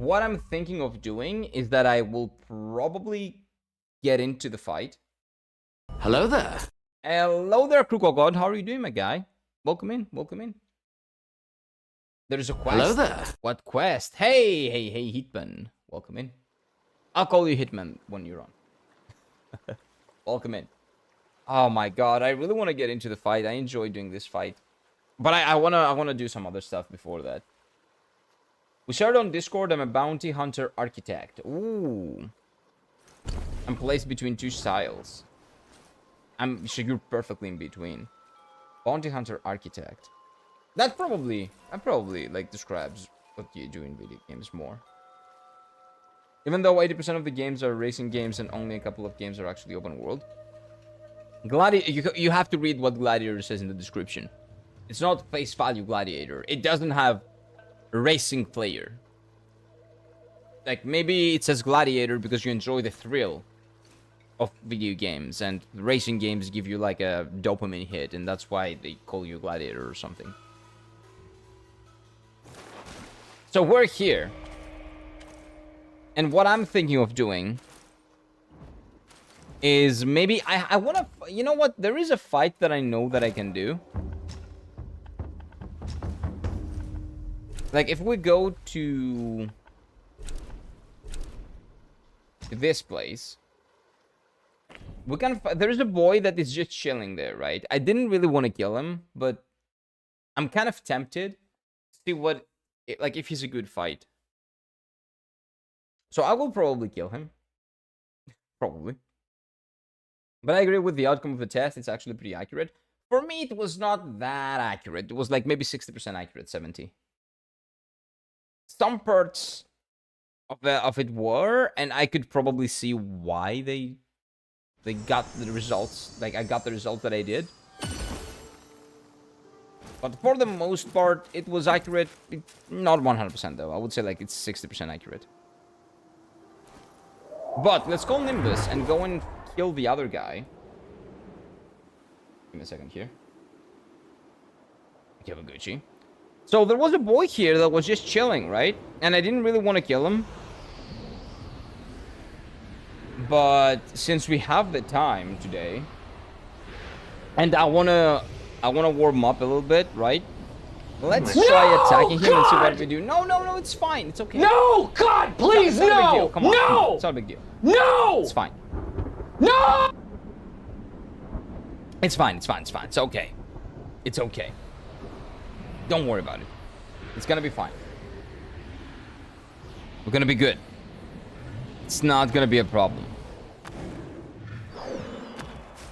what I'm thinking of doing is that I will probably get into the fight. Hello there. Hello there, Crook God. How are you doing, my guy? Welcome in. Welcome in. There's a quest. Hello there. What quest? Hey, Hitman. Welcome in. I'll call you Hitman when you're on. Welcome in. Oh my god, I really want to get into the fight. I enjoy doing this fight. But I wanna do some other stuff before that. We shared on Discord. I'm a bounty hunter architect. Ooh. I'm placed between two styles. I'm sure you're perfectly in between. Bounty hunter architect. That probably like describes what you do in video games more. Even though 80% of the games are racing games and only a couple of games are actually open world. You have to read what Gladiator says in the description. It's not face value Gladiator. It doesn't have racing player. Like, maybe it says Gladiator because you enjoy the thrill of video games, and racing games give you like a dopamine hit, and that's why they call you Gladiator or something. So we're here. And what I'm thinking of doing is maybe I want to, you know what? There is a fight that I know that I can do. Like, if we go to this place, we can. There's a boy that is just chilling there, right? I didn't really want to kill him, but I'm kind of tempted to see what, like, if he's a good fight. So I will probably kill him. Probably. But I agree with the outcome of the test. It's actually pretty accurate. For me, it was not that accurate. It was like maybe 60% accurate, 70. Some parts of it were, and I could probably see why they got the results. Like, I got the result that I did. But for the most part, it was accurate. Not 100% though. I would say like it's 60% accurate. But let's call Nimbus and go and kill the other guy. Give me a second here. Kivaguchi. So there was a boy here that was just chilling, right? And I didn't really want to kill him. But since we have the time today, and I wanna warm up a little bit, right? Let's try attacking him and see what we do. No, it's fine. It's okay. No, God, please, it's not a big no! deal. Come on. No! It's not a big deal. No! It's fine. No! It's fine. It's okay. It's okay. Don't worry about it. It's gonna be fine. We're gonna be good. It's not gonna be a problem.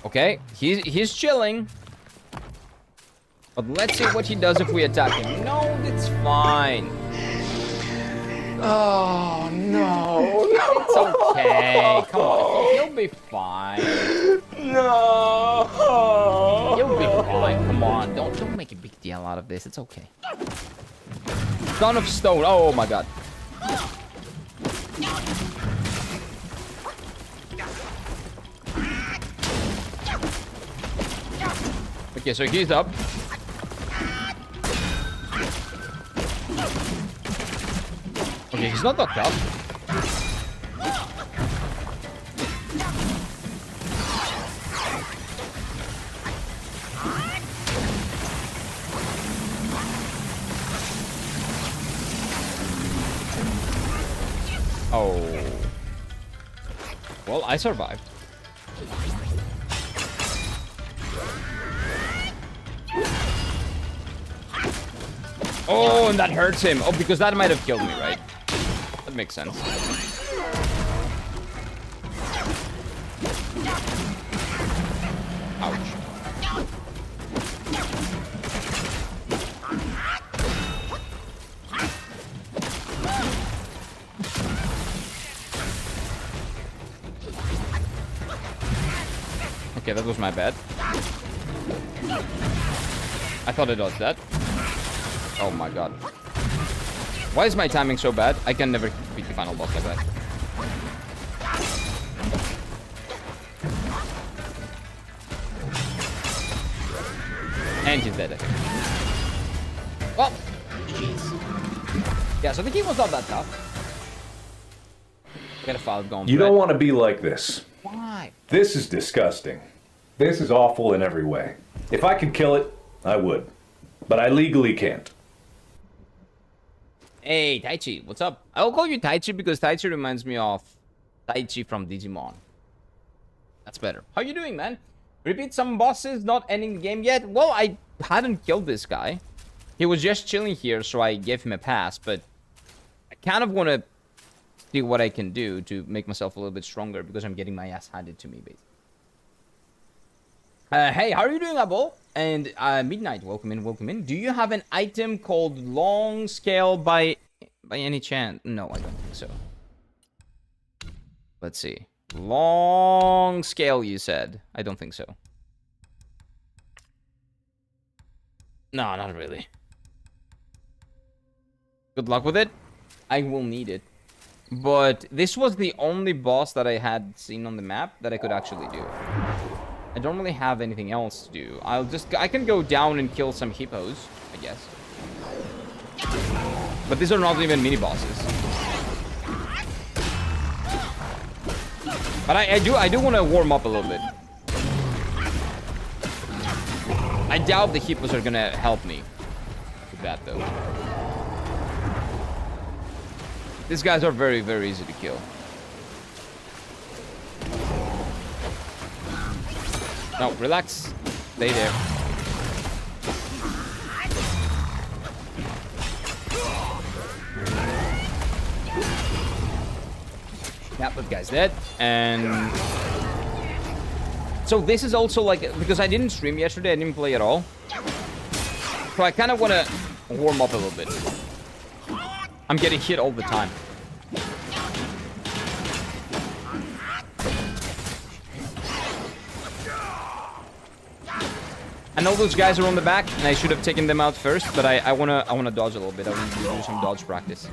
Okay, he's chilling. But let's see what he does if we attack him. No, it's fine. Oh, no. It's okay. Come on, he'll be fine. No. He'll be fine. Come on, don't make a big deal out of this. It's okay. Son of Stone. Oh my god. Okay, so he's up. Okay, he's not knocked up. Oh. Well, I survived. Oh, and that hurts him. Oh, because that might have killed me, right? That makes sense. Ouch. Okay, that was my bad. I thought I dodged that. Oh my god. Why is my timing so bad? I can never beat the final boss like that. And he's dead. Well, jeez. Yeah, so the game was not that tough. Get a file going. You don't want to be like this. Why? This is disgusting. This is awful in every way. If I could kill it, I would. But I legally can't. Hey, Taichi, what's up? I'll call you Taichi because Taichi reminds me of Taichi from Digimon. That's better. How you doing, man? Repeat some bosses, not ending the game yet? Well, I hadn't killed this guy. He was just chilling here, so I gave him a pass, but I kind of want to see what I can do to make myself a little bit stronger because I'm getting my ass handed to me, basically. Hey, how are you doing, Abol? And Midnight, welcome in, welcome in. Do you have an item called long scale by any chance? No, I don't think so. Let's see. Long scale, you said. I don't think so. No, not really. Good luck with it. I will need it. But this was the only boss that I had seen on the map that I could actually do. I don't really have anything else to do. I can go down and kill some hippos, I guess. But these are not even mini bosses. But I do want to warm up a little bit. I doubt the hippos are gonna help me with that though. These guys are very, very easy to kill. No, relax. Stay there. Yeah, that guy's dead. And so this is also like, because I didn't stream yesterday, I didn't play at all. So I kind of want to warm up a little bit. I'm getting hit all the time. I know those guys are on the back, and I should have taken them out first, but I wanna dodge a little bit. I want to do some dodge practice.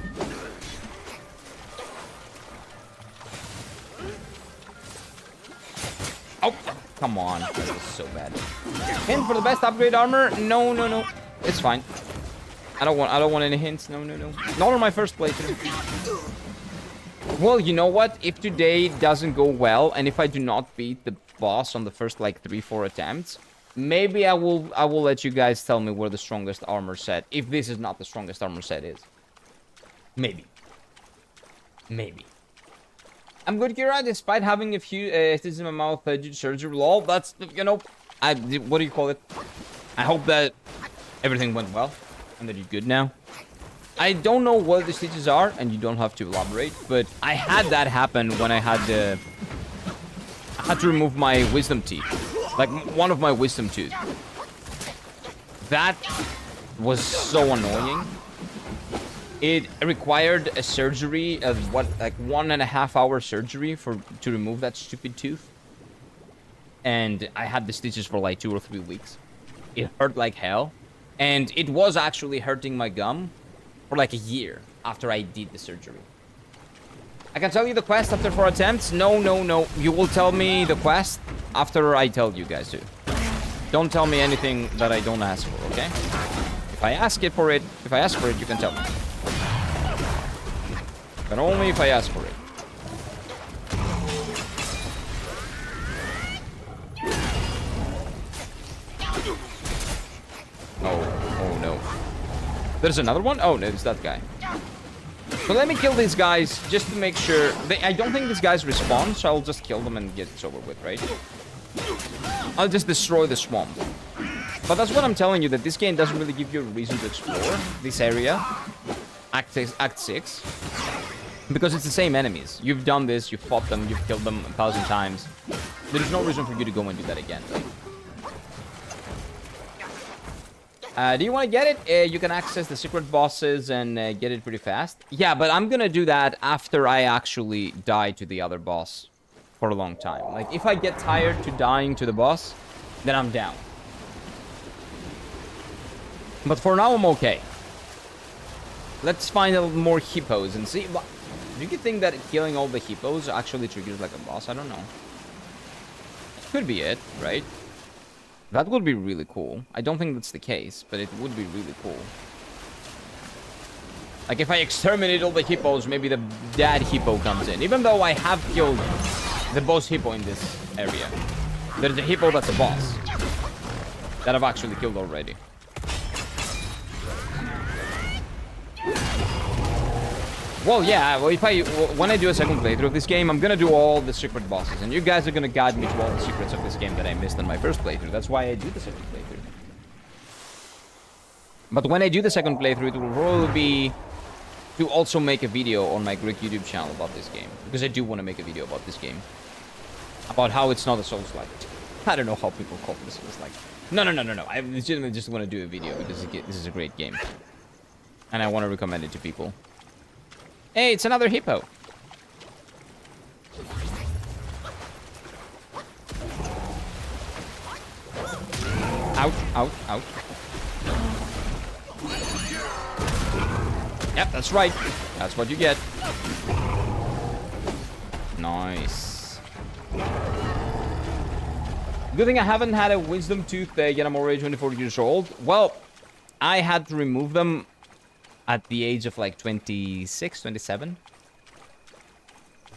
Oh, come on. That was so bad. Hint for the best upgrade armor? No, no, no. It's fine. I don't want any hints. No, no, no. Not on my first playthrough. Well, you know what? If today doesn't go well, and if I do not beat the boss on the first like 3-4 attempts, maybe I will let you guys tell me where the strongest armor set, if this is not the strongest armor set, is. Maybe. Maybe. I'm good, Kira, despite having a few stitches in my mouth due to surgery. Lol, that's, you know, what do you call it? I hope that everything went well and that you're good now. I don't know what the stitches are, and you don't have to elaborate, but I had that happen when I had to remove my wisdom teeth. Like, one of my wisdom tooth. That was so annoying. It required a surgery of, what, like 1.5 hour surgery to remove that stupid tooth. And I had the stitches for like 2 or 3 weeks. It hurt like hell. And it was actually hurting my gum for like a year after I did the surgery. I can tell you the quest after 4 attempts. No, no, no. You will tell me the quest after I tell you guys to. Don't tell me anything that I don't ask for, okay? If I ask for it, you can tell me. But only if I ask for it. Oh no. There's another one? Oh, no, it's that guy. So let me kill these guys just to make sure. I don't think these guys respawn, so I'll just kill them and get this over with, right? I'll just destroy the swamp. But that's what I'm telling you, that this game doesn't really give you a reason to explore this area. Act 6. Because it's the same enemies. You've done this, you've fought them, you've killed them 1,000 times. There's no reason for you to go and do that again, right? Do you want to get it? You can access the secret bosses and get it pretty fast. Yeah, but I'm gonna do that after I actually die to the other boss for a long time. Like, if I get tired to dying to the boss, then I'm down. But for now, I'm okay. Let's find out more hippos and see. Do you think that killing all the hippos actually triggers like a boss? I don't know. Could be it, right? That would be really cool. I don't think that's the case, but it would be really cool. Like, if I exterminate all the hippos, maybe the dad hippo comes in. Even though I have killed the boss hippo in this area. There's a hippo that's a boss. That I've actually killed already. Well, yeah, well, when I do a second playthrough of this game, I'm gonna do all the secret bosses. And you guys are gonna guide me to all the secrets of this game that I missed in my first playthrough. That's why I do the second playthrough. But when I do the second playthrough, it will probably be to also make a video on my Greek YouTube channel about this game. Because I do want to make a video about this game. About how it's not a Souls-like. I don't know how people call this Souls-like. No. I legitimately just want to do a video because this is a great game. And I want to recommend it to people. Hey, it's another hippo. Ouch, ouch, ouch. Yep, that's right. That's what you get. Nice. Good thing I haven't had a wisdom tooth yet. I'm already 24 years old. Well, I had to remove them at the age of like 26, 27.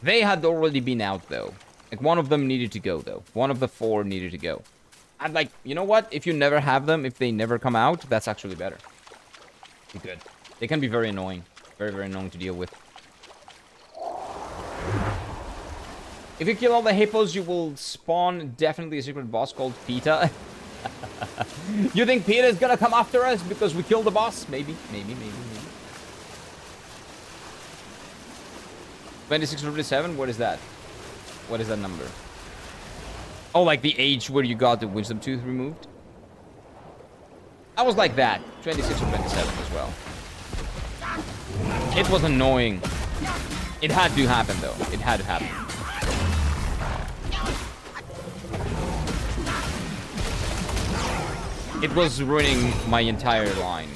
They had already been out though. Like one of them needed to go though. One of the 4 needed to go. I'm like, you know what? If you never have them, if they never come out, that's actually better. Be good. They can be very annoying. Very, very annoying to deal with. If you kill all the hippos, you will spawn definitely a secret boss called PETA. You think PETA is gonna come after us because we killed the boss? Maybe. 2657? What is that? What is that number? Oh, like the age where you got the wisdom tooth removed? I was like that. 26 or 27 as well. It was annoying. It had to happen, though. It had to happen. It was ruining my entire line.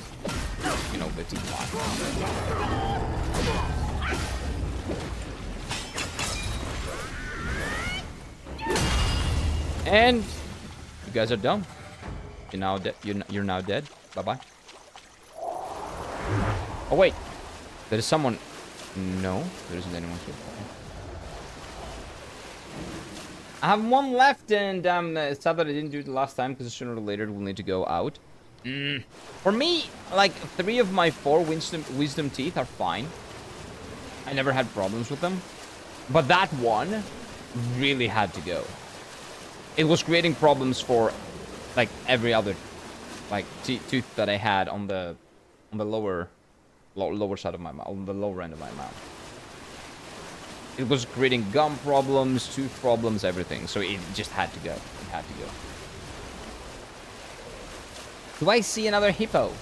You know, the team line. And you guys are done. You're now dead. You're now dead. Bye-bye. Oh, wait. There is someone... No, there isn't anyone here. I have one left, and it's sad that I didn't do it the last time, because sooner or later we'll need to go out. For me, like, 3 of my 4 wisdom teeth are fine. I never had problems with them. But that one really had to go. It was creating problems for, like, every other, like, tooth that I had on the lower side of my mouth, on the lower end of my mouth. It was creating gum problems, tooth problems, everything. So it just had to go. It had to go. Do I see another hippo?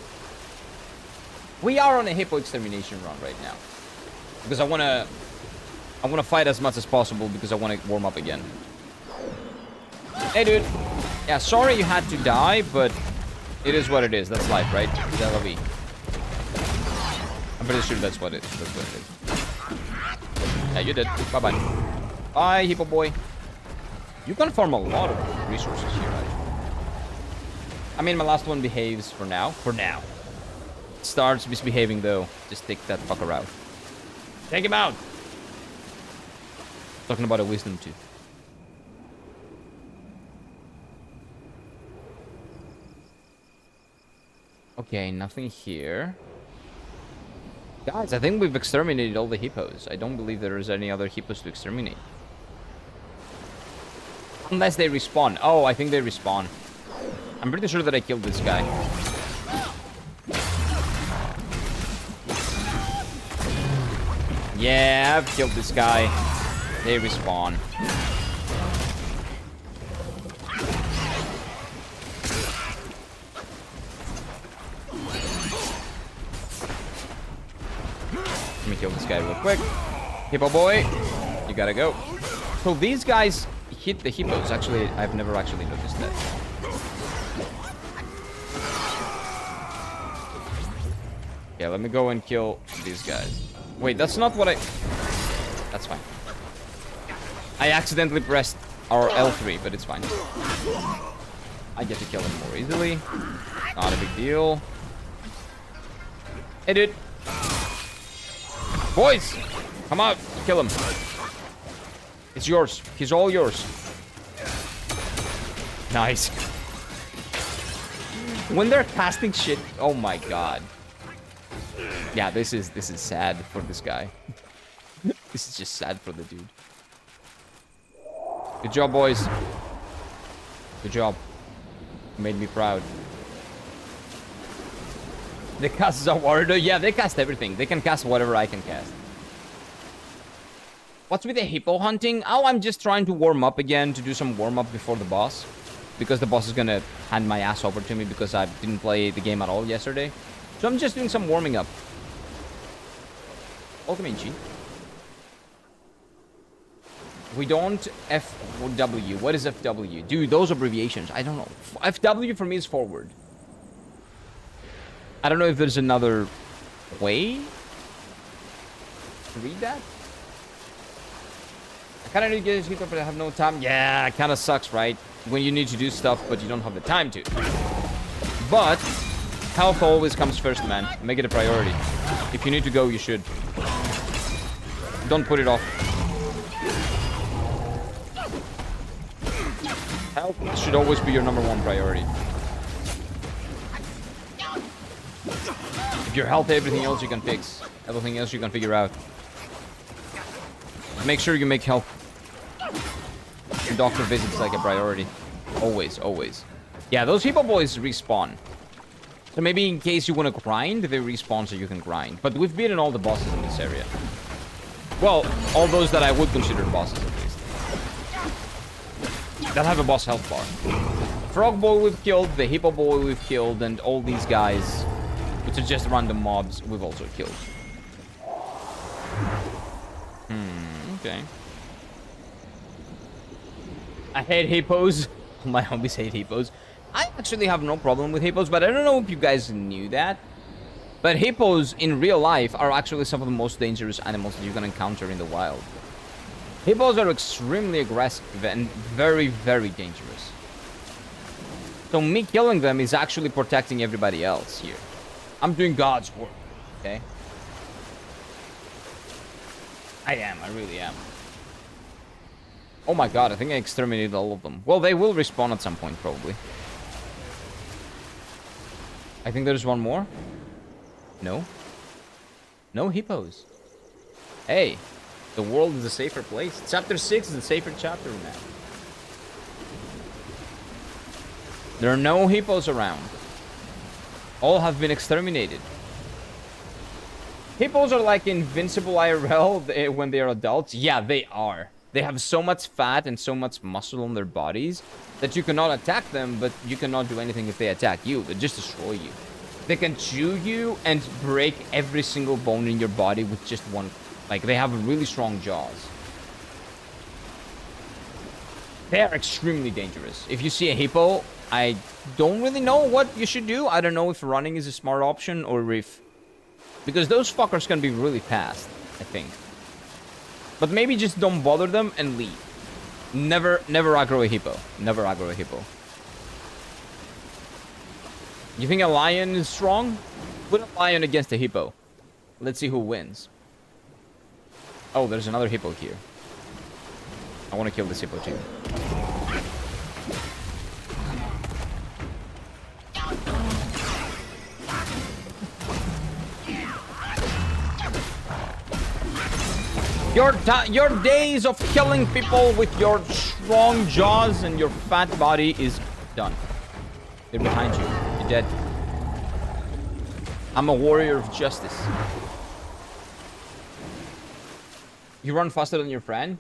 We are on a hippo extermination run right now. Because I wanna fight as much as possible because I wanna warm up again. Hey, dude. Yeah, sorry you had to die, but it is what it is. That's life, right? C'est la vie. I'm pretty sure that's what it is. That's what it is. Yeah, you did. Bye-bye. Bye, hippo boy. You can farm a lot of resources here, right? I mean, my last one behaves for now. For now. Starts misbehaving, though. Just take that fucker out. Take him out! Talking about a wisdom tooth. Okay, nothing here. Guys, I think we've exterminated all the hippos. I don't believe there is any other hippos to exterminate. Unless they respawn. Oh, I think they respawn. I'm pretty sure that I killed this guy. Yeah, I've killed this guy. They respawn. Let me kill this guy real quick. Hippo boy, you gotta go. So these guys hit the hippos. Actually, I've never actually noticed that. Yeah, let me go and kill these guys. Wait, that's not what I... That's fine. I accidentally pressed our L3, but it's fine. I get to kill him more easily. Not a big deal. Hey, dude. Boys! Come out! Kill him. It's yours. He's all yours. Nice. When they're casting shit... Oh my god. Yeah, this is sad for this guy. This is just sad for the dude. Good job, boys. Good job. You made me proud. The cast Zawardo? Yeah, they cast everything. They can cast whatever I can cast. What's with the hippo hunting? Oh, I'm just trying to warm up again, to do some warm-up before the boss. Because the boss is gonna hand my ass over to me because I didn't play the game at all yesterday. So I'm just doing some warming up. Welcome in, Chi. We don't FW. What is FW? Dude, those abbreviations. I don't know. FW for me is forward. I don't know if there's another way to read that. I kind of need to get this but I have no time. Yeah, it kind of sucks, right? When you need to do stuff, but you don't have the time to. But health always comes first, man. Make it a priority. If you need to go, you should. Don't put it off. Health should always be your #1 priority. If your health, everything else you can fix. Everything else you can figure out. Make sure you make health. Doctor visits like a priority. Always, always. Yeah, those hippo boys respawn. So maybe in case you want to grind, they respawn so you can grind. But we've beaten all the bosses in this area. Well, all those that I would consider bosses at least. That have a boss health bar. Frog boy we've killed, the hippo boy we've killed, and all these guys, which are just random mobs, we've also killed. Okay. I hate hippos. My hobbies hate hippos. I actually have no problem with hippos, but I don't know if you guys knew that. But hippos in real life are actually some of the most dangerous animals that you can encounter in the wild. Hippos are extremely aggressive and very, very dangerous. So me killing them is actually protecting everybody else here. I'm doing God's work, okay? I really am. Oh my god, I think I exterminated all of them. Well, they will respawn at some point, probably. I think there's one more. No. No hippos. Hey, the world is a safer place. Chapter 6 is a safer chapter now. There are no hippos around. All have been exterminated. Hippos are like invincible IRL when they are adults. Yeah, they are. They have so much fat and so much muscle on their bodies that you cannot attack them, but you cannot do anything if they attack you. They just destroy you. They can chew you and break every single bone in your body with just one. Like, they have really strong jaws. They are extremely dangerous. If you see a hippo, I don't really know what you should do. I don't know if running is a smart option or if... Because those fuckers can be really fast, I think. But maybe just don't bother them and leave. Never aggro a hippo. Never aggro a hippo. You think a lion is strong? Put a lion against a hippo. Let's see who wins. Oh, there's another hippo here. I want to kill this hippo too. Your days of killing people with your strong jaws and your fat body is done. They're behind you. You're dead. I'm a warrior of justice. You run faster than your friend?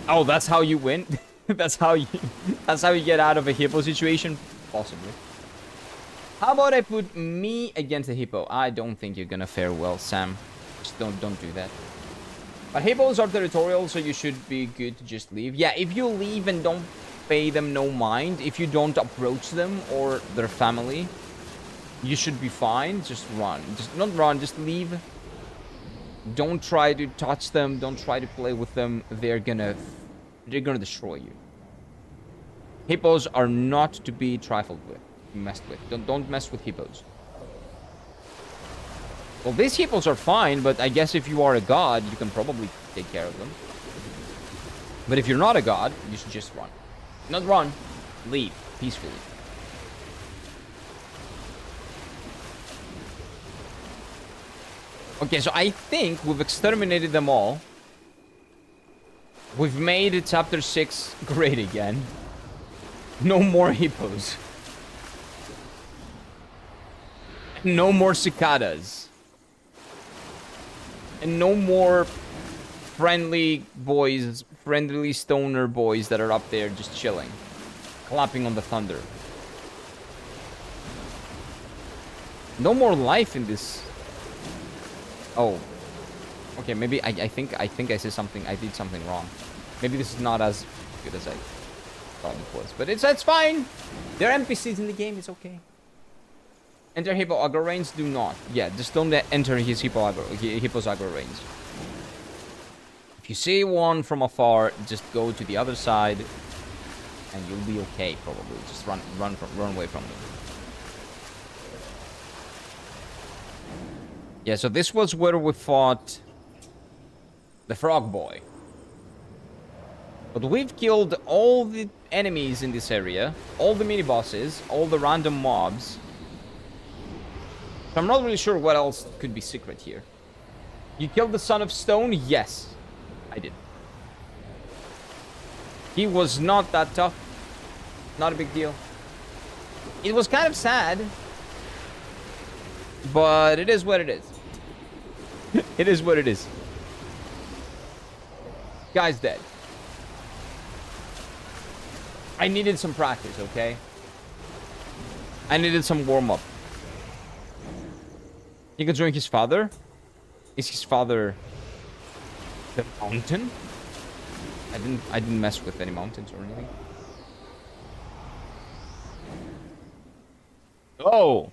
Oh, that's how you win? that's how you get out of a hippo situation? Possibly. How about I put me against a hippo? I don't think you're gonna fare well, Sam. Just don't do that. But hippos are territorial, so you should be good to just leave. Yeah, if you leave and don't pay them no mind, if you don't approach them or their family, you should be fine. Just run. Just not run, just leave. Don't try to touch them. Don't try to play with them. They're gonna destroy you. Hippos are not to be trifled with, messed with. Don't mess with hippos. Well, these hippos are fine, but I guess if you are a god, you can probably take care of them. But if you're not a god, you should just run. Not run. Leave. Peacefully. Okay, so I think we've exterminated them all. We've made chapter 6 great again. No more hippos. No more cicadas. And no more friendly boys, friendly stoner boys that are up there just chilling. Clapping on the thunder. No more life in this. Oh. Okay, maybe I think I said something. I did something wrong. Maybe this is not as good as I thought it was. But it's fine. There are NPCs in the game. It's okay. Enter hippo aggro range? Do not. Yeah, just don't enter his hippo's aggro range. If you see one from afar, just go to the other side, and you'll be okay. Probably just run away from them. Yeah, so this was where we fought the frog boy. But we've killed all the enemies in this area, all the mini bosses, all the random mobs. So I'm not really sure what else could be secret here. You killed the Son of Stone? Yes, I did. He was not that tough. Not a big deal. It was kind of sad. But it is what it is. It is what it is. Guy's dead. I needed some practice, okay? I needed some warm-up. He could join his father? Is his father the mountain? I didn't mess with any mountains or anything. Oh!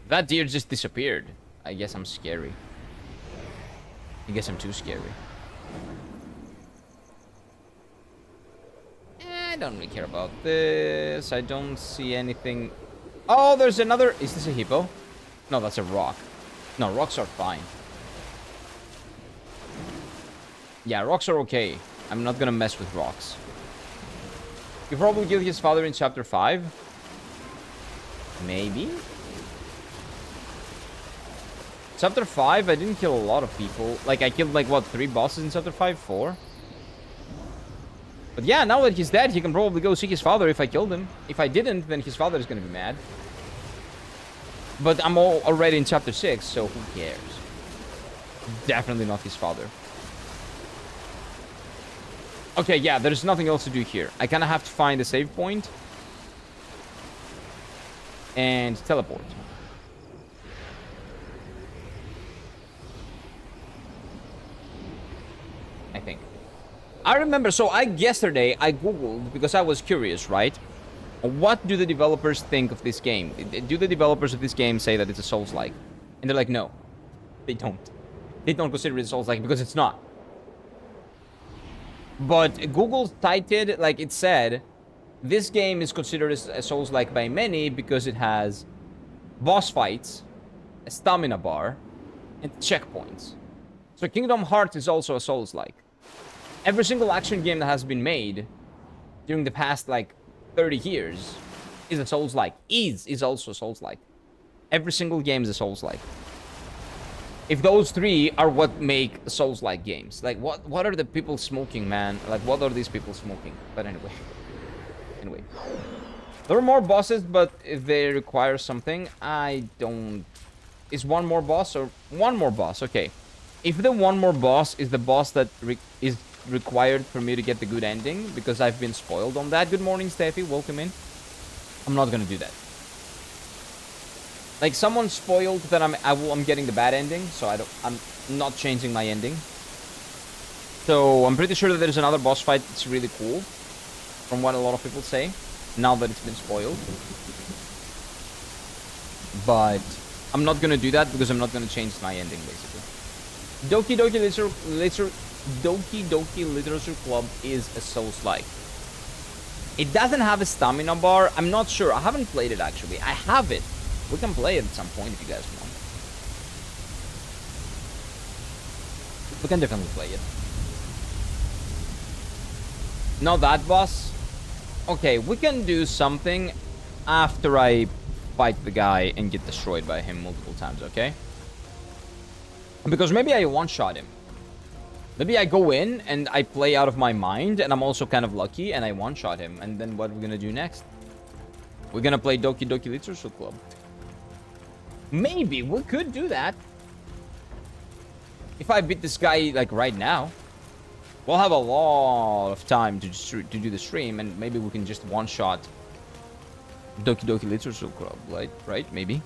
That deer just disappeared. I guess I'm scary. I guess I'm too scary. I don't really care about this. I don't see anything. Oh, there's another. Is this a hippo? No, that's a rock. No, rocks are fine. Yeah, rocks are okay. I'm not gonna mess with rocks. You probably killed his father in chapter 5. Maybe? Chapter 5, I didn't kill a lot of people. Like, I killed, like, what, 3 bosses in chapter 5? 4? But yeah, now that he's dead, he can probably go see his father if I killed him. If I didn't, then his father is gonna be mad. But I'm already in chapter 6, so who cares? Definitely not his father. Okay, yeah, there's nothing else to do here. I kind of have to find a save point. And teleport. I think. I remember, so yesterday I googled, because I was curious, right? What do the developers think of this game? Do the developers of this game say that it's a Souls-like? And they're like, no. They don't. They don't consider it a Souls-like because it's not. But Google cited, like it said, this game is considered a Souls-like by many because it has boss fights, a stamina bar, and checkpoints. So Kingdom Hearts is also a Souls-like. Every single action game that has been made during the past, like, 30 years is a Souls-like. Is also Souls-like. Every single game is a Souls-like. If those 3 are what make Souls-like games. Like, what are the people smoking, man? Like, what are these people smoking? But anyway. Anyway. There are more bosses, but if they require something, I don't... Is one more boss or... One more boss, okay. If the one more boss is the boss that is required for me to get the good ending, because I've been spoiled on that. Good morning, Steffi. Welcome in. I'm not gonna do that. Like, someone spoiled that I'm getting the bad ending, so I'm not changing my ending. So I'm pretty sure that there's another boss fight that's really cool, from what a lot of people say, now that it's been spoiled. But I'm not gonna do that because I'm not gonna change my ending, basically. Doki Doki Literature Club is a Souls-like. It doesn't have a stamina bar. I'm not sure. I haven't played it, actually. I have it. We can play it at some point if you guys want. We can definitely play it. Not that boss. Okay, we can do something after I fight the guy and get destroyed by him multiple times, okay? Because maybe I one-shot him. Maybe I go in and I play out of my mind and I'm also kind of lucky and I one-shot him. And then what we're gonna do next? We're gonna play Doki Doki Literature Club. Maybe we could do that. If I beat this guy like right now, we'll have a lot of time to do the stream and maybe we can just one-shot Doki Doki Literature Club, right? Maybe.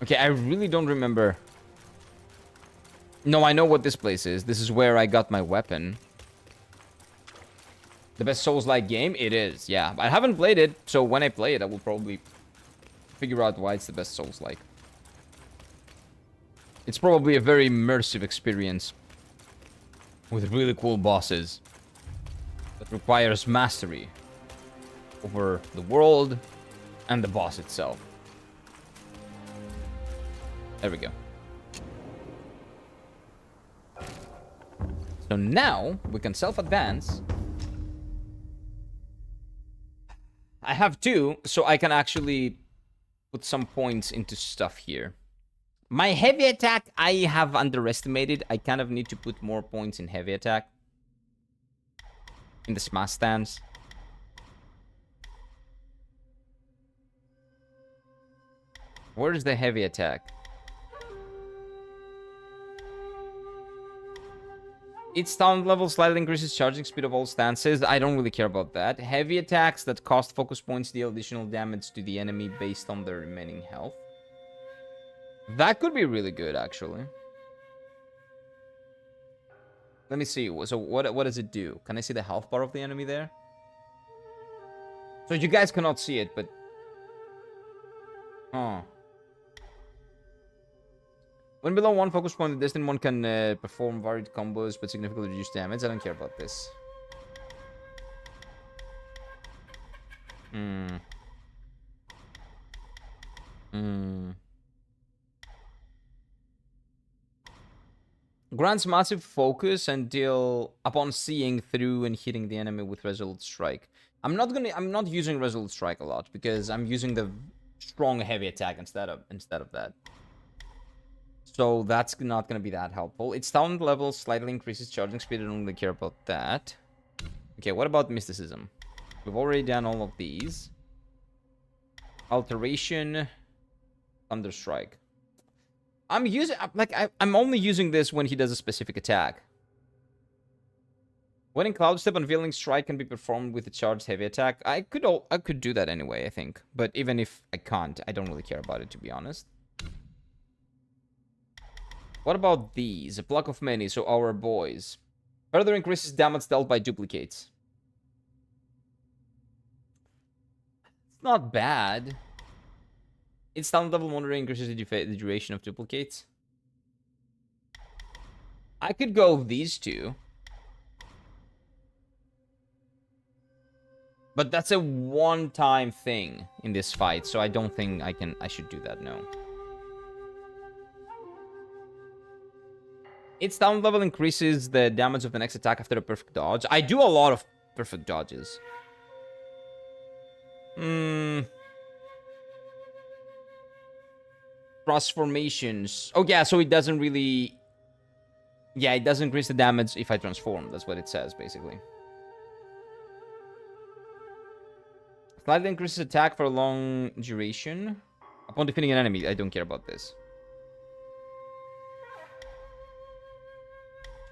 Okay, I really don't remember. No, I know what this place is. This is where I got my weapon. The best Souls-like game? It is, yeah. I haven't played it, so when I play it, I will probably figure out why it's the best Souls-like. It's probably a very immersive experience with really cool bosses that requires mastery over the world and the boss itself. There we go. So now we can self-advance. I have 2, so I can actually put some points into stuff here. My heavy attack, I have underestimated. I kind of need to put more points in heavy attack. In the smash stance. Where is the heavy attack? Each sound level slightly increases charging speed of all stances. I don't really care about that. Heavy attacks that cost focus points deal additional damage to the enemy based on their remaining health. That could be really good, actually. Let me see. So what does it do? Can I see the health bar of the enemy there? So you guys cannot see it, but... Oh. When below 1 focus point, the distant one can perform varied combos but significantly reduce damage. I don't care about this. Grants massive focus and deal upon seeing through and hitting the enemy with Resolute Strike. I'm not using Resolute Strike a lot because I'm using the strong heavy attack instead of that. So that's not going to be that helpful. Its sound level slightly increases charging speed. I don't really care about that. Okay, what about mysticism? We've already done all of these. Alteration, Thunderstrike. I'm only using this when he does a specific attack. When in Cloud Step, Unveiling Strike can be performed with a charged heavy attack. I could do that anyway, I think. But even if I can't, I don't really care about it, to be honest. What about these? A Pluck of Many, so our boys. Further increases damage dealt by duplicates. It's not bad. Its sound level monitoring increases the duration of duplicates. I could go these 2. But that's a one-time thing in this fight, so I don't think I should do that, no. Its sound level increases the damage of the next attack after a perfect dodge. I do a lot of perfect dodges. Transformations. Oh, yeah, so it doesn't really... Yeah, it doesn't increase the damage if I transform. That's what it says, basically. Slightly increases attack for a long duration. Upon defeating an enemy. I don't care about this.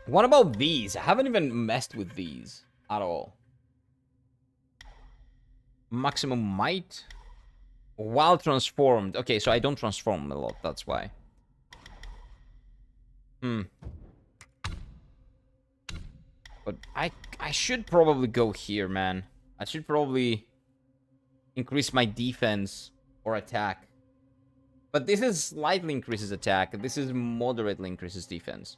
What about these? I haven't even messed with these at all. Maximum might. While transformed. Okay, so I don't transform a lot. That's why. But I should probably go here, man. I should probably increase my defense or attack. But this is slightly increases attack. This is moderately increases defense.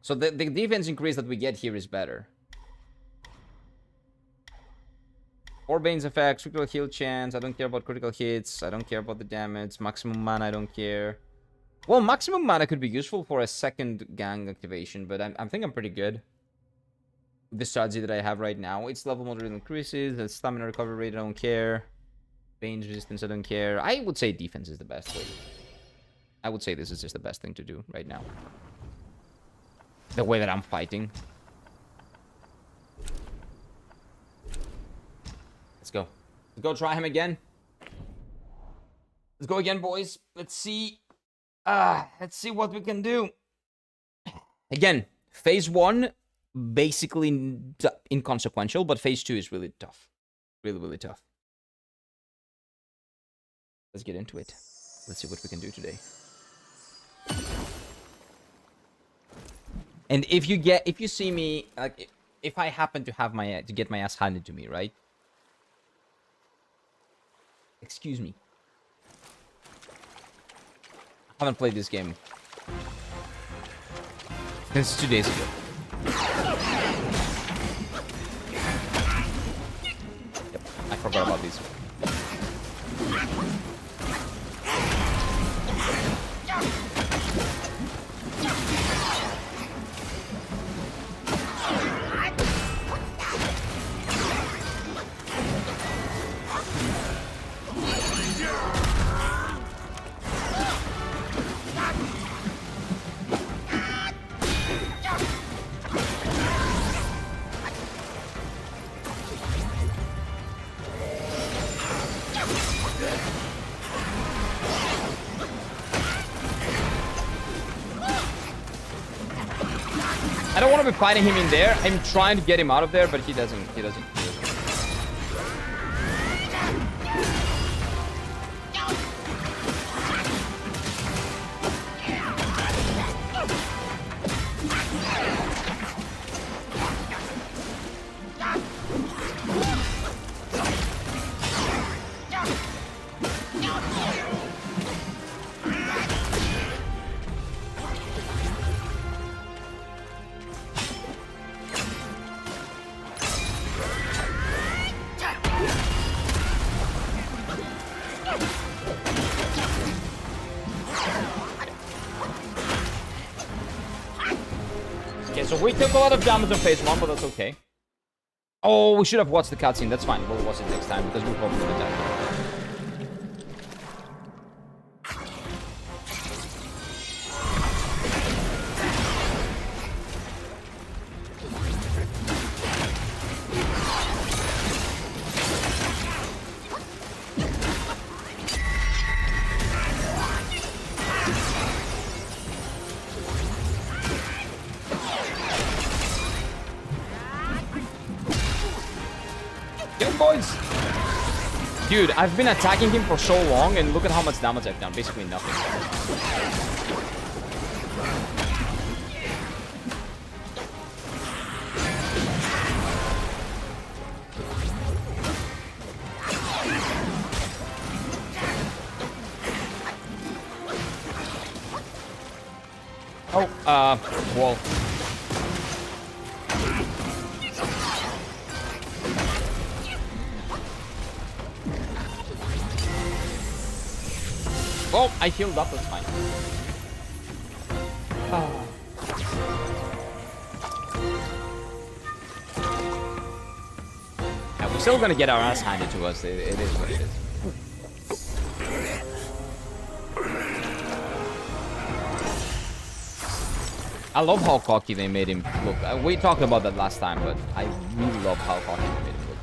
So the defense increase that we get here is better. 4 Bane's effects, critical heal chance. I don't care about critical hits. I don't care about the damage. Maximum mana, I don't care. Well, maximum mana could be useful for a second gang activation, but I think I'm pretty good. The strategy that I have right now. Its level moderately increases. The stamina recovery rate, I don't care. Bane's resistance, I don't care. I would say defense is the best way. I would say this is just the best thing to do right now. The way that I'm fighting. Let's go. Let's go try him again. Let's go again, boys. Let's see. Let's see what we can do. Again, phase 1, basically inconsequential, but phase 2 is really tough. Really, really tough. Let's get into it. Let's see what we can do today. And if you see me, like, if I happen to have to get my ass handed to me, right? Excuse me. I haven't played this game since 2 days ago. Yep, I forgot about these. I don't want to be fighting him in there. I'm trying to get him out of there, but he doesn't. Okay, so we took a lot of damage on phase 1, but that's okay. Oh, we should have watched the cutscene. That's fine. We'll watch it next time because we're probably gonna die. Boys! Dude, I've been attacking him for so long, and look at how much damage I've done. Basically nothing. Oh, wall. Oh, I healed up, that's fine. Oh. Yeah, we're still gonna get our ass handed to us. It is what it is. I love how cocky they made him look. We talked about that last time, but I really love how cocky they made him look.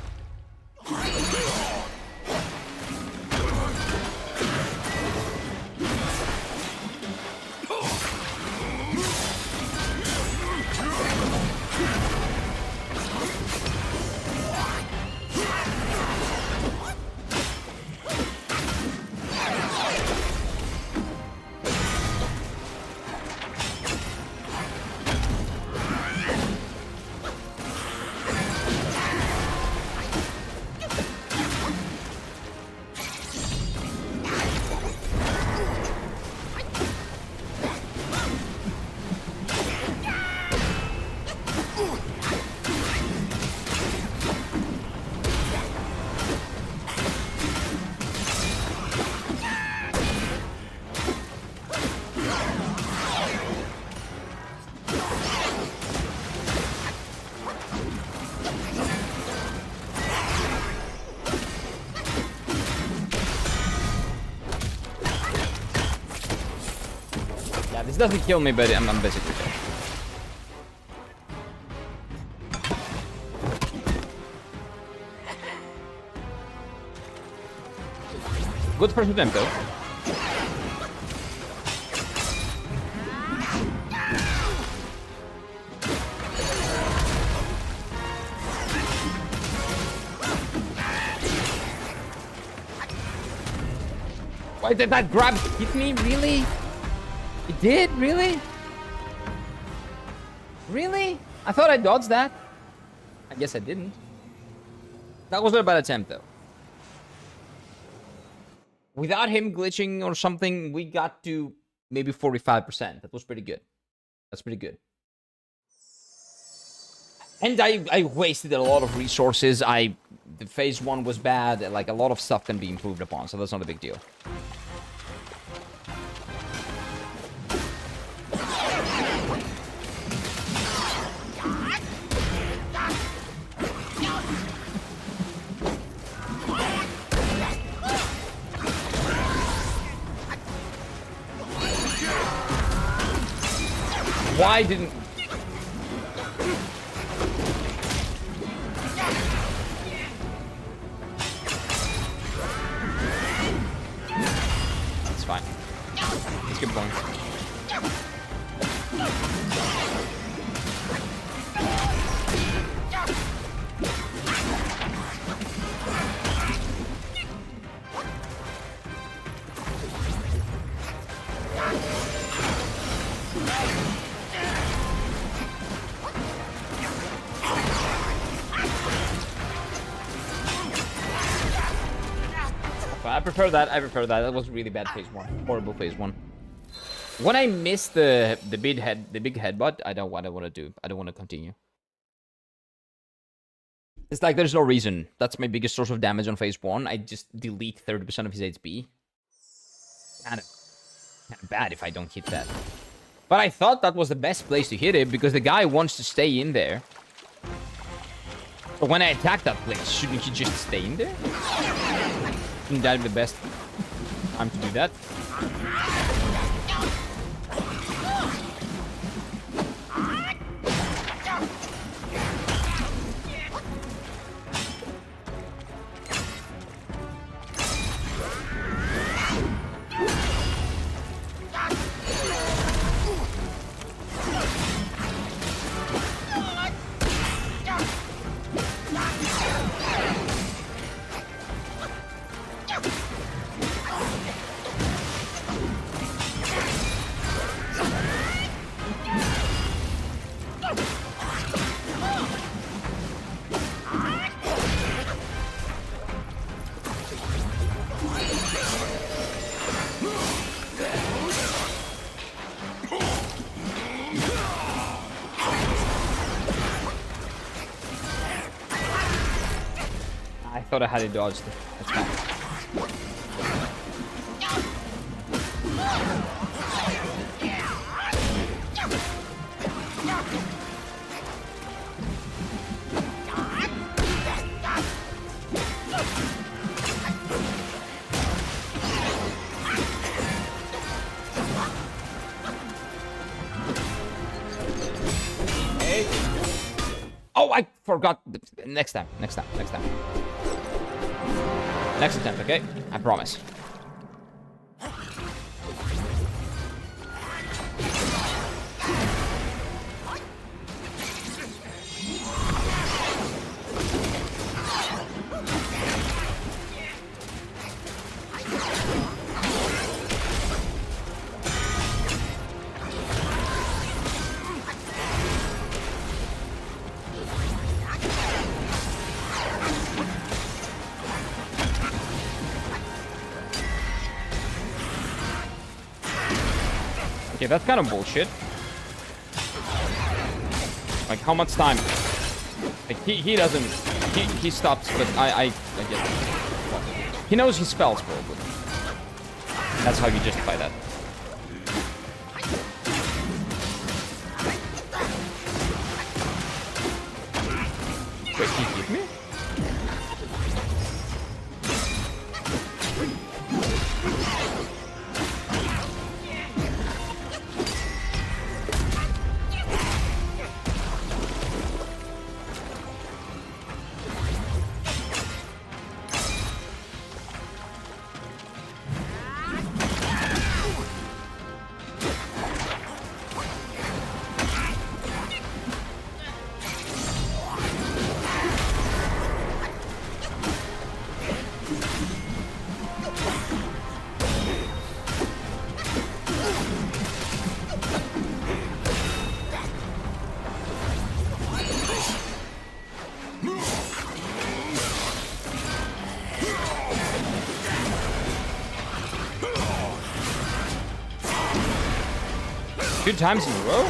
This doesn't kill me, but I'm basically dead. Good first attempt, though. Why did that grab hit me? Really? It did? Really? Really? I thought I dodged that. I guess I didn't. That was not a bad attempt, though. Without him glitching or something, we got to maybe 45%. That was pretty good. That's pretty good. And I wasted a lot of resources. The phase 1 was bad. Like, a lot of stuff can be improved upon, so that's not a big deal. Why didn't... It's fine. Let's keep going. I prefer that. I prefer that. That was really bad phase 1. Horrible phase 1. When I miss the big headbutt, I don't want to do. I don't want to continue. It's like there's no reason. That's my biggest source of damage on phase 1. I just delete 30% of his HP. Kind of bad if I don't hit that. But I thought that was the best place to hit it because the guy wants to stay in there. But when I attack that place, shouldn't he just stay in there? Isn't that the best time to do that? I thought I had it dodged. That's fine. Oh, I forgot. Next time. Next attempt, okay? I promise. Okay, that's kind of bullshit. Like, how much time? Like, he doesn't... He stops, but I get it. He knows his spells, probably. That's how you justify that. Wait, he hit me? 2 times in a row?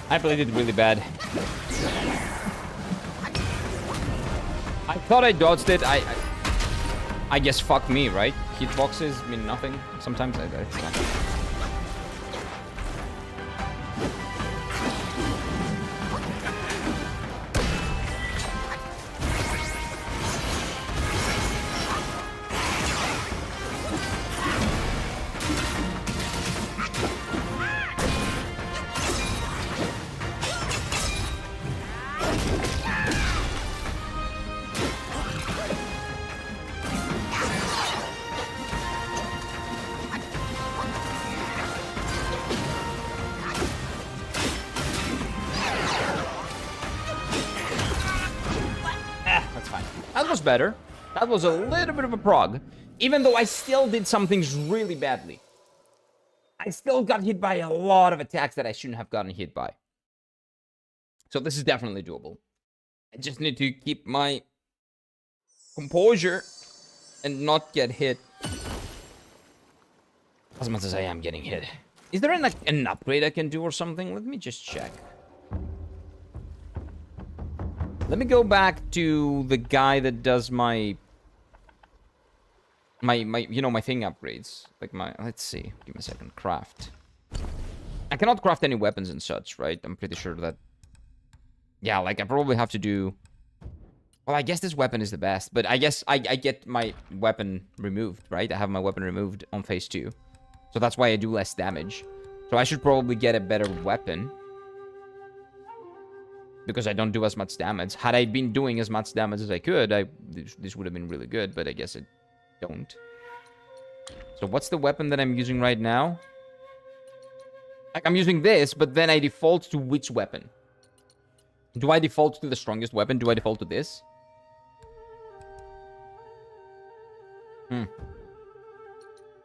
I played it really bad. I thought I dodged it. I guess fuck me, right? Hitboxes mean nothing. Sometimes I That was better. That was a little bit of a prog. Even though I still did some things really badly. I still got hit by a lot of attacks that I shouldn't have gotten hit by. So this is definitely doable. I just need to keep my composure and not get hit. As much as I am getting hit. Is there an upgrade I can do or something? Let me just check. Let me go back to the guy that does my you know, my thing upgrades. Like let's see. Give me a second. Craft. I cannot craft any weapons and such, right? I'm pretty sure that... Yeah, like I probably have to do... Well, I guess this weapon is the best, but I guess I get my weapon removed, right? I have my weapon removed on phase 2. So that's why I do less damage. So I should probably get a better weapon. Because I don't do as much damage. Had I been doing as much damage as I could, this would have been really good, but I guess I don't. So what's the weapon that I'm using right now? Like, I'm using this, but then I default to which weapon? Do I default to the strongest weapon? Do I default to this?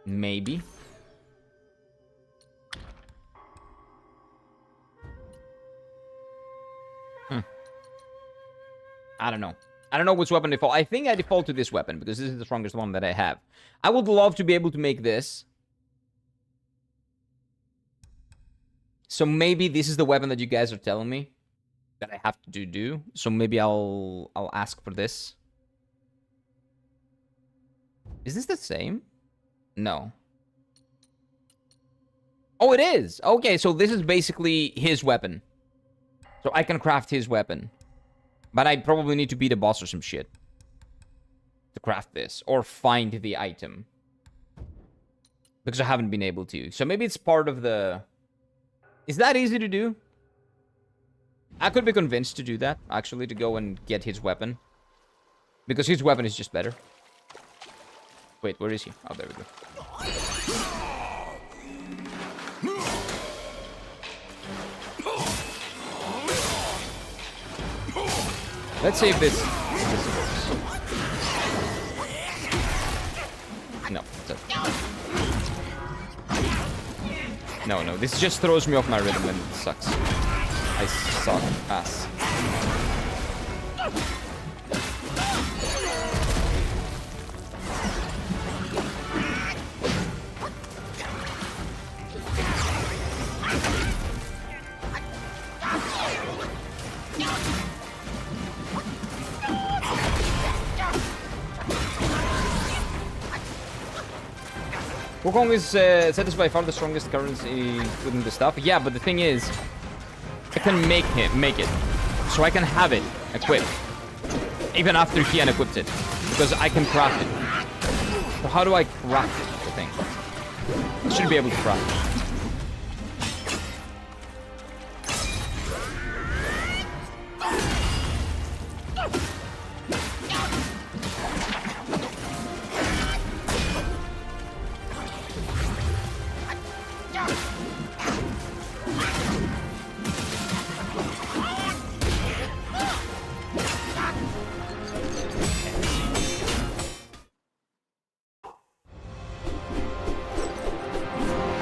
Maybe. I don't know. I don't know which weapon default. I think I default to this weapon because this is the strongest one that I have. I would love to be able to make this. So maybe this is the weapon that you guys are telling me that I have to do. So maybe I'll ask for this. Is this the same? No. Oh, it is. Okay, so this is basically his weapon. So I can craft his weapon. But I probably need to beat a boss or some shit to craft this. Or find the item. Because I haven't been able to. So maybe it's part of the... Is that easy to do? I could be convinced to do that, actually, to go and get his weapon. Because his weapon is just better. Wait, where is he? Oh, there we go. Let's see if this works. No, no, this just throws me off my rhythm and it sucks. I suck ass. Wukong is said is by far the strongest currency within the stuff. Yeah, but the thing is, I can make it. So I can have it equipped. Even after he unequipped it. Because I can craft it. So how do I craft it? the thing. I should be able to craft.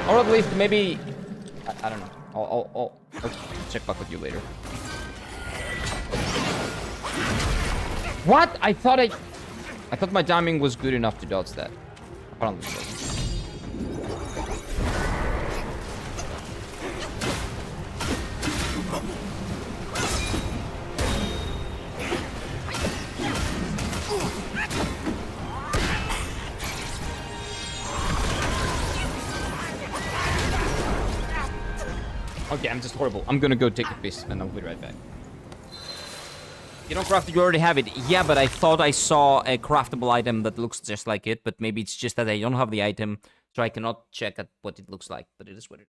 Or at least maybe, I don't know. I'll check back with you later. What? I thought my timing was good enough to dodge that. Apparently it wasn't. Okay, I'm just horrible. I'm gonna go take a piss and I'll be right back. You don't craft it, you already have it. Yeah, but I thought I saw a craftable item that looks just like it, but maybe it's just that I don't have the item, so I cannot check at what it looks like, but it is what it is.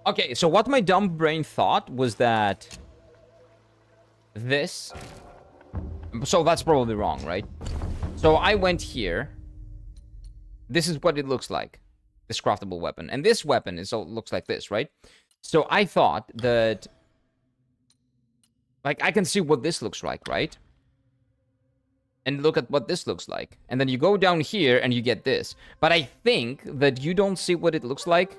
Okay, so what my dumb brain thought was that this... So that's probably wrong, right? So I went here. This is what it looks like. This craftable weapon. And this weapon looks like this, right? So I thought that... Like, I can see what this looks like, right? And look at what this looks like. And then you go down here and you get this. But I think that you don't see what it looks like.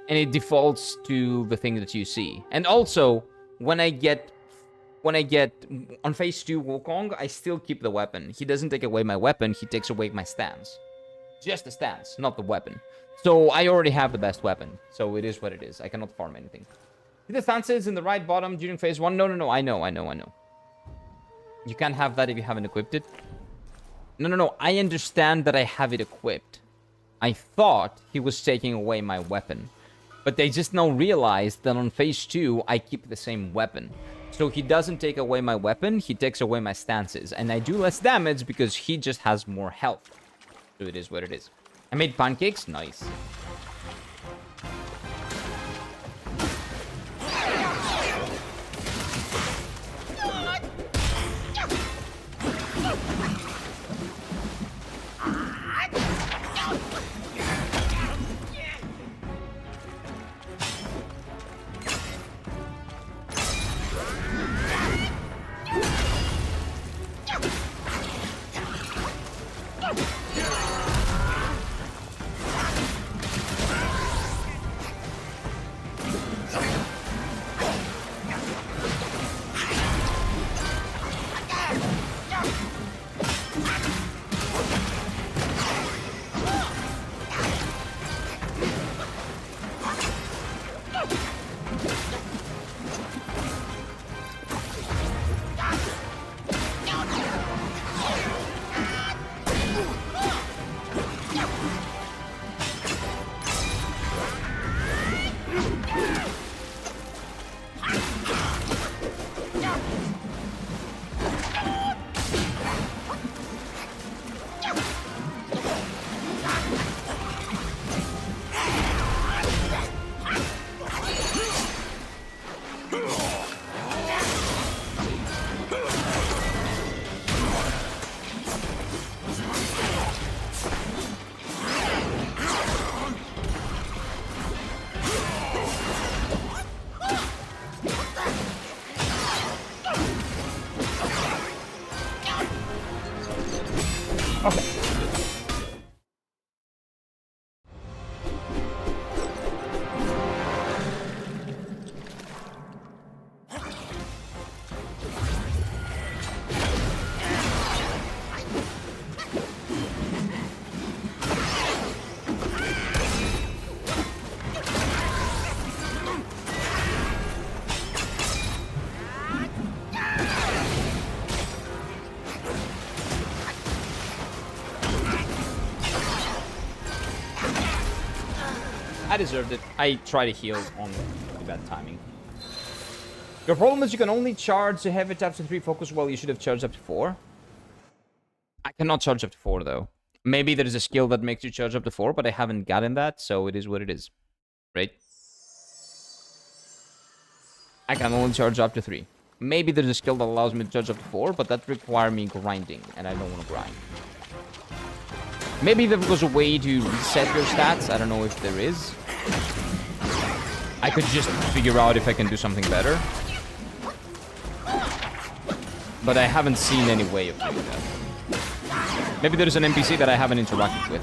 And it defaults to the thing that you see. And also, when I get on phase 2 Wukong, I still keep the weapon. He doesn't take away my weapon, he takes away my stance. Just the stance, not the weapon. So I already have the best weapon. So it is what it is. I cannot farm anything. See the stances in the right bottom during phase 1? No. I know. You can't have that if you haven't equipped it. No. I understand that I have it equipped. I thought he was taking away my weapon. But they just now realized that on phase 2, I keep the same weapon. So he doesn't take away my weapon, he takes away my stances. And I do less damage because he just has more health. So it is what it is. I made pancakes? Nice. I deserved it. I tried to heal on the bad timing. Your problem is you can only charge the heavy taps and 3 focus. Well, you should have charged up to 4. I cannot charge up to 4, though. Maybe there is a skill that makes you charge up to 4, but I haven't gotten that, so it is what it is. Right? I can only charge up to 3. Maybe there's a skill that allows me to charge up to 4, but that requires me grinding, and I don't want to grind. Maybe there was a way to reset your stats. I don't know if there is. I could just figure out if I can do something better. But I haven't seen any way of doing that. Maybe there's an NPC that I haven't interacted with.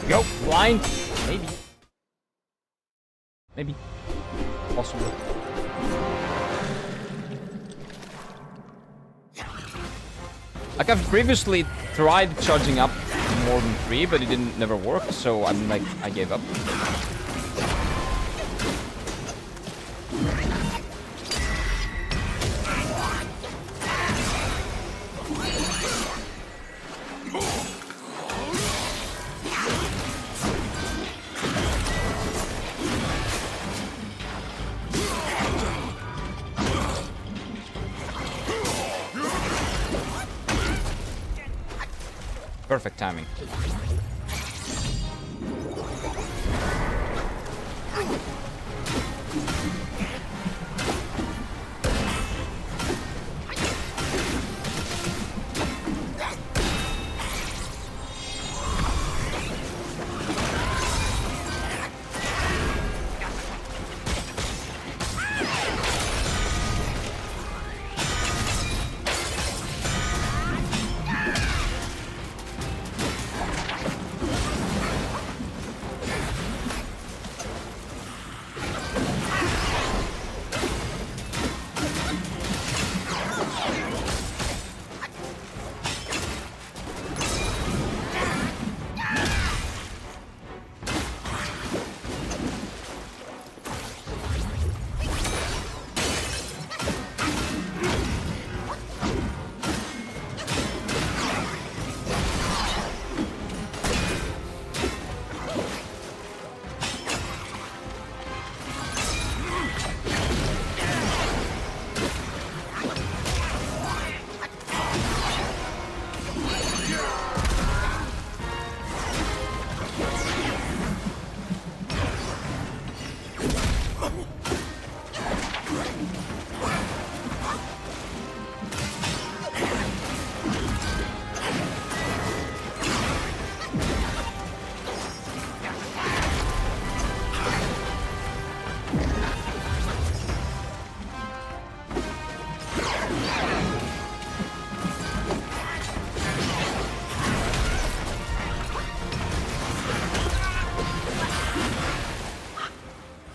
Go, blind. Maybe. Maybe. Possible. Like I've previously tried charging up more than 3, but it didn't never work, so I'm like I gave up. Perfect timing.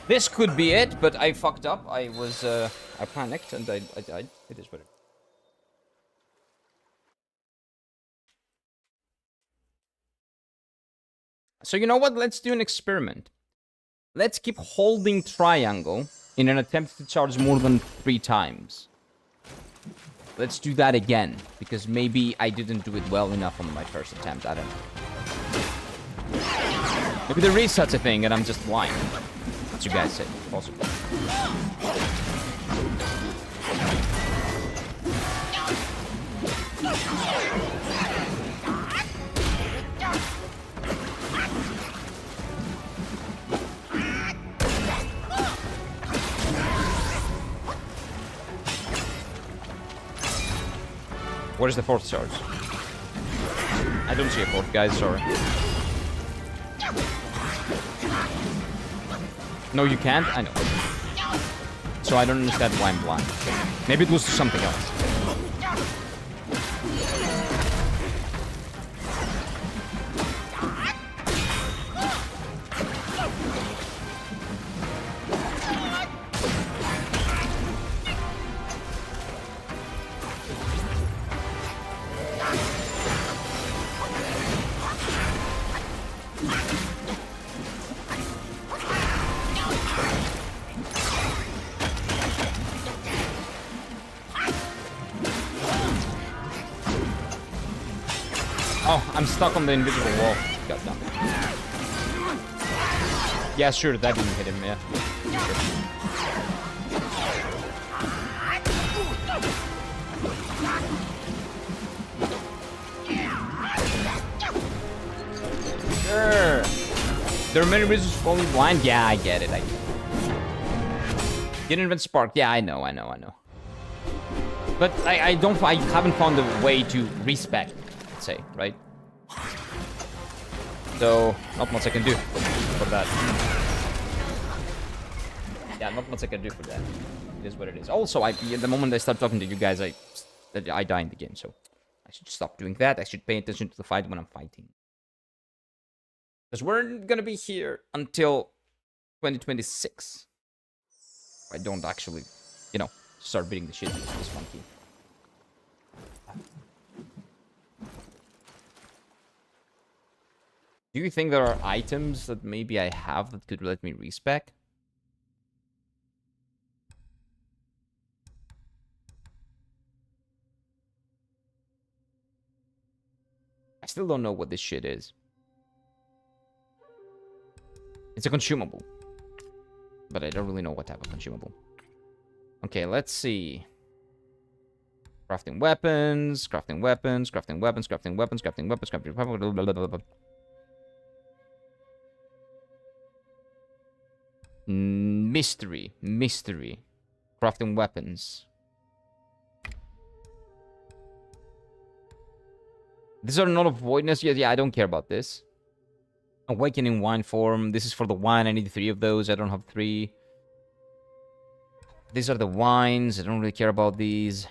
This could be it, but I fucked up. I panicked and I died. It is what it is. So you know what? Let's do an experiment. Let's keep holding triangle in an attempt to charge more than 3 times. Let's do that again, because maybe I didn't do it well enough on my first attempt. I don't know. Maybe there is such a thing and I'm just blind. What you guys say, possible. What is the fourth charge? I don't see a fourth, guys, sorry. No, you can't? I know. So I don't understand why I'm blind. Maybe it was something else. Oh, I'm stuck on the invisible wall. God damn it. Yeah, sure, that didn't hit him, yeah. Sure. There are many reasons for falling blind. Yeah, I get it. I get it. Didn't invent spark. Yeah, I know. But I haven't found a way to respec, let's say, right? So, not much I can do for that. Yeah, not much I can do for that. It is what it is. Also, at the moment I start talking to you guys, I die in the game, so I should stop doing that. I should pay attention to the fight when I'm fighting. Because we're gonna be here until 2026. I don't actually, start beating the shit out of this monkey. Do you think there are items that maybe I have that could let me respec? I still don't know what this shit is. It's a consumable. But I don't really know what type of consumable. Okay, let's see. Crafting weapons, crafting weapons, crafting weapons, crafting weapons, crafting weapons, crafting weapons, blah, blah, blah, blah. Mystery. Crafting weapons. These are not of voidness yet. Yeah, I don't care about this. Awakening wine form. This is for the wine. I need 3 of those. I don't have 3. These are the wines. I don't really care about these.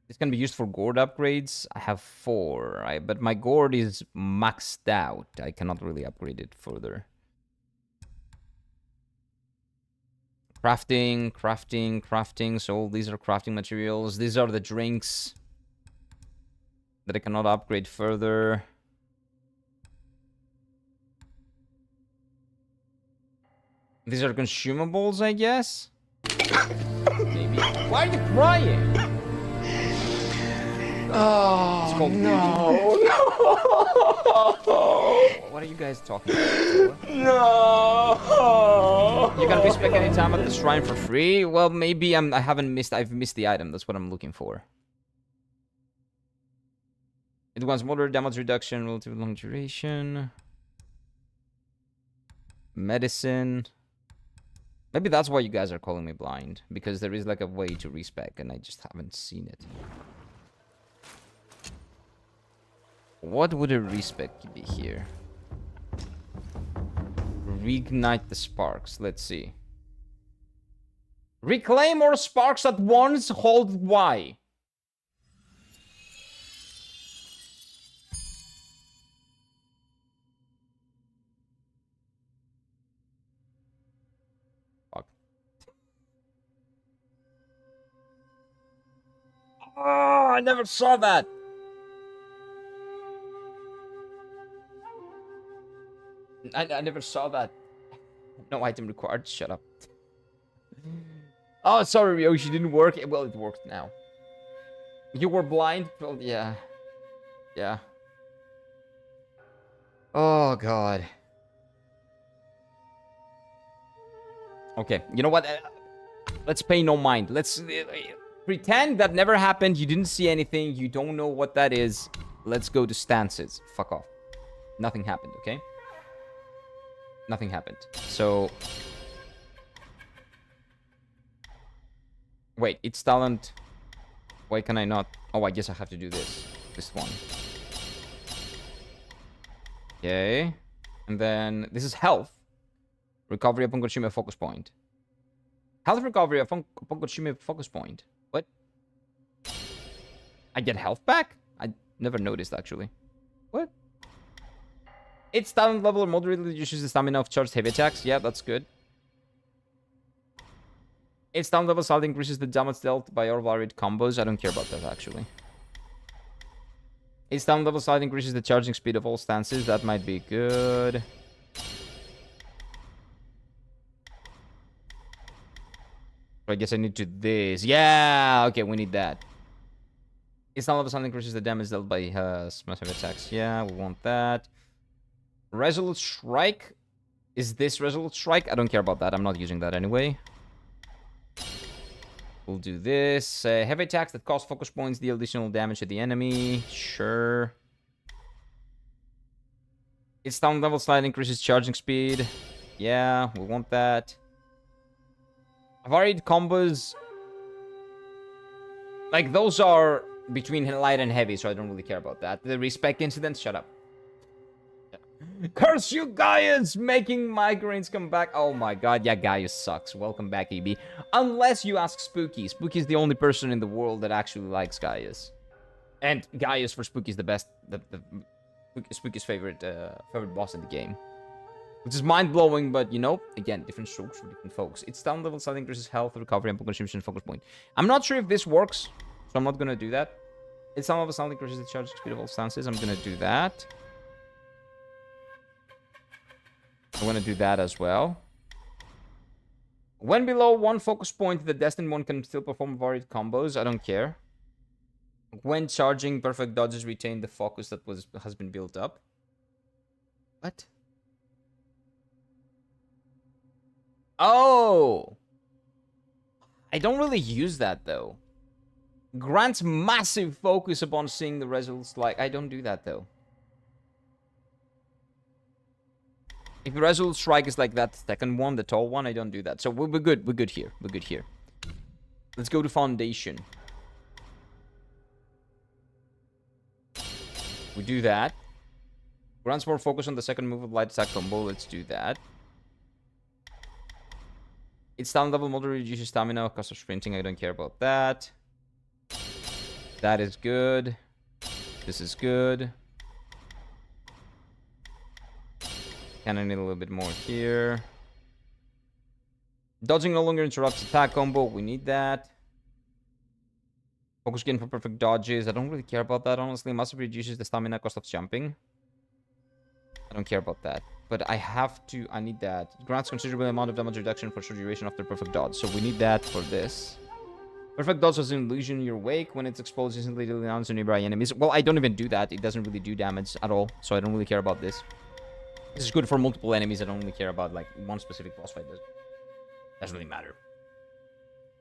This can be used for gourd upgrades. I have 4, right? But my gourd is maxed out. I cannot really upgrade it further. Crafting. So all these are crafting materials. These are the drinks that I cannot upgrade further. These are consumables, I guess? Maybe. Why are you crying? Oh, It's called no. What are you guys talking about? No. You can respec any time at the shrine for free? Well, maybe I've missed the item. That's what I'm looking for. It wants moderate damage reduction, relatively long duration. Medicine. Maybe that's why you guys are calling me blind. Because there is like a way to respec and I just haven't seen it. What would a respec be here? Reignite the sparks. Let's see. Reclaim more sparks at once. Hold Y. Fuck. Oh, I never saw that. I never saw that. No item required. Shut up. Oh, sorry, Yoshi. Didn't work. Well, it worked now. You were blind? Well, yeah. Yeah. Oh, God. Okay, you know what? Let's pay no mind. Let's pretend that never happened. You didn't see anything. You don't know what that is. Let's go to stances. Fuck off. Nothing happened, okay? Nothing happened. So... Wait, it's talent. Why can I not? Oh, I guess I have to do this. This one. Okay. And then this is health. Recovery upon consuming a focus point. Health recovery upon consuming a focus point. What? I get health back? I never noticed, actually. What? Its talent level moderately reduces the stamina of charged heavy attacks. Yeah, that's good. Its talent level slightly increases the damage dealt by all varied combos. I don't care about that, actually. Its talent level slightly increases the charging speed of all stances. That might be good. I guess I need to this. Yeah, okay, we need that. Its talent level slightly increases the damage dealt by smash heavy attacks. Yeah, we want that. Resolute Strike. Is this Resolute Strike? I don't care about that. I'm not using that anyway. We'll do this. Heavy attacks that cost focus points deal additional damage to the enemy. Sure. Its talent level slightly increases charging speed. Yeah, we want that. Varied combos. Like, those are between light and heavy, so I don't really care about that. The respec incidents, shut up. Curse you, Gaius! Making migraines come back. Oh my god, yeah, Gaius sucks. Welcome back, EB. Unless you ask Spooky. Spooky's the only person in the world that actually likes Gaius. And Gaius for Spooky's the best, Spooky's favorite boss in the game. Which is mind-blowing, but, you know, again, different strokes for different folks. Its down level slightly increases health, recovery, and consumption focus point. I'm not sure if this works, so I'm not gonna do that. Its down level slightly increases the charging speed of all stances. I'm gonna do that. I'm gonna do that as well. When below one focus point, the destined one can still perform varied combos. I don't care. When charging, perfect dodges retain the focus that has been built up. What? Oh! I don't really use that, though. Grants massive focus upon seeing the results. Like, I don't do that, though. If the Resolute Strike is like that second one, the tall one, I don't do that. So we're good. We're good here. We're good here. Let's go to Foundation. We do that. Grants more focus on the second move of light attack combo. Let's do that. Its talent level moderately reduces stamina, cost of sprinting. I don't care about that. That is good. This is good. Kind of need a little bit more here. Dodging no longer interrupts attack combo. We need that. Focus gain for perfect dodges. I don't really care about that, honestly. Massively reduces the stamina cost of jumping. I don't care about that. But I have to... I need that. It grants considerable amount of damage reduction for short duration after perfect dodge. So we need that for this. Perfect dodge has an illusion in your wake. When it's exposed, instantly deals to nearby enemies. Well, I don't even do that. It doesn't really do damage at all. So I don't really care about this. This is good for multiple enemies. I don't really care about, like, one specific boss fight. Doesn't really matter.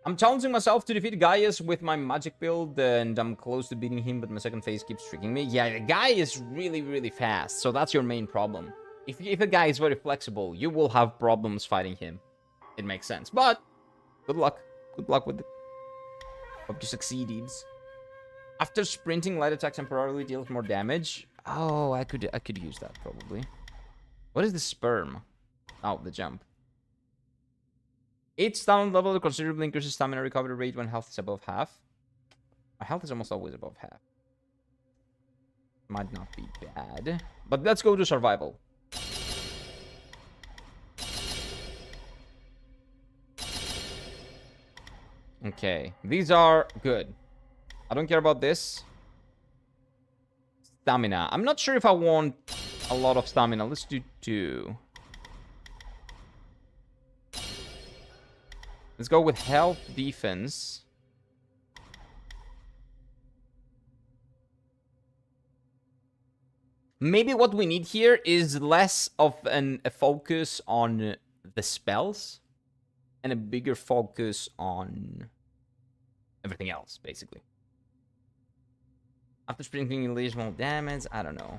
I'm challenging myself to defeat Gaius with my magic build, and I'm close to beating him, but my second phase keeps tricking me. Yeah, the guy is really, really fast, so that's your main problem. If a guy is very flexible, you will have problems fighting him. It makes sense, but good luck. Good luck with it. Hope you succeed, Eves. After sprinting, light attack temporarily deals more damage. Oh, I could use that, probably. What is the sperm? Oh, the jump. Each talent level considerably increases stamina recovery rate when health is above half. My health is almost always above half. Might not be bad. But let's go to survival. Okay, these are good. I don't care about this. Stamina. I'm not sure if I want a lot of stamina. Let's do 2. Let's go with health, defense. Maybe what we need here is less of a focus on the spells and a bigger focus on everything else, basically. After sprinkling additional damage, I don't know.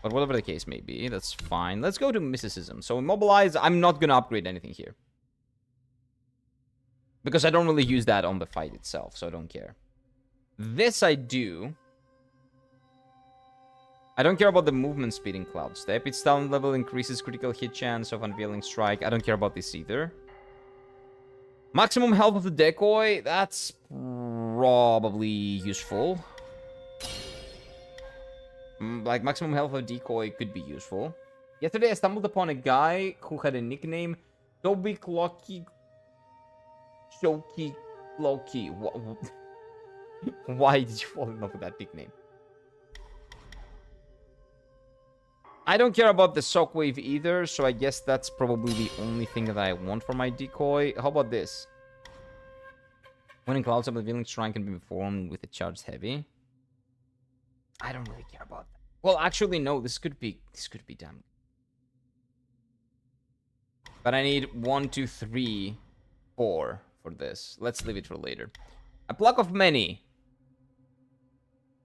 But whatever the case may be, that's fine. Let's go to mysticism. So immobilize, I'm not gonna upgrade anything here. Because I don't really use that on the fight itself, so I don't care. This I do. I don't care about the movement speed in Cloud Step. Its talent level increases critical hit chance of Unveiling Strike. I don't care about this either. Maximum health of the decoy. That's probably useful. Like, maximum health of decoy could be useful. Yesterday I stumbled upon a guy who had a nickname. Toby Clocky... Choky Loki. Why did you fall in love with that nickname? I don't care about the shockwave either, so I guess that's probably the only thing that I want for my decoy. How about this? When in clouds, a revealing shrine can be performed with a charged heavy. I don't really care about that. Well, actually, no. This could be damn. But I need 1, 2, 3, 4 for this. Let's leave it for later. A pluck of many.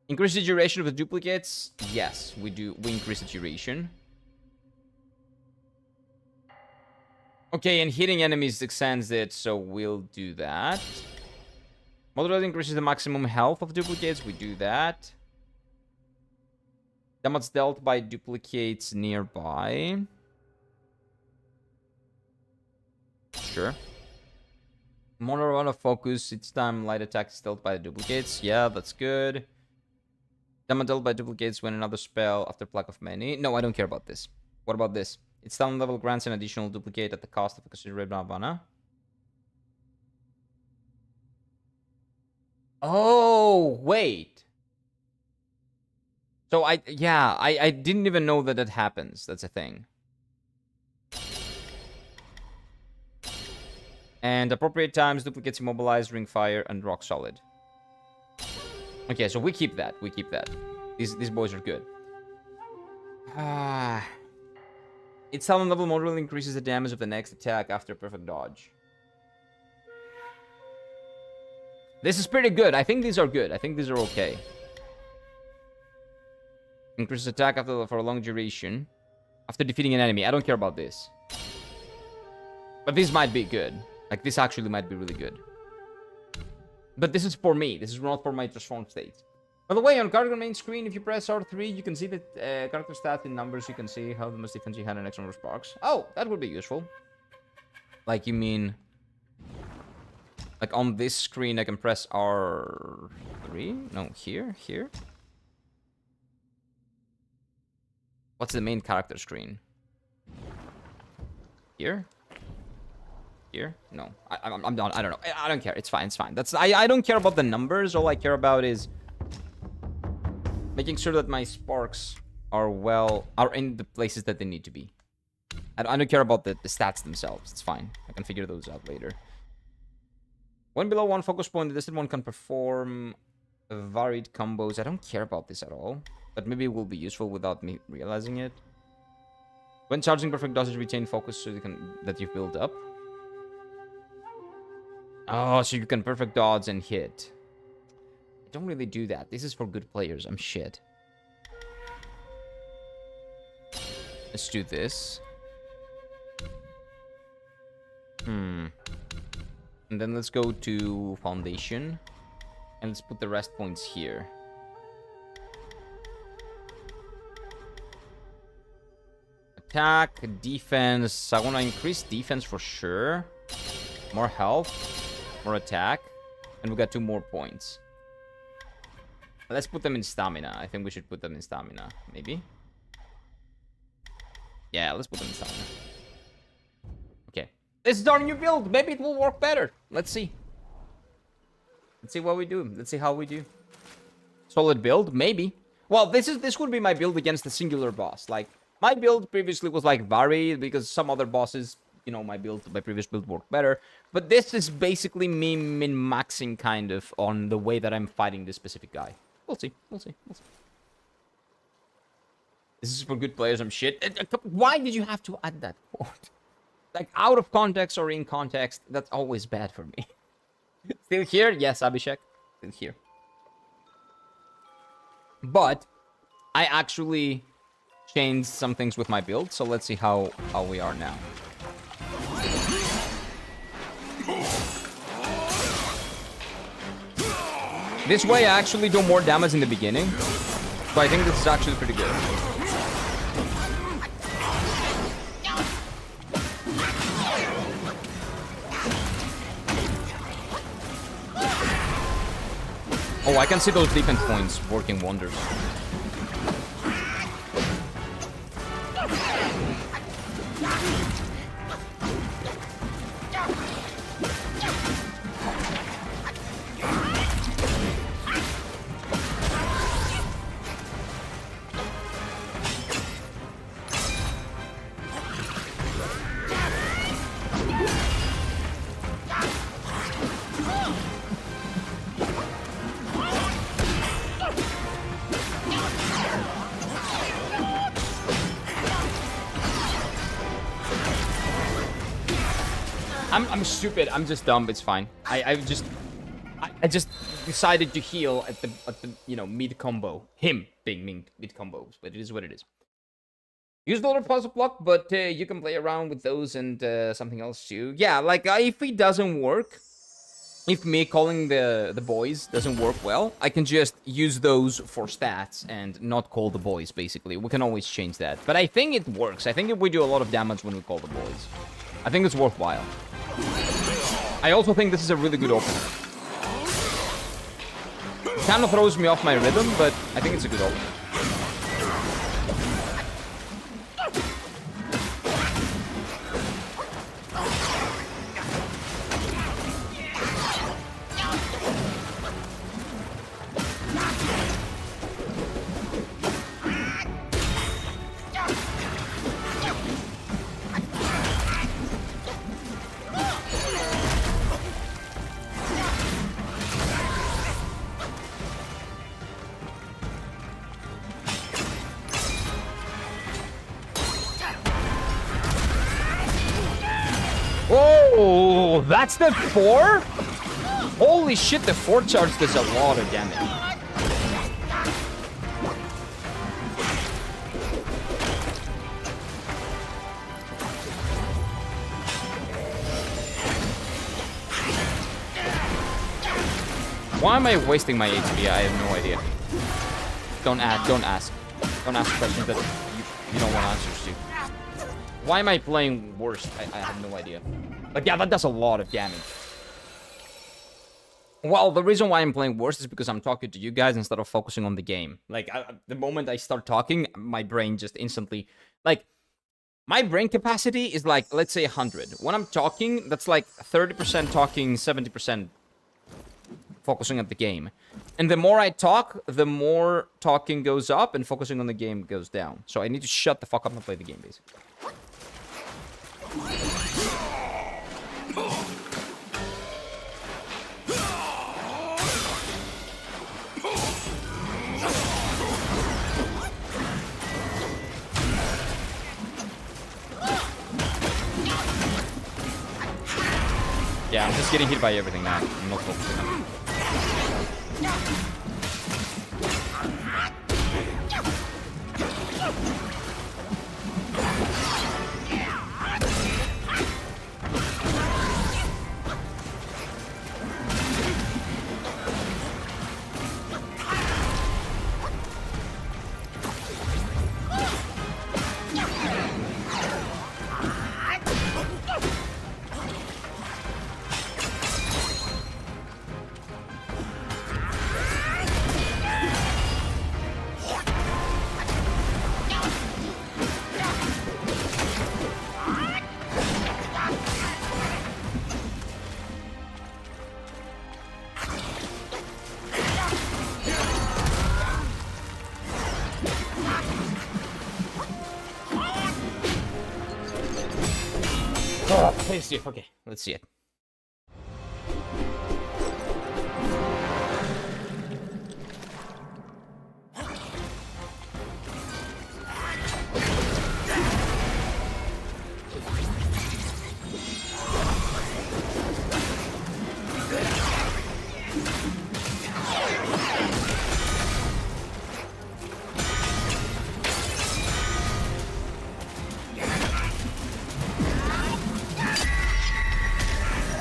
Increase the duration of the duplicates? Yes, we do. We increase the duration. Okay, and hitting enemies extends it, so we'll do that. Moderate increases the maximum health of duplicates. We do that. Damage dealt by duplicates nearby. Sure. More run of focus. Each time light attack is dealt by the duplicates. Yeah, that's good. Damage dealt by duplicates when another spell after Pluck of Many. No, I don't care about this. What about this? Its talent level grants an additional duplicate at the cost of a considerable mana. Oh, wait. So I didn't even know that happens. That's a thing. And appropriate times, duplicates immobilize, ring fire, and rock solid. Okay, so we keep that. We keep that. These boys are good. Its talent level moderately increases the damage of the next attack after perfect dodge. This is pretty good. I think these are good. I think these are okay. Increases attack for a long duration. After defeating an enemy. I don't care about this. But this might be good. Like, this actually might be really good. But this is for me. This is not for my transformed state. By the way, on character main screen, if you press R3, you can see the character stats in numbers. You can see how much defense you had and X number of sparks. Oh, that would be useful. Like, you mean... Like, on this screen, I can press R3? No, here? Here? What's the main character screen? Here? Here? No, I'm done. I don't know. I don't care. It's fine. It's fine. I don't care about the numbers. All I care about is making sure that my sparks are in the places that they need to be. I don't care about the stats themselves. It's fine. I can figure those out later. When below one focus point, the distant one can perform varied combos. I don't care about this at all, but maybe it will be useful without me realizing it. When charging perfect dosage, retain focus so that you've built up. Oh, so you can perfect dodge and hit. I don't really do that. This is for good players. I'm shit. Let's do this. And then let's go to Foundation. And let's put the rest points here. Attack, defense. I want to increase defense for sure. More health. More attack. And we got 2 more points. Let's put them in stamina. I think we should put them in stamina. Maybe? Yeah, let's put them in stamina. Okay. This is our new build. Maybe it will work better. Let's see. Let's see what we do. Let's see how we do. Solid build? Maybe. Well, this would be my build against the singular boss. Like, my build previously was like varied because some other bosses... You know, my previous build worked better. But this is basically me min-maxing kind of on the way that I'm fighting this specific guy. We'll see. We'll see. We'll see. This is for good players. I'm shit. Why did you have to add that quote? Like, out of context or in context, that's always bad for me. Still here? Yes, Abhishek. Still here. But I actually changed some things with my build, so let's see how we are now. This way I actually do more damage in the beginning, so I think this is actually pretty good. Oh, I can see those defense points working wonders. I'm stupid. I'm just dumb. It's fine. I just decided to heal at the you know, mid combo. Him being mid combos, but it is what it is. Use a lot of puzzle block, but you can play around with those and something else too. Yeah, like if it doesn't work, if me calling the boys doesn't work well, I can just use those for stats and not call the boys. Basically, we can always change that. But I think it works. I think if we do a lot of damage when we call the boys, I think it's worthwhile. I also think this is a really good opener. Kind of throws me off my rhythm, but I think it's a good opener. Oh, that's the 4? Holy shit, the 4 charge does a lot of damage. Why am I wasting my HP? I have no idea. Don't ask. Don't ask questions that you don't want answers to. Why am I playing worst? I have no idea. But yeah, that does a lot of damage. Well, the reason why I'm playing worst is because I'm talking to you guys instead of focusing on the game. Like, the moment I start talking, my brain just instantly... Like, my brain capacity is like, let's say 100. When I'm talking, that's like 30% talking, 70% focusing on the game. And the more I talk, the more talking goes up and focusing on the game goes down. So I need to shut the fuck up and play the game, basically. Yeah, I'm just getting hit by everything now. I'm not focusing on it. Let's see. Okay, let's see it.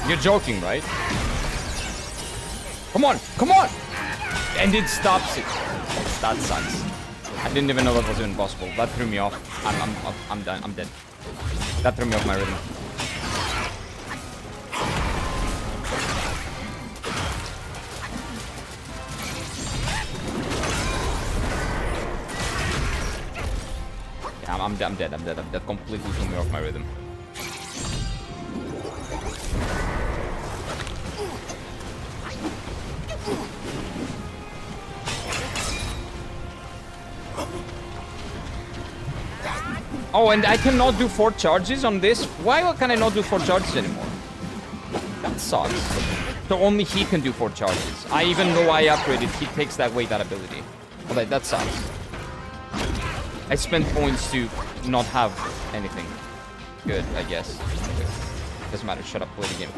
You're joking, right? Come on, come on! And it stops it. That sucks. I didn't even know that was even possible. That threw me off. I'm done. I'm dead. That threw me off my rhythm. Yeah, I'm dead. I'm dead. That completely threw me off my rhythm. Oh, and I cannot do 4 charges on this? Why can I not do 4 charges anymore? That sucks. So only he can do 4 charges. Even though I upgraded, he takes that weight, that ability. Okay, that sucks. I spent points to not have anything good, I guess. Doesn't matter, shut up, play the game.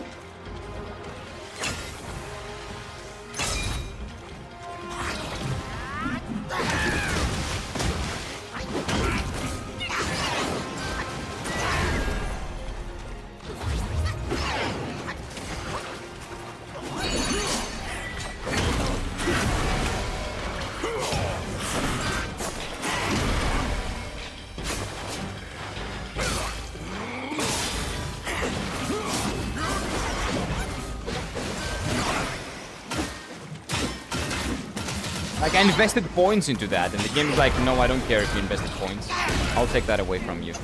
Like, I invested points into that, and the game's like, no, I don't care if you invested points. I'll take that away from you.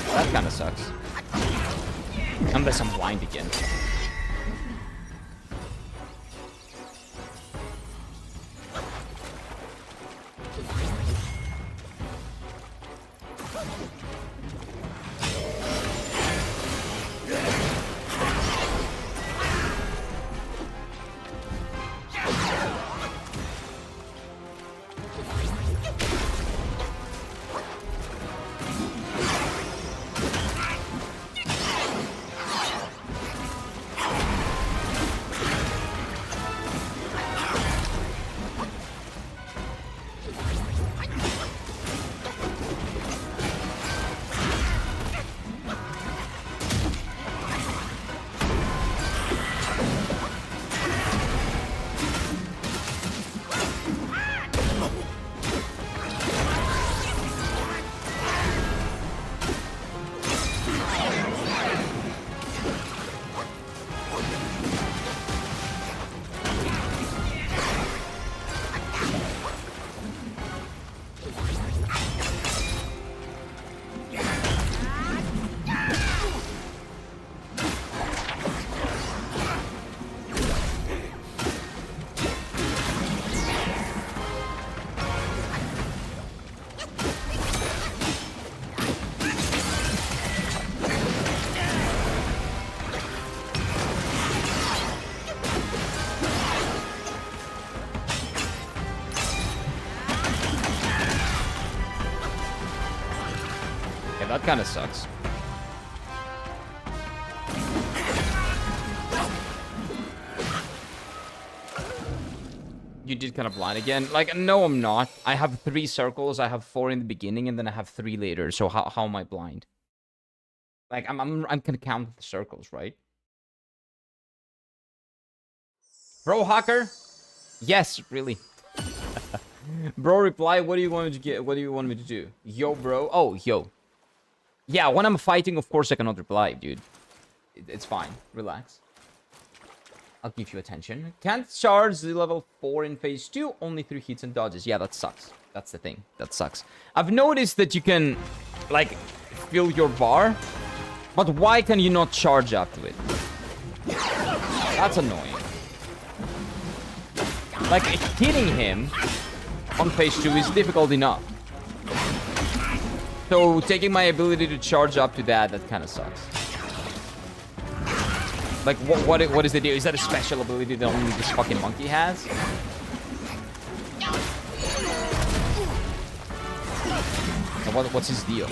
That kind of sucks. Unless I'm blind again. That kind of sucks. You did kind of blind again. Like, no, I'm not. I have 3 circles. I have 4 in the beginning, and then I have 3 later. So how am I blind? Like, I'm gonna count the circles, right? Bro, hacker? Yes, really. Bro, reply. What do you want me to get? What do you want me to do? Yo, bro. Oh, yo. Yeah, when I'm fighting, of course I cannot reply, dude. It's fine. Relax. I'll give you attention. Can't charge the level 4 in phase 2. Only 3 hits and dodges. Yeah, that sucks. That's the thing. That sucks. I've noticed that you can, like, fill your bar. But why can you not charge up to it? That's annoying. Like, hitting him on phase 2 is difficult enough. So, taking my ability to charge up to that kind of sucks. Like, what is the deal? Is that a special ability that only this fucking monkey has? What's his deal?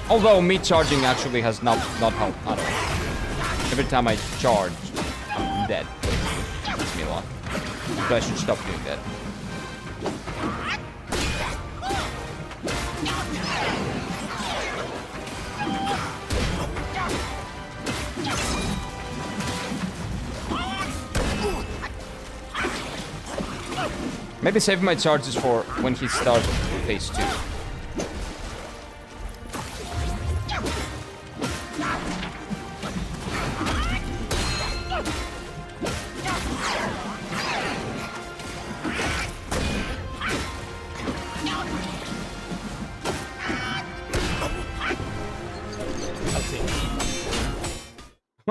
Although me charging actually has not helped at all. Every time I charge, I'm dead. It hurts me a lot. but I should stop doing that. Maybe save my charges for when he starts phase 2.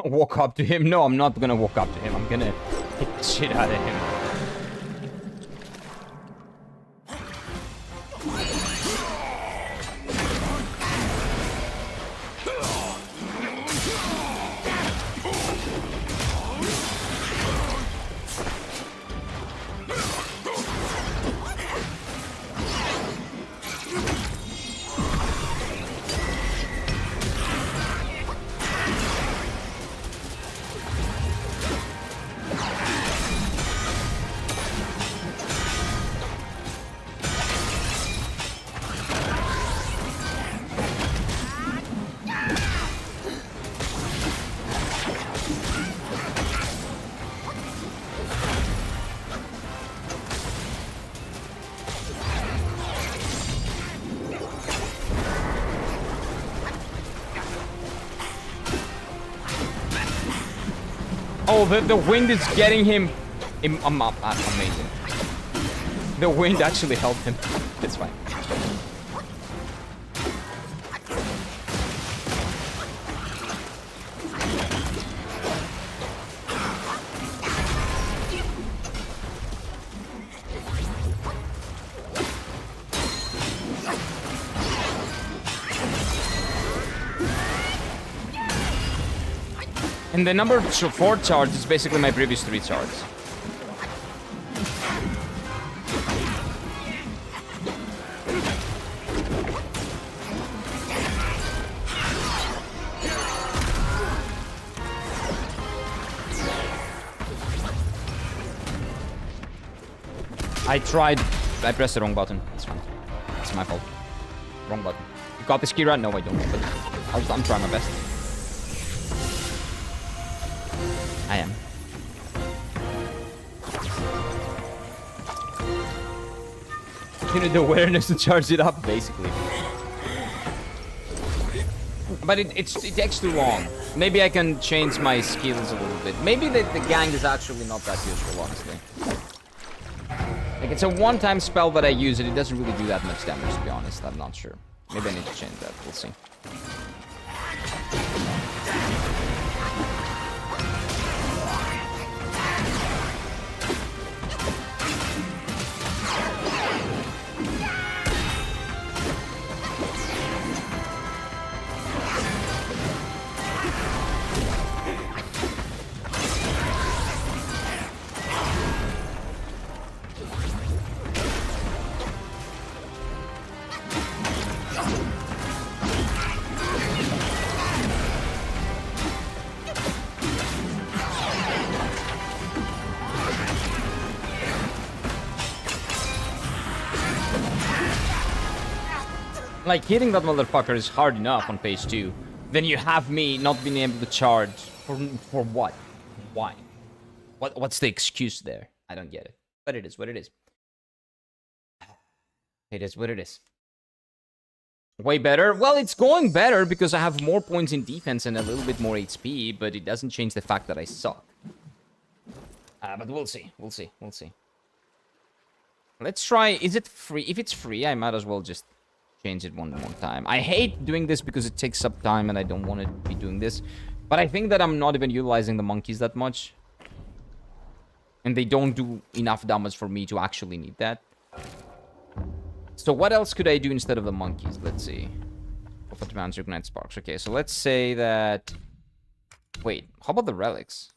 Walk up to him? No, I'm not gonna walk up to him. I'm gonna kick the shit out of him. Oh, the wind is getting him. Amazing. The wind actually helped him. It's fine. And the number 4 charge is basically my previous 3 charges. I pressed the wrong button. It's fine. It's my fault. Wrong button. You got this, Kira? No, I don't. But I'm trying my best. I am. You need the awareness to charge it up, basically. But it takes too long. Maybe I can change my skills a little bit. Maybe the gang is actually not that useful, honestly. Like, it's a one-time spell that I use, and it doesn't really do that much damage, to be honest. I'm not sure. Maybe I need to change that. We'll see. Like, hitting that motherfucker is hard enough on phase 2. Then you have me not being able to charge. For what? Why? What's the excuse there? I don't get it. But it is what it is. It is what it is. Way better? Well, it's going better because I have more points in defense and a little bit more HP, but it doesn't change the fact that I suck. But we'll see. We'll see. We'll see. Let's try... Is it free? If it's free, I might as well just... change it one more time. I hate doing this because it takes up time and I don't want to be doing this. But I think that I'm not even utilizing the monkeys that much. And they don't do enough damage for me to actually need that. So what else could I do instead of the monkeys? Let's see. What demands Ignite Sparks? Okay, so let's say that... Wait, how about the relics?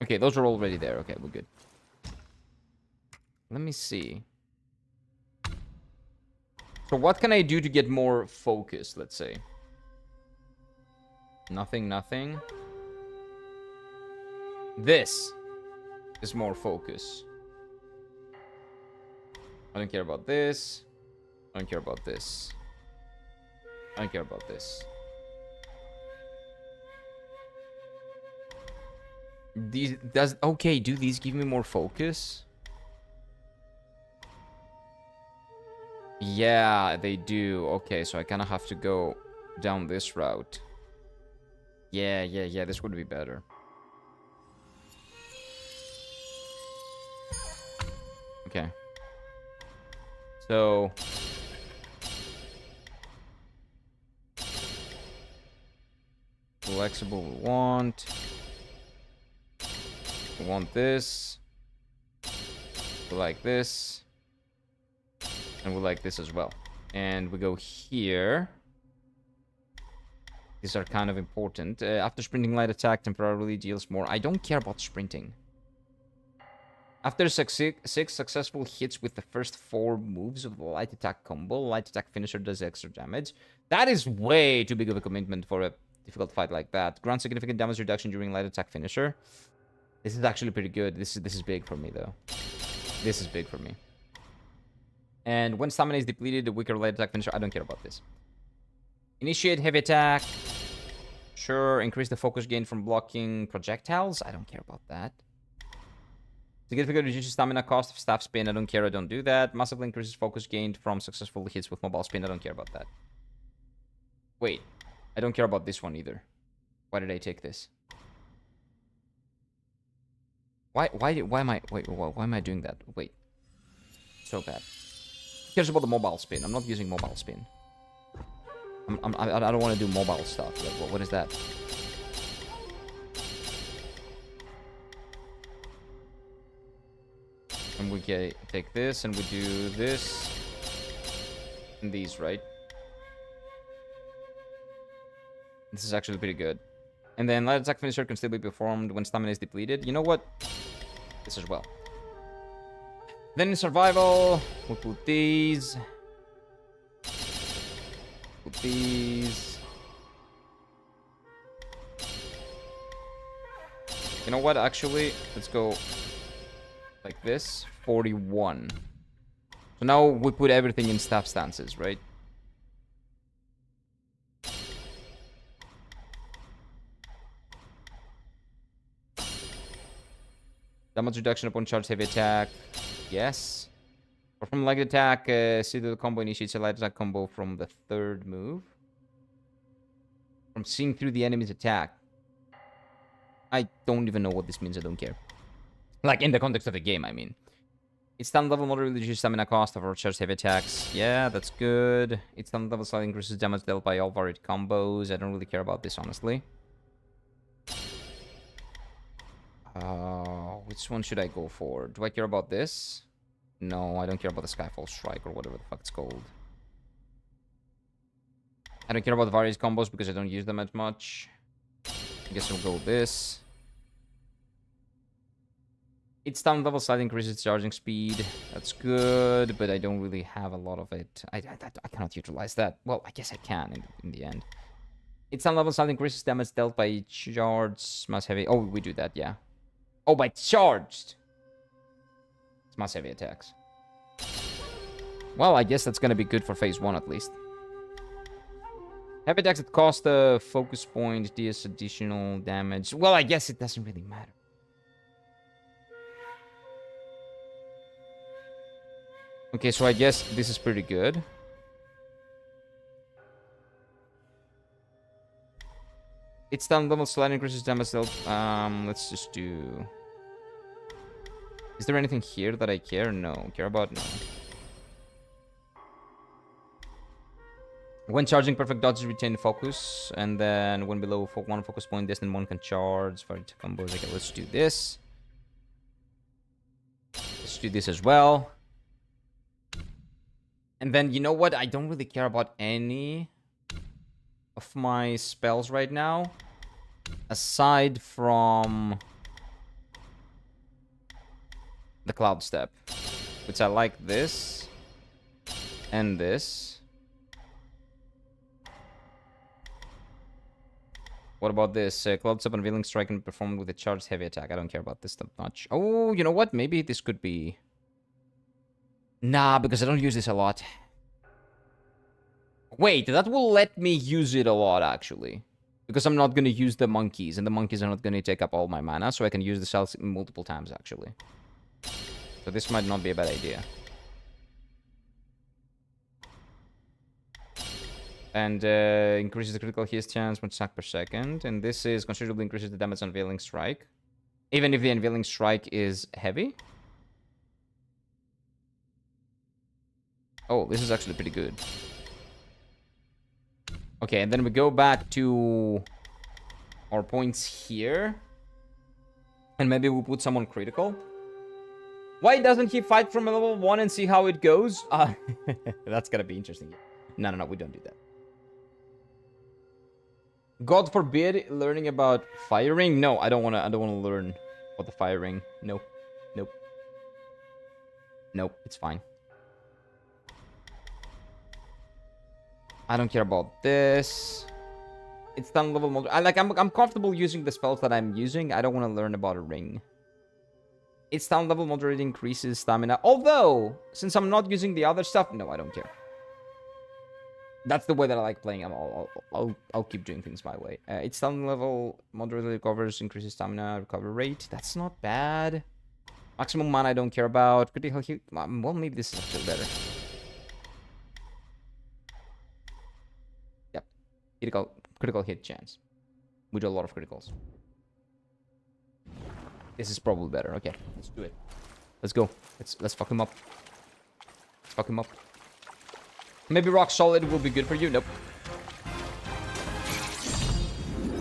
Okay, those are already there. Okay, we're good. Let me see. So what can I do to get more focus, let's say? Nothing, nothing. This is more focus. I don't care about this. I don't care about this. I don't care about this. Okay, do these give me more focus? Yeah, they do. Okay, so I kind of have to go down this route. Yeah, this would be better. Okay. So flexible we want. We want this. We like this. And we like this as well. And we go here. These are kind of important. After sprinting, light attack temporarily deals more. I don't care about sprinting. After six successful hits with the first 4 moves of the light attack combo, light attack finisher does extra damage. That is way too big of a commitment for a difficult fight like that. Grant significant damage reduction during light attack finisher. This is actually pretty good. This is big for me though. This is big for me. And when stamina is depleted, the weaker light attack finisher. I don't care about this. Initiate heavy attack. Sure. Increase the focus gain from blocking projectiles. I don't care about that. Significantly reduces stamina cost of staff spin. I don't care. I don't do that. Massively increases focus gained from successful hits with mobile spin. I don't care about that. Wait. I don't care about this one either. Why did I take this? Why am I doing that? Wait. So bad. Who cares about the mobile spin? I'm not using mobile spin. I don't want to do mobile stuff. Like, what is that? And we take this and we do this. And these, right? This is actually pretty good. And then light attack finisher can still be performed when stamina is depleted. You know what? This as well. Then in survival, we'll put these. Put these. You know what? Actually, let's go like this. 41. So now we put everything in staff stances, right? Damage reduction upon charge heavy attack. Yes. Perform light attack. See the combo initiates a light attack combo from the 3rd move. From seeing through the enemy's attack. I don't even know what this means. I don't care. Like, in the context of the game, I mean. Its stun level moderately reduces stamina cost of our charge heavy attacks. Yeah, that's good. Its stun level slightly increases damage dealt by all varied combos. I don't really care about this, honestly. Which one should I go for? Do I care about this? No, I don't care about the Skyfall Strike or whatever the fuck it's called. I don't care about the various combos because I don't use them as much. I guess we'll go with this. Its stun level slightly increases its charging speed. That's good, but I don't really have a lot of it. I cannot utilize that. Well, I guess I can in the end. Its stun level slightly increases damage dealt by charged mass heavy. Oh, we do that, yeah. Oh, by charged. It's mass heavy attacks. Well, I guess that's gonna be good for phase 1 at least. Heavy attacks that cost a focus point, DS additional damage. Well, I guess it doesn't really matter. Okay, so I guess this is pretty good. Its stun level slightly increases damage dealt. Let's just do... Is there anything here that I care? No. Care about? No. When charging, perfect dodges retain focus. And then when below 1 focus point, this then 1 can charge. For combos. Okay, let's do this. Let's do this as well. And then, you know what? I don't really care about any of my spells right now. Aside from the Cloud Step. Which I like this. And this. What about this? Cloud Step Unveiling Strike can be performed with a charged heavy attack. I don't care about this that much. Oh, you know what? Maybe this could be... Nah, because I don't use this a lot. Wait, that will let me use it a lot, actually. Because I'm not going to use the monkeys, and the monkeys are not going to take up all my mana, so I can use the cells multiple times, actually. So this might not be a bad idea. And increases the critical hit chance 1 stack per second. And this is considerably increases the damage on Unveiling Strike. Even if the Unveiling Strike is heavy. Oh, this is actually pretty good. Okay, and then we go back to our points here. And maybe we'll put someone critical. Why doesn't he fight from a level 1 and see how it goes? That's gonna be interesting. No, we don't do that. God forbid learning about firing. No, I don't wanna learn about the firing. Nope. It's fine. I don't care about this. It's done level mode. I'm comfortable using the spells that I'm using. I don't want to learn about a ring. It's down level moderate increases stamina. Although, since I'm not using the other stuff, no, I don't care. That's the way that I like playing. I'll keep doing things my way. It's down level moderately recovers, increases stamina, recovery rate. That's not bad. Maximum mana I don't care about. Critical hit. Well, maybe this is actually better. Yep. Critical hit chance. We do a lot of criticals. This is probably better. Okay, let's do it. Let's go. Let's fuck him up. Let's fuck him up. Maybe rock solid will be good for you. Nope.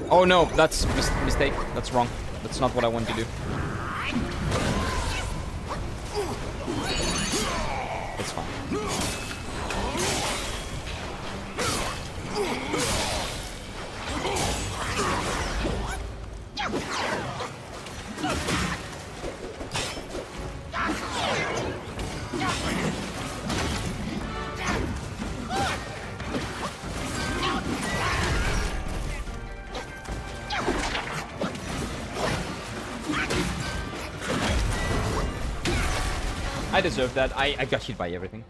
Oh no, that's mistake. That's wrong. That's not what I want to do. It's fine. I deserve that. I got hit by everything.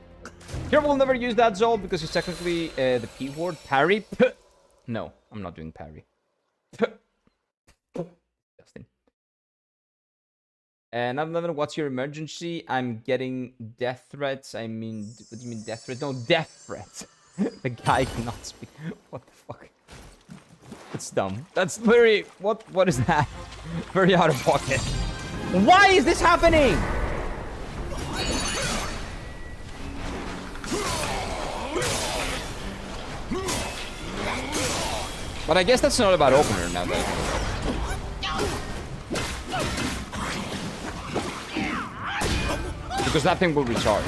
Here we'll never use that Zol because it's technically the P word. Parry. No, I'm not doing parry. Justin. And I'm not. What's your emergency? I'm getting death threats. I mean, what do you mean death threats? No, death threats. The guy cannot speak. What the fuck? It's dumb. That's very. What is that? Very out of pocket. Why is this happening? But I guess that's not about opener now, though. Because that thing will recharge.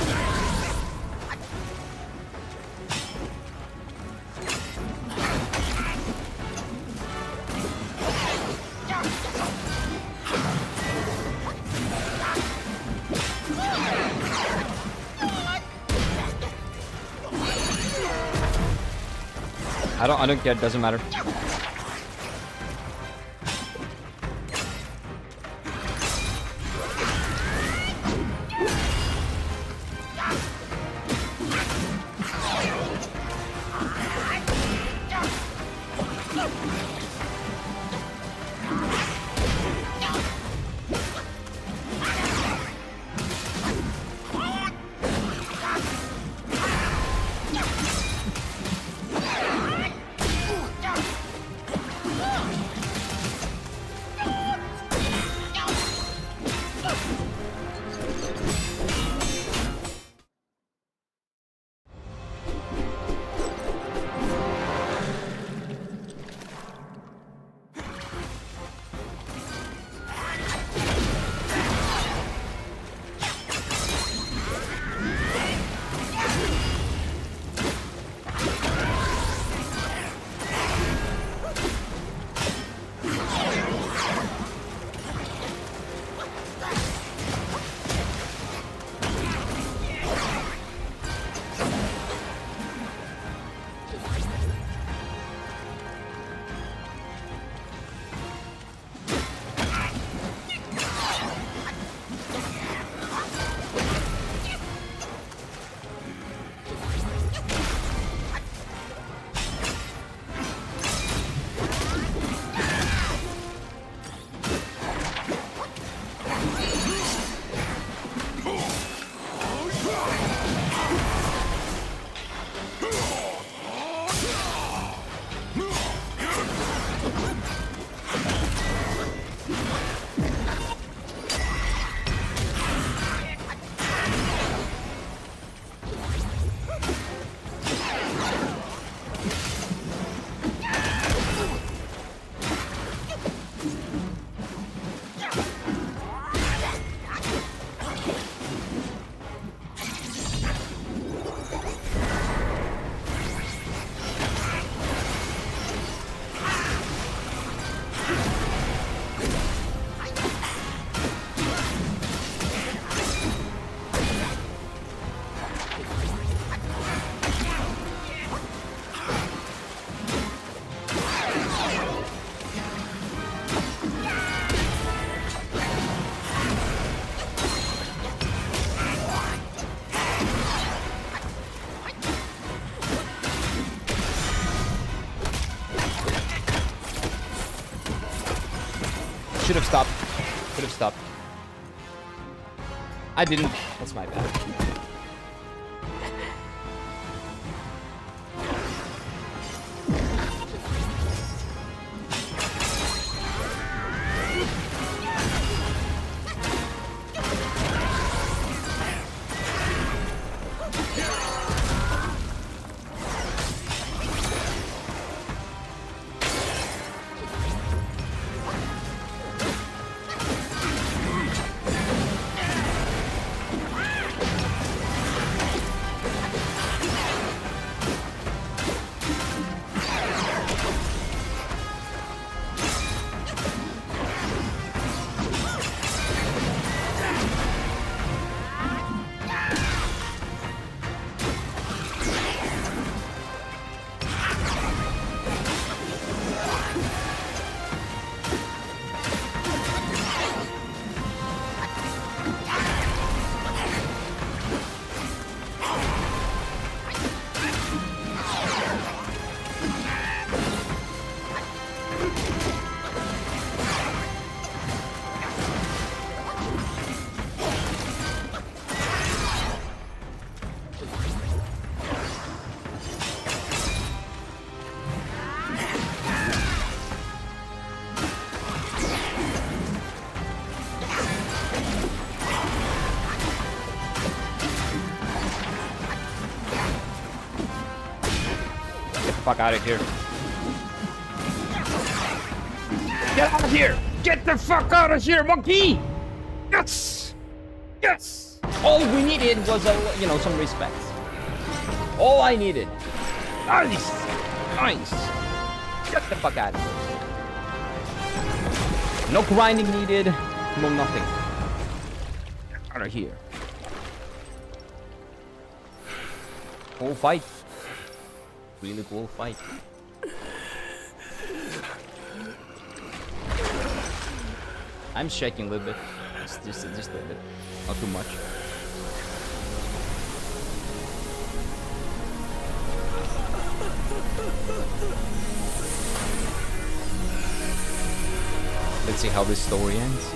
I don't care, it doesn't matter. should have stopped. Could have stopped. I didn't. That's my bad. Fuck out of here. Get out of here! Get the fuck out of here, monkey! Yes! Yes! All we needed was some respect. All I needed. Nice! Nice! Get the fuck out of here. No grinding needed. No nothing. Get out of here. Cool fight. Really cool fight. I'm shaking a little bit. Just a little bit. Not too much. Let's see how this story ends.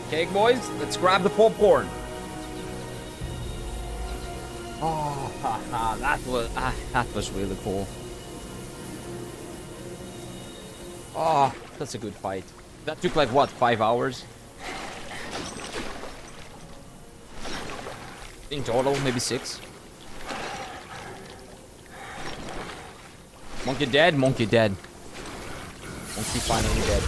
Okay, boys, let's grab the popcorn. Oh, that was really cool. Oh, that's a good fight. That took like what, 5 hours? In total, maybe 6. Monkey dead, monkey dead. Monkey finally dead.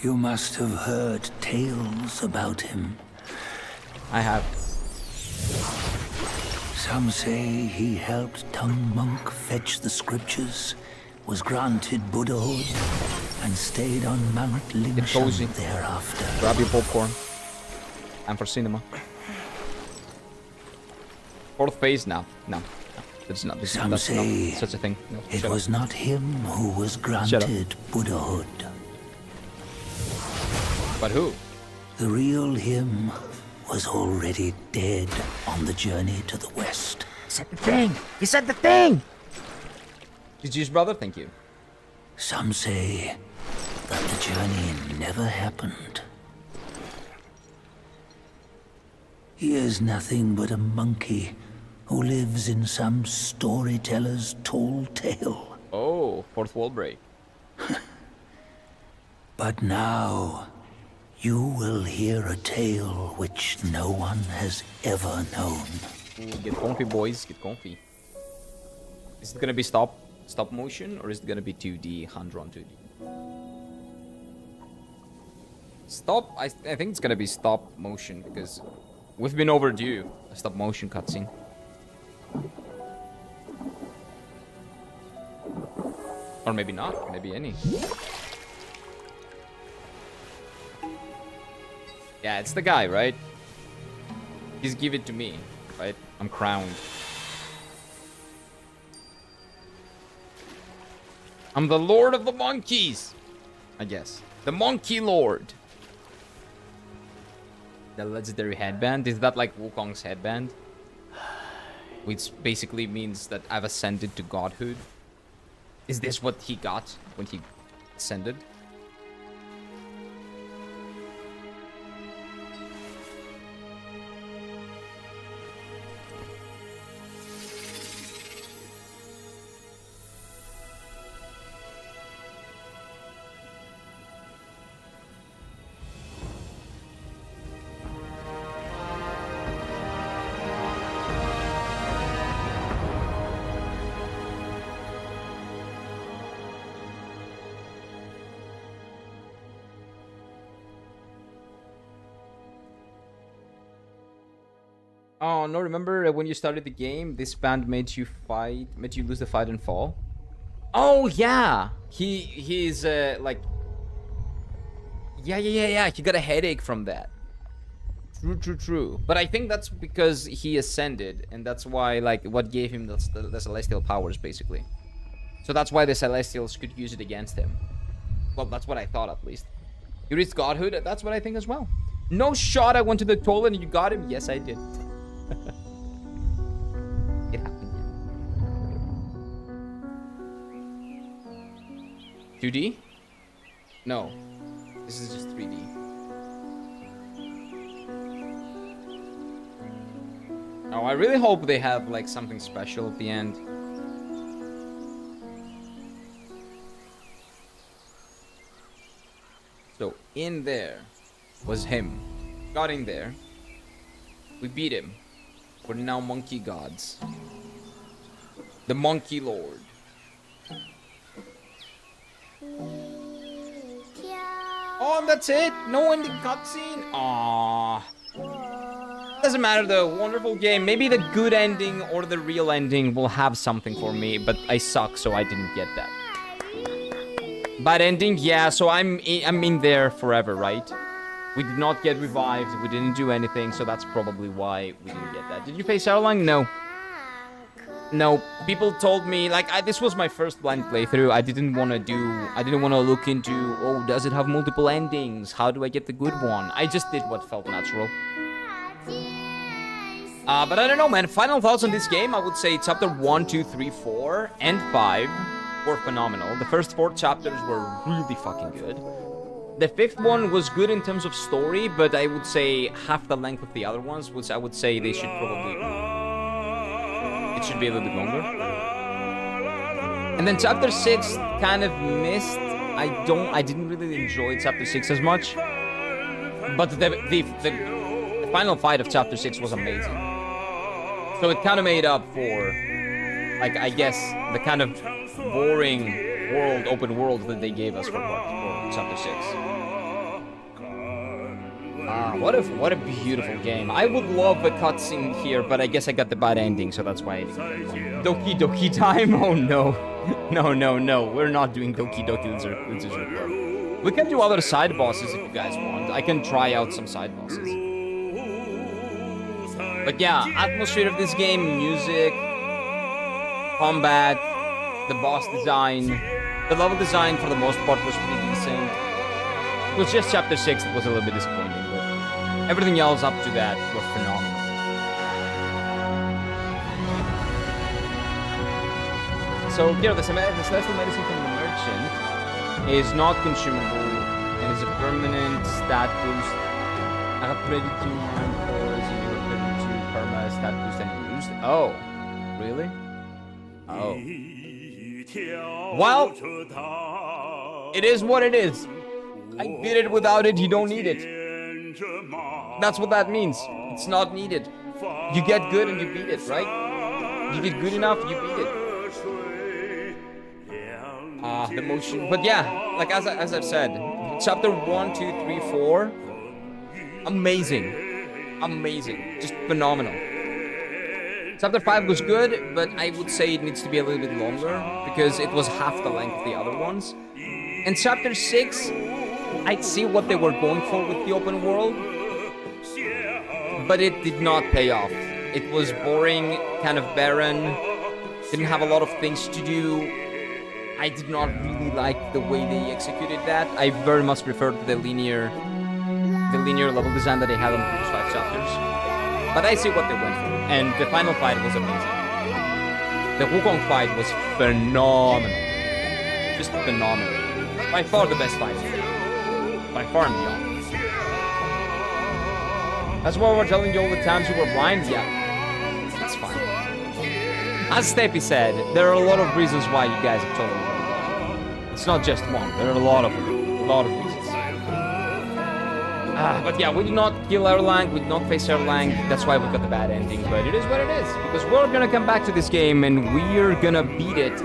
You must have heard tales about him. I have. Some say he helped Tung Monk fetch the scriptures, was granted Buddhahood, and stayed on Mount cozy. Lingshan thereafter. Grab your popcorn. I'm for cinema. Fourth phase? No. It's not. Some that's say not such a thing. No, it shut was up. not him who was granted Buddhahood. But who? The real him was already dead on the journey to the west. He said the thing! He said the thing! GG's brother, thank you. Some say that the journey never happened. He is nothing but a monkey who lives in some storyteller's tall tale. Oh, fourth wall break. But now, you will hear a tale which no one has ever known. Ooh, get comfy, boys. Get comfy. Is it gonna be stop motion, or is it gonna be 2D, hand-drawn 2D? Stop. I think it's gonna be stop motion because we've been overdue a stop motion cutscene. Or maybe not. Maybe any. Yeah, it's the guy, right? He's give it to me, right? I'm crowned. I'm the Lord of the Monkeys, I guess. The Monkey Lord. The legendary headband? Is that like Wukong's headband? which basically means that I've ascended to godhood. Is this what he got when he ascended? Oh no! Remember when you started the game, this band made you lose the fight and fall. Oh yeah, he's like, yeah. He got a headache from that. True. But I think that's because he ascended, and that's why like what gave him the celestial powers basically. So that's why the Celestials could use it against him. Well, that's what I thought at least. You reached godhood. That's what I think as well. No shot. I went to the toilet and you got him. Yes, I did. It happened. 2D? No. This is just 3D. Oh, I really hope they have like something special at the end. So in there was him. Got in there. We beat him. We're now monkey gods. The Monkey Lord. Oh, and that's it? No ending cutscene? Aww. Doesn't matter though. Wonderful game. Maybe the good ending or the real ending will have something for me, but I suck, so I didn't get that. Bad ending? Yeah, so I'm in there forever, right? We did not get revived, we didn't do anything, so that's probably why we didn't get that. Did you play Shadowline? No. No, people told me, like, this was my first blind playthrough. I didn't want to look into, oh, does it have multiple endings? How do I get the good one? I just did what felt natural. But I don't know, man. Final thoughts on this game, I would say chapter 1, 2, 3, 4, and 5 were phenomenal. The first 4 chapters were really fucking good. The 5th one was good in terms of story, but I would say half the length of the other ones, which I would say they should probably... It should be a little bit longer. And then chapter 6 kind of missed. I didn't really enjoy chapter 6 as much. But the final fight of chapter 6 was amazing. So it kind of made up for, like, I guess, the kind of boring open world that they gave us for chapter 6. What a beautiful game. I would love a cutscene here, but I guess I got the bad ending, so that's why I didn't get one. Doki Doki time? Oh no. No. We're not doing Doki Doki Lizard Club. We can do other side bosses if you guys want. I can try out some side bosses. But yeah, atmosphere of this game, music, combat, the boss design, the level design for the most part was pretty decent. It was just chapter 6 that was a little bit disappointing, but everything else up to that were phenomenal. So, you know, the celestial medicine from the merchant is not consumable and is a permanent stat boost. I have credit to mine cores and you have credit to perma stat boost and used. Oh, really? Oh. Well, it is what it is. I beat it without it, you don't need it. That's what that means. It's not needed. You get good and you beat it, right? You get good enough, you beat it. The motion. But yeah, like as I've said, chapter 1, 2, 3, 4, amazing. Just phenomenal. Chapter 5 was good, but I would say it needs to be a little bit longer because it was half the length of the other ones. And chapter 6, I'd see what they were going for with the open world, but it did not pay off. It was boring, kind of barren, didn't have a lot of things to do. I did not really like the way they executed that. I very much preferred the linear level design that they had on the previous 5 chapters. But I see what they went for. And the final fight was amazing. The Wukong fight was phenomenal. Just phenomenal. By far the best fight. By far and beyond. That's why we're telling you all the times you were blind. Yeah, that's fine. As Steppy said, there are a lot of reasons why you guys have totally blind. It's not just one. There are a lot of reasons. But yeah, we did not kill Erlang. We did not face Erlang. That's why we got the bad ending. But it is what it is. Because we're gonna come back to this game and we're gonna beat it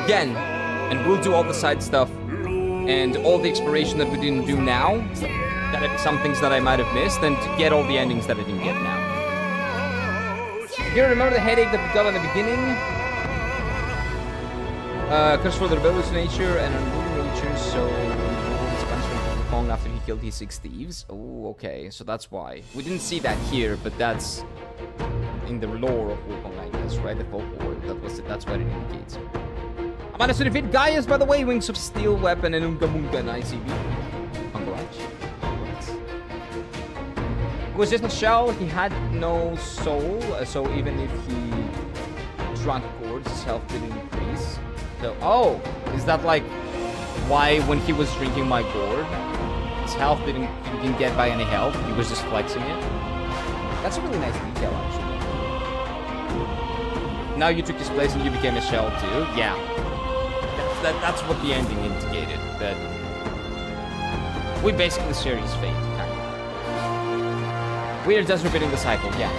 again. And we'll do all the side stuff and all the exploration that we didn't do now. Some things that I might have missed, and to get all the endings that I didn't get now. You remember the headache that we got in the beginning? Curse for the rebellious nature and unruly nature, so his punishment for Wukong after he killed his 6 thieves. Oh, okay, so that's why. We didn't see that here, but that's in the lore of Wukong, I guess, right? The folklore. That's what it indicates. I'm on a sort of fit. Gaius, by the way, wings of steel weapon and Unga Munga and ICB. Congrats. It was just a shell. He had no soul, so even if he drank gourds, his health didn't increase. So, oh, is that like why when he was drinking my gourd, his health he didn't get by any health? He was just flexing it. That's a really nice detail, actually. Now you took his place and you became a shell too. Yeah, that's what the ending indicated. That we basically share his fate. We are just repeating the cycle, yeah.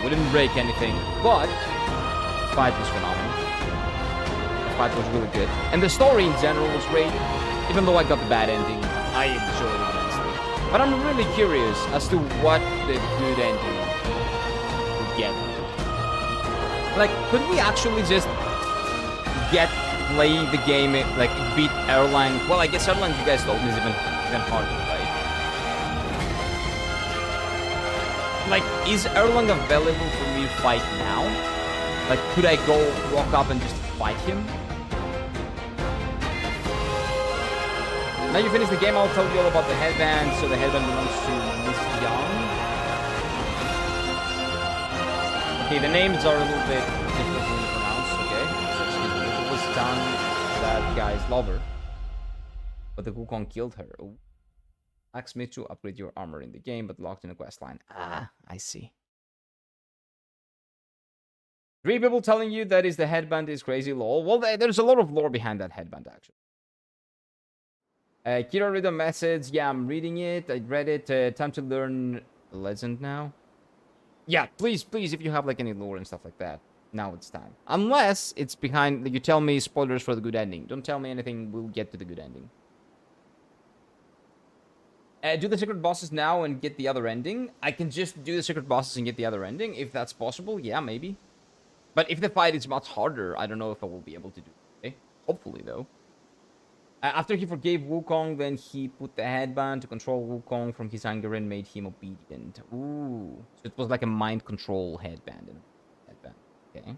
We didn't break anything, but the fight was phenomenal. The fight was really good. And the story in general was great. Even though I got the bad ending, I enjoyed it immensely. But I'm really curious as to what the good ending would get. Like, could we actually just play the game, like, beat Erlang? Well, I guess Erlang, you guys told me, is even harder, right? Like, is Erlang available for me to fight now? Like, could I go walk up and just fight him? Now you finish the game, I'll tell you all about the headband. So the headband belongs to Miss Young. Okay, the names are a little bit difficult to pronounce, okay? So excuse me. It was done that guy's lover. But the Wukong killed her. Ooh. Ask me to upgrade your armor in the game, but locked in a quest line. Ah, I see. 3 people telling you that is the headband is crazy lol. Well, there's a lot of lore behind that headband, actually. Kira read a message. Yeah, I'm reading it. I read it. Time to learn legend now. Yeah, please, if you have like any lore and stuff like that, now it's time. Unless it's behind, like, you tell me spoilers for the good ending. Don't tell me anything. We'll get to the good ending. Do the secret bosses now and get the other ending. I can just do the secret bosses and get the other ending. If that's possible, yeah, maybe. But if the fight is much harder, I don't know if I will be able to do it. Okay? Hopefully, though. After he forgave Wukong, then he put the headband to control Wukong from his anger and made him obedient. Ooh. So it was like a mind control headband. Okay.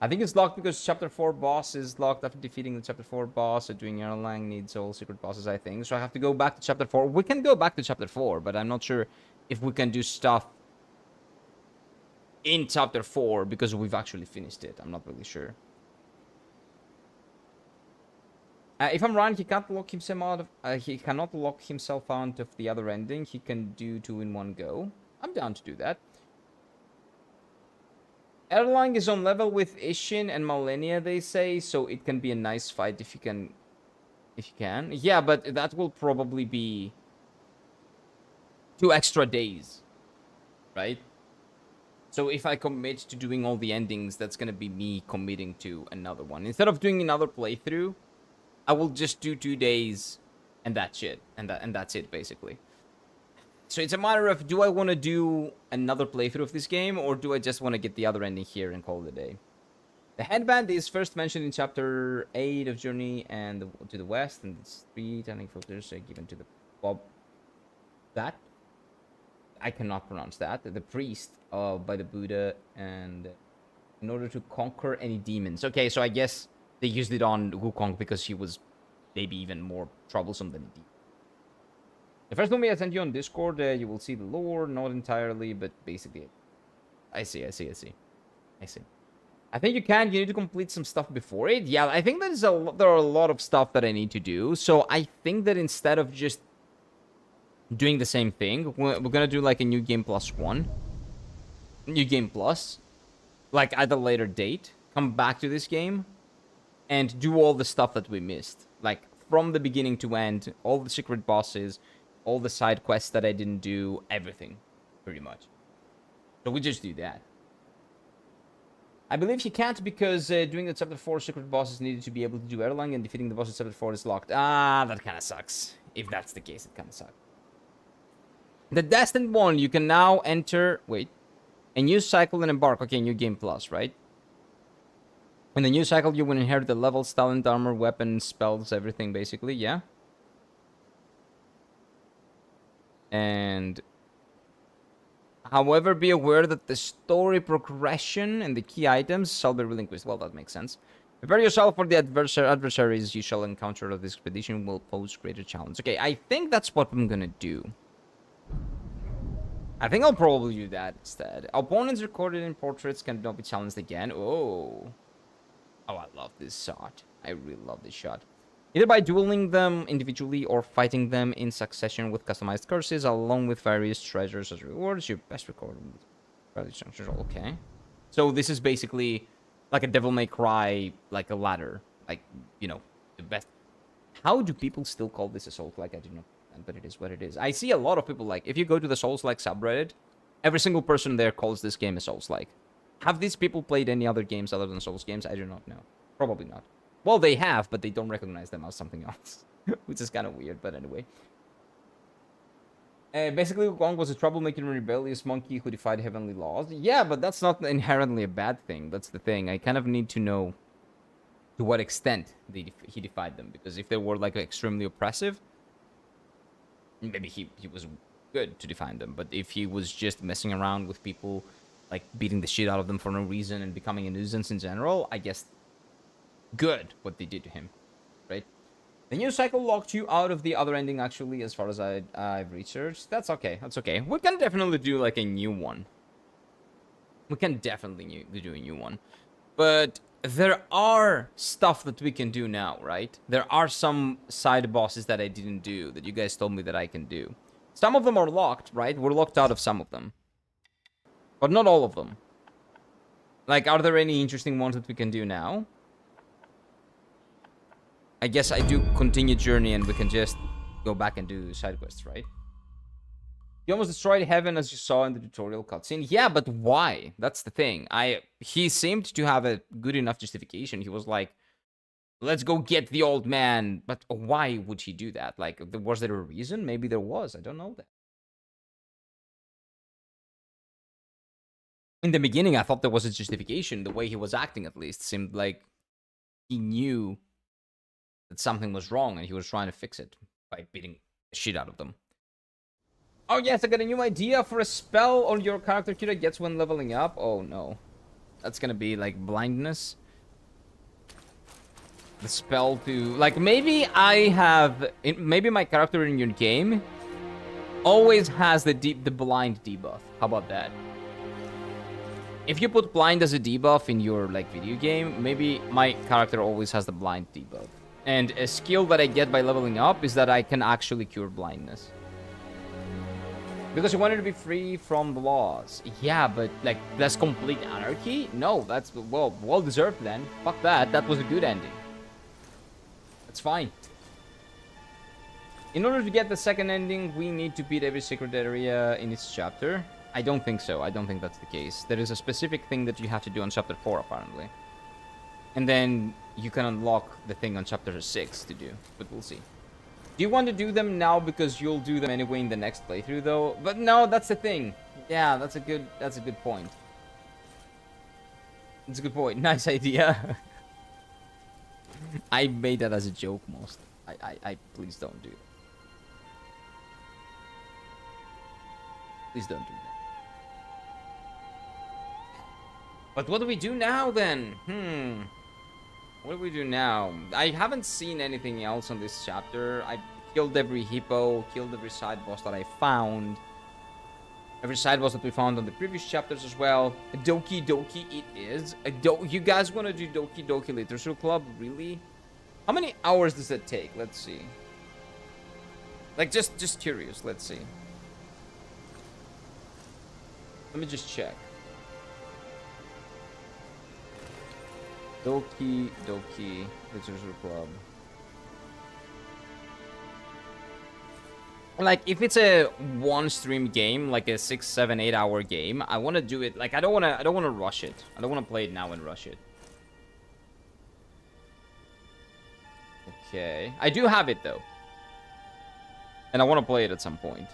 I think it's locked because Chapter 4 boss is locked after defeating the Chapter 4 boss. So doing Erlang needs all secret bosses, I think. So I have to go back to Chapter 4. We can go back to Chapter 4, but I'm not sure if we can do stuff in Chapter 4 because we've actually finished it. I'm not really sure. If I'm right, he can't lock himself out of... he cannot lock himself out of the other ending. He can do 2 in one go. I'm down to do that. Erlang is on level with Ishin and Malenia, they say, so it can be a nice fight if you can. Yeah, but that will probably be 2 extra days, right? So if I commit to doing all the endings, that's gonna be me committing to another one. Instead of doing another playthrough, I will just do 2 days, and that's it, and that's it basically. So it's a matter of, do I want to do another playthrough of this game, or do I just want to get the other ending here and call it a day? The headband is first mentioned in Chapter 8 of Journey and to the West, and it's 3 turning filters given to the Bob. That? I cannot pronounce that. The priest by the Buddha, and in order to conquer any demons. Okay, so I guess they used it on Wukong because he was maybe even more troublesome than a demon. The first movie I sent you on Discord, you will see the lore, not entirely, but basically. I see. I think you can. You need to complete some stuff before it. Yeah, I think there are a lot of stuff that I need to do. So I think that instead of just doing the same thing, we're gonna do like a new game plus one. New game plus. Like at a later date. Come back to this game. And do all the stuff that we missed. Like from the beginning to end. All the secret bosses. All the side quests that I didn't do. Everything. Pretty much. So we just do that. I believe he can't because doing the chapter 4 secret bosses needed to be able to do Erlang, and defeating the boss in chapter 4 is locked. Ah, that kind of sucks. If that's the case, it kind of sucks. The Destined one, you can now enter... Wait. A new cycle and embark. Okay, new game plus, right? In the new cycle, you will inherit the levels, talent, armor, weapons, spells, everything, basically, yeah? And... However, be aware that the story progression and the key items shall be relinquished. Well, that makes sense. Prepare yourself for the adversaries you shall encounter of this expedition will pose greater challenge. Okay, I think that's what I'm gonna do. I think I'll probably do that instead. Opponents recorded in portraits cannot be challenged again. Oh. Oh, I love this shot. I really love this shot. Either by dueling them individually or fighting them in succession with customized curses, along with various treasures as rewards. Your best record. Okay. So this is basically like a Devil May Cry, like a ladder. Like, you know, the best. How do people still call this a Souls-like? I don't know. But it is what it is. I see a lot of people, like, if you go to the Souls-like subreddit, every single person there calls this game a Souls-like. Have these people played any other games other than Souls games? I do not know. Probably not. Well, they have, but they don't recognize them as something else. Which is kind of weird, but anyway. Basically, Wukong was a troublemaker and rebellious monkey who defied heavenly laws. Yeah, but that's not inherently a bad thing. That's the thing. I kind of need to know to what extent he defied them. Because if they were, like, extremely oppressive, maybe he was good to define them. But if he was just messing around with people, like, beating the shit out of them for no reason and becoming a nuisance in general, I guess... Good, what they did to him, right? The new cycle locked you out of the other ending, actually, as far as I've researched. That's okay, that's okay. We can definitely do, like, a new one. We can definitely do a new one. But there are stuff that we can do now, right? There are some side bosses that I didn't do, that you guys told me that I can do. Some of them are locked, right? We're locked out of some of them. But not all of them. Like, are there any interesting ones that we can do now? I guess I do continue journey and we can just go back and do side quests, right? He almost destroyed heaven as you saw in the tutorial cutscene. Yeah, but why? That's the thing. He seemed to have a good enough justification. He was like, let's go get the old man. But why would he do that? Like, was there a reason? Maybe there was. I don't know that. In the beginning, I thought there was a justification. The way he was acting, at least, seemed like he knew that something was wrong and he was trying to fix it by beating the shit out of them. Oh yes, I got a new idea for a spell on your character Kira gets when leveling up. Oh no. That's gonna be like blindness. The spell to... Like maybe I have... Maybe my character in your game always has the blind debuff. How about that? If you put blind as a debuff in your like video game, maybe my character always has the blind debuff. And a skill that I get by leveling up is that I can actually cure blindness. Because you wanted to be free from the laws. Yeah, but like, that's complete anarchy? No, that's, well deserved then. Fuck that, that was a good ending. That's fine. In order to get the second ending, we need to beat every secret area in each chapter. I don't think so, I don't think that's the case. There is a specific thing that you have to do on chapter 4, apparently. And then you can unlock the thing on chapter 6 to do, but we'll see. Do you want to do them now because you'll do them anyway in the next playthrough though? But no, that's the thing. Yeah, that's a good point. That's a good point. Nice idea. I made that as a joke most. I please don't do that. Please don't do that. But what do we do now then? What do we do now? I haven't seen anything else on this chapter. I Killed every hippo, killed every side boss that I found. Every side boss that we found on the previous chapters as well. Doki Doki it is. You guys want to do Doki Doki Literature Club? Really? How many hours does that take? Let's see. Like, just curious. Let's see. Let me just check. Doki Doki Literature Club. Like, if it's a one stream game, like a 6, 7, 8 hour game, I want to do it. Like, I don't want to rush it. I don't want to play it now and rush it. Okay, I do have it though, and I want to play it at some point.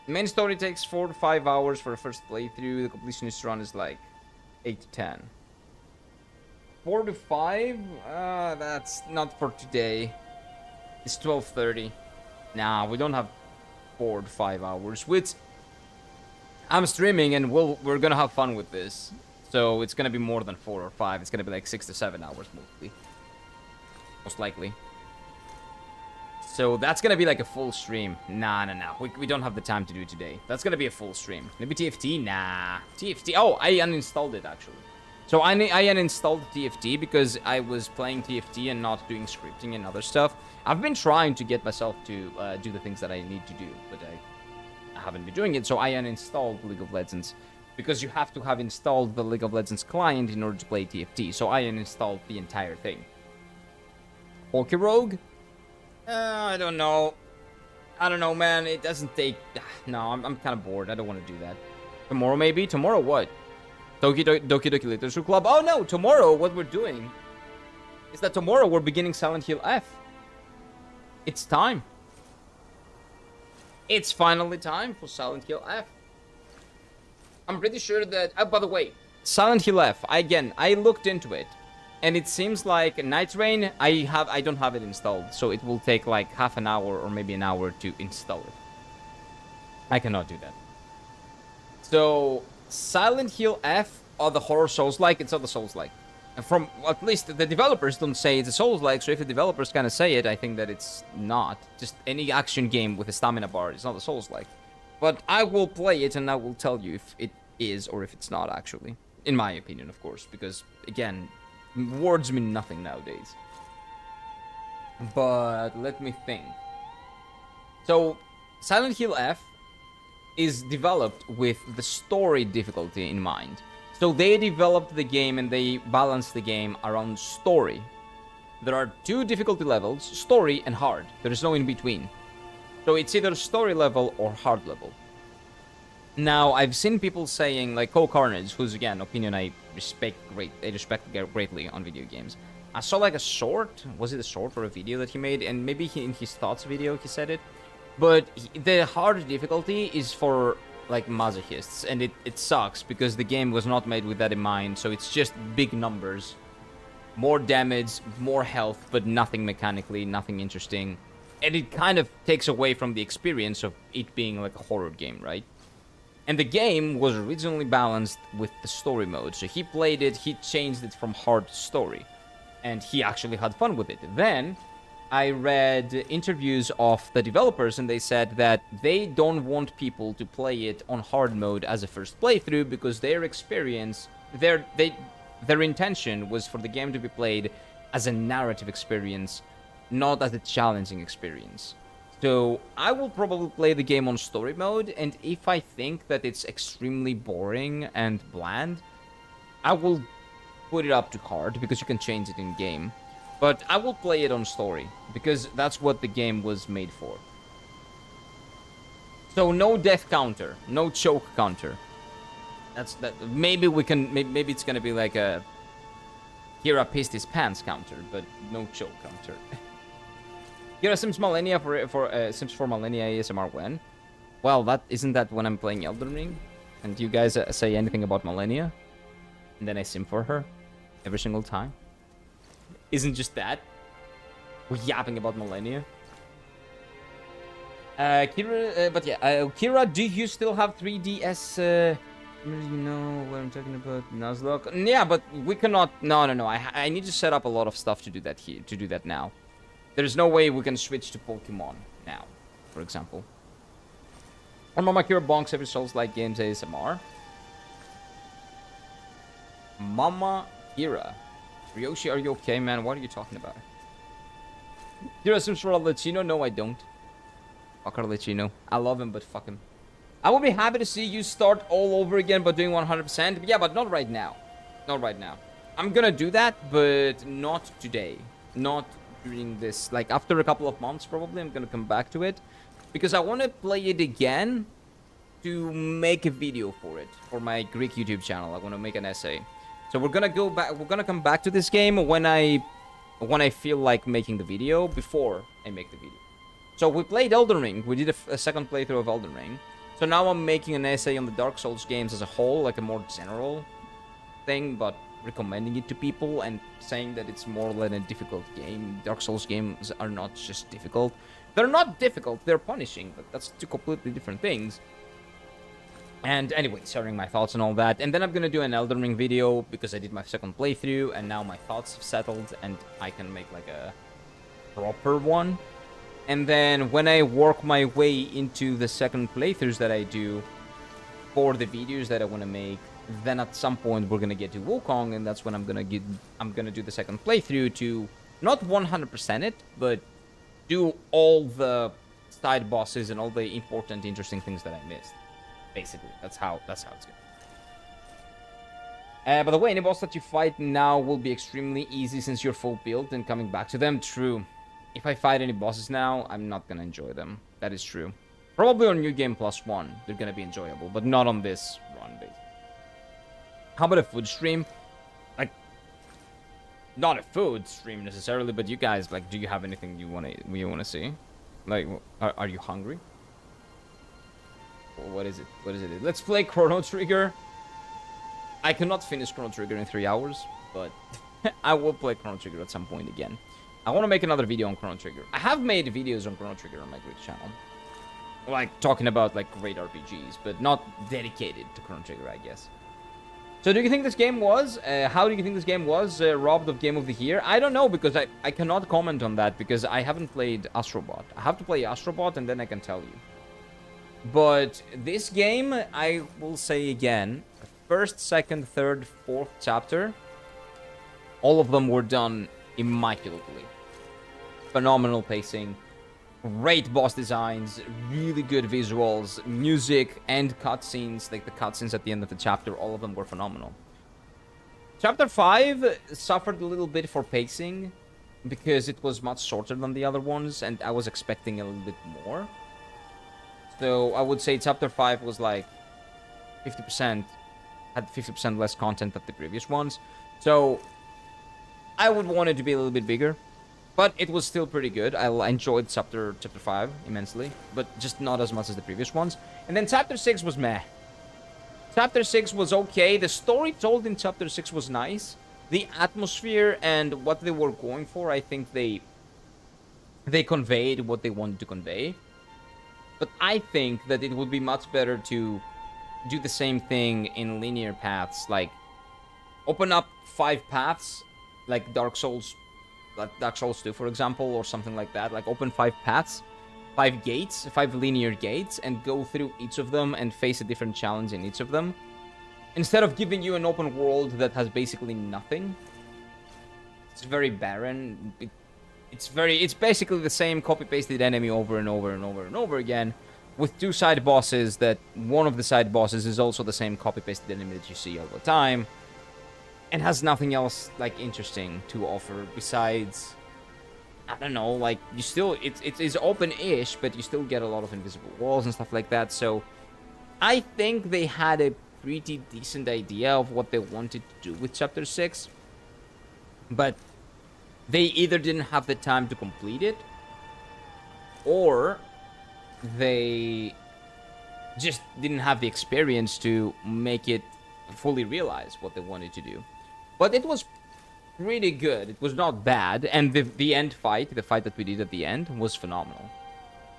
The main story takes 4 to 5 hours for a first playthrough. The completionist run is like 8 to 10. 4 to 5? That's not for today. It's 12:30. Nah, we don't have 4 to 5 hours. Which I'm streaming, and we're gonna have fun with this. So it's gonna be more than 4 or 5. It's gonna be like 6 to 7 hours mostly, most likely. So that's gonna be like a full stream. Nah. We don't have the time to do it today. That's gonna be a full stream. Maybe TFT? Nah. TFT. Oh, I uninstalled it actually. So I uninstalled TFT because I was playing TFT and not doing scripting and other stuff. I've been trying to get myself to do the things that I need to do, but I haven't been doing it. So I uninstalled League of Legends because you have to have installed the League of Legends client in order to play TFT. So I uninstalled the entire thing. Pokerogue? I don't know. I don't know, man. It doesn't take... No, I'm kind of bored. I don't want to do that. Tomorrow, maybe? Tomorrow, what? Doki Doki Literature Club? Oh, no. Tomorrow, what we're doing is that tomorrow we're beginning Silent Hill F. It's time. It's finally time for Silent Hill F. I'm pretty sure that... Oh, by the way, Silent Hill F. I looked into it. And it seems like Night Rain, I don't have it installed, so it will take like half an hour or maybe an hour to install it. I cannot do that. So Silent Hill F are the horror Souls-like. It's not the Souls-like. And from at least the developers don't say it's a Souls-like. So if the developers kind of say it, I think that it's not. Just any action game with a stamina bar. It's not a Souls-like. But I will play it and I will tell you if it is or if it's not actually. In my opinion, of course, because again, words mean nothing nowadays. But let me think. So Silent Hill F is developed with the story difficulty in mind. So they developed the game and they balanced the game around story. There are 2 difficulty levels, story and hard. There is no in between. So it's either story level or hard level. Now, I've seen people saying, like Carnage, whose, again, opinion I respect greatly on video games. I saw, like, a short, was it a short or a video that he made? And maybe in his thoughts video, he said it. But the hard difficulty is for, like, masochists. And it sucks, because the game was not made with that in mind. So it's just big numbers. More damage, more health, but nothing mechanically, nothing interesting. And it kind of takes away from the experience of it being, like, a horror game, right? And the game was originally balanced with the story mode. So he played it, he changed it from hard to story. And he actually had fun with it. Then I read interviews of the developers and they said that they don't want people to play it on hard mode as a first playthrough because their experience, their intention was for the game to be played as a narrative experience, not as a challenging experience. So I will probably play the game on story mode, and if I think that it's extremely boring and bland, I will put it up to hard, because you can change it in game. But I will play it on story, because that's what the game was made for. So no death counter, no choke counter. That's that. Maybe we can. Maybe it's gonna be like a Kira pissed his pants counter, but no choke counter. Kira Sims Millennia for Sims 4 Millennia ASMR when? Well, isn't that when I'm playing Elden Ring? And you guys say anything about Millennia? And then I sim for her every single time? Isn't just that? We're yapping about Millennia. Kira, Kira, do you still have 3DS You know what I'm talking about, Nuzlocke? Yeah, but we cannot. No. I need to set up a lot of stuff to do that here. To do that now. There's no way we can switch to Pokemon now, for example. Or Mama Kira bonks every Souls-like games ASMR. Mama Kira. Ryoshi, are you okay, man? What are you talking about? Kira seems for Latino? No, I don't. Fuck Latino. I love him, but fuck him. I would be happy to see you start all over again, but doing 100%. Yeah, but not right now. Not right now. I'm gonna do that, but not today. Not during this. Like, after a couple of months, probably, I'm gonna come back to it. Because I want to play it again to make a video for it. For my Greek YouTube channel. I want to make an essay. So we're gonna go back. We're gonna come back to this game when I feel like making the video, before I make the video. So we played Elden Ring. We did a second playthrough of Elden Ring. So now I'm making an essay on the Dark Souls games as a whole, like a more general thing, but recommending it to people and saying that it's more than a difficult game. Dark Souls games are not just difficult. They're not difficult, they're punishing, but that's two completely different things. And anyway, sharing my thoughts and all that. And then I'm gonna do an Elden Ring video because I did my second playthrough and now my thoughts have settled and I can make like a proper one. And then when I work my way into the second playthroughs that I do for the videos that I want to make, then at some point we're gonna get to Wukong, and that's when I'm gonna do the second playthrough to not 100% it, but do all the side bosses and all the important, interesting things that I missed. Basically, that's how it's going. By the way, any boss that you fight now will be extremely easy since you're full build and coming back to them. True. If I fight any bosses now, I'm not gonna enjoy them. That is true. Probably on New Game Plus 1, they're gonna be enjoyable, but not on this run, basically. How about a food stream? Like, not a food stream necessarily, but you guys, like, do you have anything you wanna see? Like, are you hungry? What is it? What is it? Let's play Chrono Trigger. I cannot finish Chrono Trigger in 3 hours, but I will play Chrono Trigger at some point again. I want to make another video on Chrono Trigger. I have made videos on Chrono Trigger on my Greek channel. Like, talking about, like, great RPGs, but not dedicated to Chrono Trigger, I guess. So, do you think this game was? How do you think this game was robbed of Game of the Year? I don't know, because I cannot comment on that, because I haven't played Astrobot. I have to play Astrobot, and then I can tell you. But this game, I will say again, first, second, third, fourth chapter, all of them were done immaculately. Phenomenal pacing, great boss designs, really good visuals, music, and cutscenes, like the cutscenes at the end of the chapter, all of them were phenomenal. Chapter 5 suffered a little bit for pacing, because it was much shorter than the other ones, and I was expecting a little bit more. So I would say chapter 5 was like 50%, had 50% less content than the previous ones. So I would want it to be a little bit bigger, but it was still pretty good. I enjoyed chapter 5 immensely, but just not as much as the previous ones. And then chapter 6 was meh. Chapter 6 was okay. The story told in chapter 6 was nice. The atmosphere and what they were going for, I think they conveyed what they wanted to convey. But I think that it would be much better to do the same thing in linear paths, like open up 5 paths, like Dark Souls 2, for example, or something like that. Like open 5 paths, 5 gates, 5 linear gates, and go through each of them and face a different challenge in each of them. Instead of giving you an open world that has basically nothing. It's very barren. It's basically the same copy-pasted enemy over and over and over and over again, with 2 side bosses that one of the side bosses is also the same copy-pasted enemy that you see all the time, and has nothing else, like, interesting to offer besides, I don't know, like, you still, it's open-ish, but you still get a lot of invisible walls and stuff like that. So I think they had a pretty decent idea of what they wanted to do with chapter 6, but they either didn't have the time to complete it, or they just didn't have the experience to make it fully realize what they wanted to do. But it was pretty good. It was not bad, and the end fight, the fight that we did at the end, was phenomenal.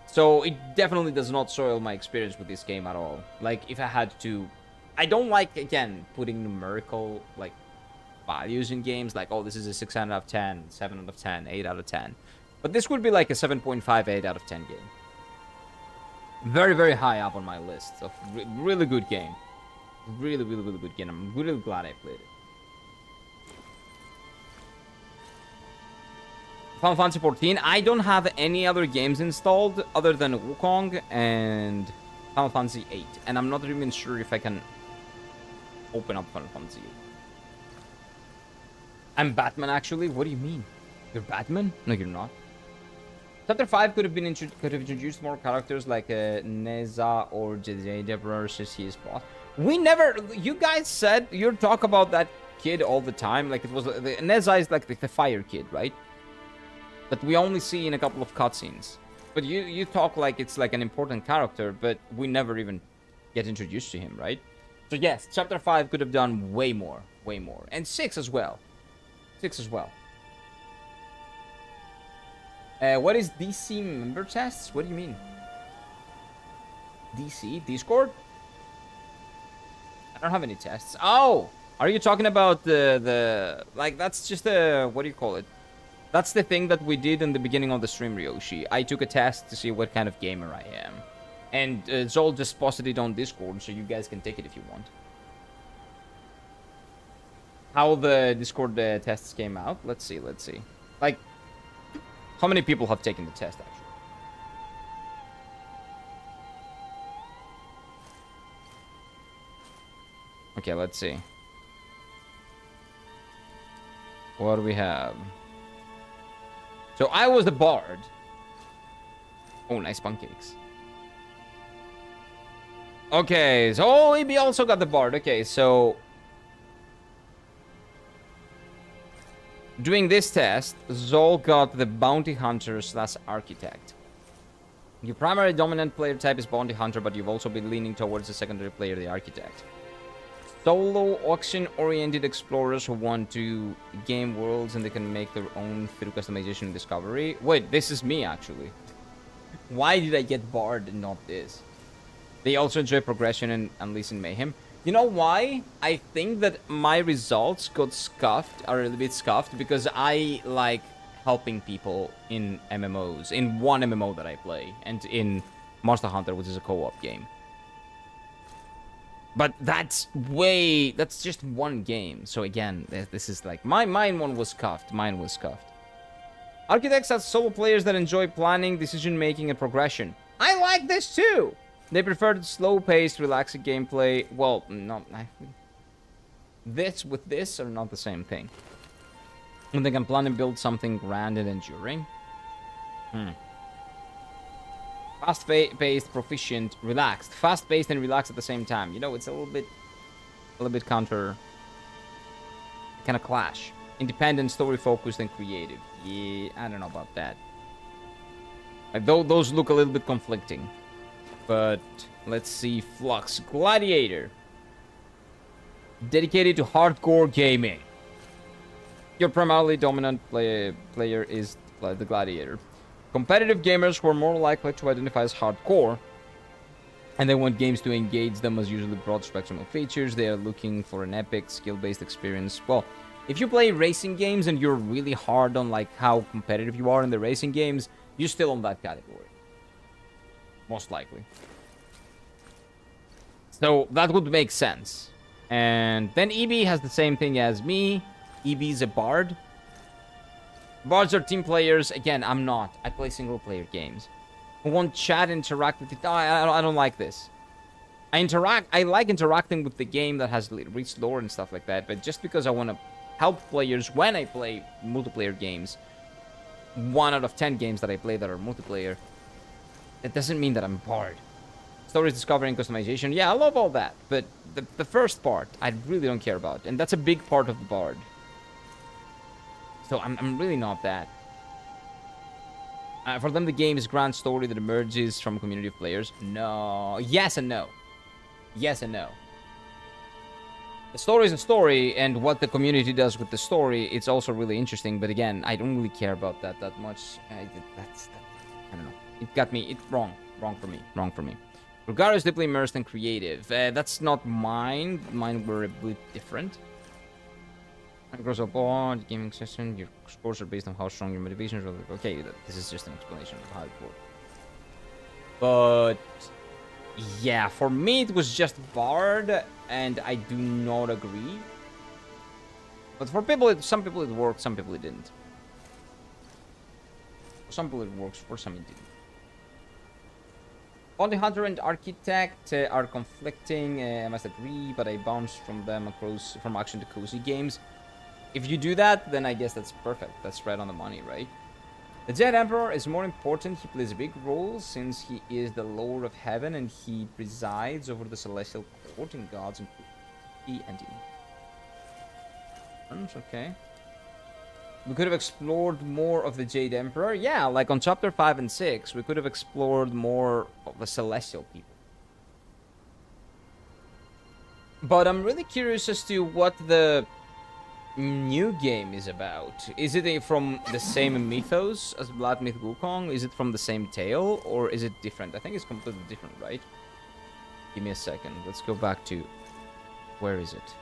So it definitely does not soil my experience with this game at all. Like, if I had to I don't like, again, putting numerical, like, values in games. Like, oh, this is a 6 out of 10, 7 out of 10, 8 out of 10. But this would be like a 7.5, 8 out of 10 game. Very, very high up on my list of really good game. Really, really, really good game. I'm really glad I played it. Final Fantasy 14. I don't have any other games installed other than Wukong and Final Fantasy 8. And I'm not even sure if I can open up Final Fantasy 8. I'm Batman, actually. What do you mean? You're Batman? No, you're not. Chapter 5 could have introduced more characters like Neza or Jedediah versus his boss. We never... You guys said... You talk about that kid all the time. Like, it was... Neza is like the fire kid, right? But we only see in a couple of cutscenes. But you talk like it's like an important character, but we never even get introduced to him, right? So yes, Chapter 5 could have done way more. Way more. And 6 as well. 6 as well. What is DC member tests? What do you mean? DC? Discord? I don't have any tests. Oh! Are you talking about the... Like, that's just a... What do you call it? That's the thing that we did in the beginning of the stream, Ryoshi. I took a test to see what kind of gamer I am. And Zol just posted it on Discord, so you guys can take it if you want. How the Discord tests came out? Let's see, let's see. Like... How many people have taken the test, actually? Okay, let's see. What do we have? So I was the bard. Oh, nice pancakes. Okay, so EB also got the bard. Okay, so... Doing this test, Zol got the Bounty Hunter / Architect. Your primary dominant player type is Bounty Hunter, but you've also been leaning towards the secondary player, the Architect. Solo auction-oriented explorers who want to game worlds and they can make their own through customization and discovery. Wait, this is me, actually. Why did I get Bard and not this? They also enjoy progression and unleashing mayhem. You know why? I think that my results got scuffed, are a little bit scuffed, because I like helping people in MMOs, in one MMO that I play, and in Monster Hunter, which is a co-op game. But that's just one game. So again, this is like, mine one was scuffed, mine was scuffed. Architects are solo players that enjoy planning, decision-making, and progression. I like this too! They prefer the slow-paced, relaxing gameplay. Well, no, this with this are not the same thing. And they can plan and build something grand and enduring. Fast-paced, proficient, relaxed. Fast-paced and relaxed at the same time. You know, it's a little bit counter... kind of clash. Independent, story-focused, and creative. Yeah, I don't know about that. Like, those look a little bit conflicting. But let's see. Flux Gladiator. Dedicated to hardcore gaming. Your primarily dominant player is the Gladiator. Competitive gamers who are more likely to identify as hardcore, and they want games to engage them as usually broad spectrum of features. They are looking for an epic, skill-based experience. Well, if you play racing games and you're really hard on like how competitive you are in the racing games, you're still on that category. Most likely. So that would make sense. And then EB has the same thing as me. EB is a bard. Bards are team players. Again, I'm not. I play single player games. Who want chat, interact with it. Oh, I don't like this. I like interacting with the game that has rich lore and stuff like that. But just because I want to help players when I play multiplayer games, 1 out of 10 games that I play that are multiplayer, it doesn't mean that I'm a bard. Stories, discovery, and customization. Yeah, I love all that. But the first part, I really don't care about. And that's a big part of the bard. So I'm really not that. For them, the game is grand story that emerges from a community of players. No. Yes and no. Yes and no. The story is a story, and what the community does with the story, it's also really interesting. But again, I don't really care about that much. I don't know. It got me. It's wrong. Wrong for me. Wrong for me. Rugaru is deeply immersed and creative. That's not mine. Mine were a bit different. Across a board, gaming session, your scores are based on how strong your motivation is. Okay, this is just an explanation of how it works. But yeah, for me it was just Bard, and I do not agree. But for people, some people it worked, some people it didn't. For some people it works, for some it didn't. Bounty Hunter and Architect are conflicting, I must agree, but I bounced from them across from action to cozy games. If you do that, then I guess that's perfect. That's right on the money, right? The Jedi Emperor is more important. He plays a big role since he is the Lord of Heaven and he presides over the celestial court and gods and okay. We could have explored more of the Jade Emperor. Yeah, like on chapter 5 and 6, we could have explored more of the celestial people. But I'm really curious as to what the new game is about. Is it from the same mythos as Black Myth Wukong? Is it from the same tale, or is it different? I think it's completely different, right? Give me a second. Let's go back to... Where is it?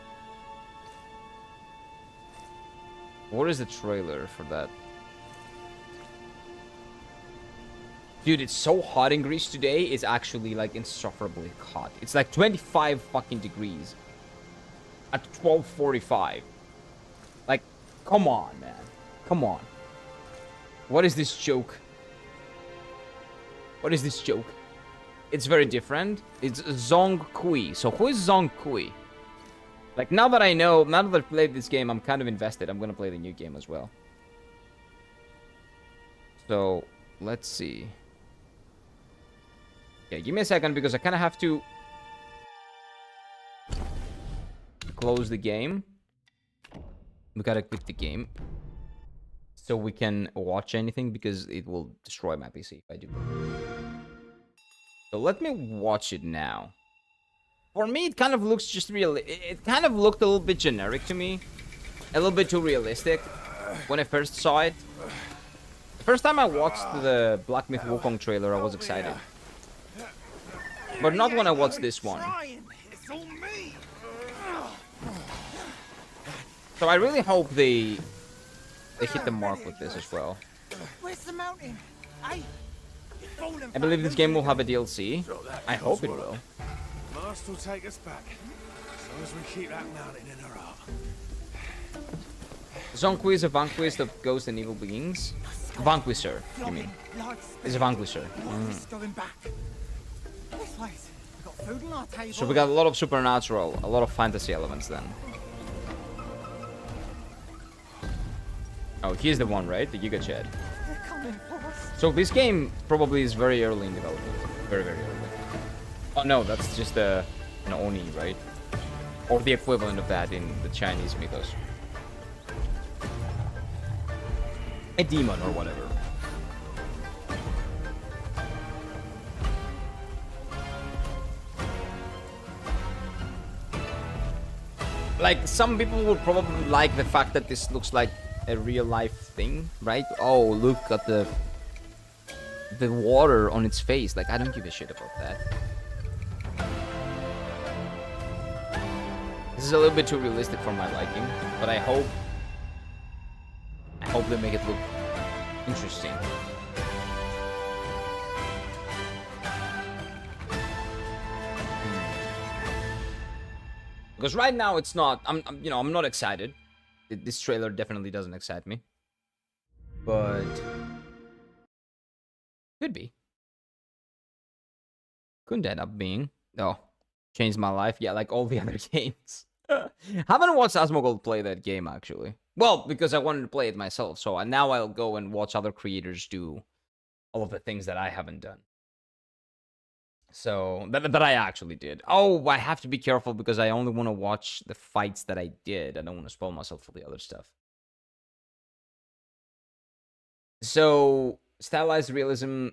What is the trailer for that? Dude, it's so hot in Greece today. It's actually like insufferably hot. It's like 25 fucking degrees at 12:45. Like, come on, man. Come on. What is this joke? What is this joke? It's very different. It's Zong Kui. So who is Zong Kui? Like, now that I know, now that I've played this game, I'm kind of invested. I'm gonna play the new game as well. So, let's see. Yeah, give me a second because I kind of have to close the game. We gotta quit the game so we can watch anything because it will destroy my PC if I do. So let me watch it now. For me, it kind of looks just real. It kind of looked a little bit generic to me. A little bit too realistic when I first saw it. The first time I watched the Black Myth Wukong trailer, I was excited. But not when I watched this one. So I really hope they hit the mark with this as well. Where's the mountain? I believe this game will have a DLC. I hope it will. Must will take us back, as long as we keep that mountain in our arm. Zongqui is a vanquished of ghosts and evil beings. Vanquisher, you mean? It's a vanquisher. Going back. This place. We got food on our table. So we got a lot of supernatural, a lot of fantasy elements then. Oh, he's the one, right? The Giga Chad. They're coming for us. So this game probably is very early in development. Very, very early. Oh no, that's just an Oni, right? Or the equivalent of that in the Chinese mythos. A demon or whatever. Like, some people would probably like the fact that this looks like a real life thing, right? Oh, look at the water on its face. Like, I don't give a shit about that. This is a little bit too realistic for my liking, but I hope they make it look interesting. Because right now it's not. I'm not excited. This trailer definitely doesn't excite me, but could be. Couldn't end up being. Oh, changed my life. Yeah, like all the other games. Haven't watched Asmongold play that game actually. Well, because I wanted to play it myself. So now I'll go and watch other creators do all of the things that I haven't done. So that I actually did. Oh, I have to be careful because I only want to watch the fights that I did. I don't want to spoil myself for the other stuff. So stylized realism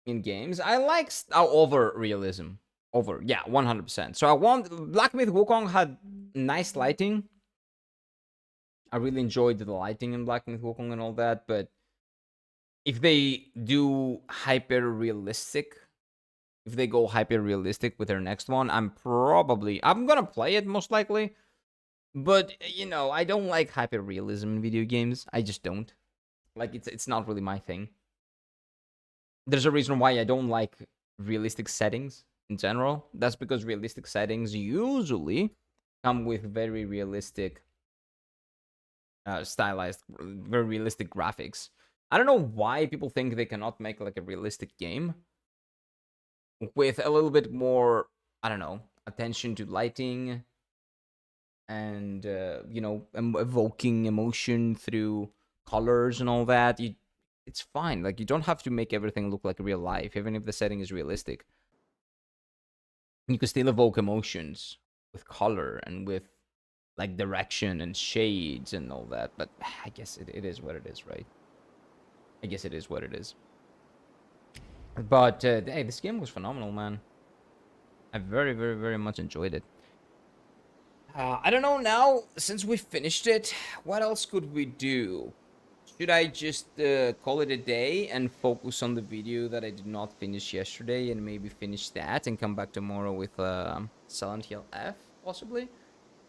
in games. I like over realism. Over, yeah, 100%. So I want Black Myth Wukong had nice lighting. I really enjoyed the lighting in Black Myth Wukong and all that, but if they do hyper realistic if they go hyper realistic with their next one, I'm gonna play it most likely. But you know, I don't like hyper realism in video games. I just don't. Like it's not really my thing. There's a reason why I don't like realistic settings in general. That's because realistic settings usually come with very realistic stylized, very realistic graphics. I don't know why people think they cannot make like a realistic game with a little bit more, I don't know, attention to lighting and you know, evoking emotion through colors and all that. It's fine. Like, you don't have to make everything look like real life, even if the setting is realistic. You can still evoke emotions with color and with like direction and shades and all that. But I guess it is what it is, right? I guess it is what it is. But hey, this game was phenomenal, man. I very, very, very much enjoyed it. I don't know now, since we finished it, what else could we do? Should I just call it a day and focus on the video that I did not finish yesterday and maybe finish that and come back tomorrow with Silent Hill F, possibly?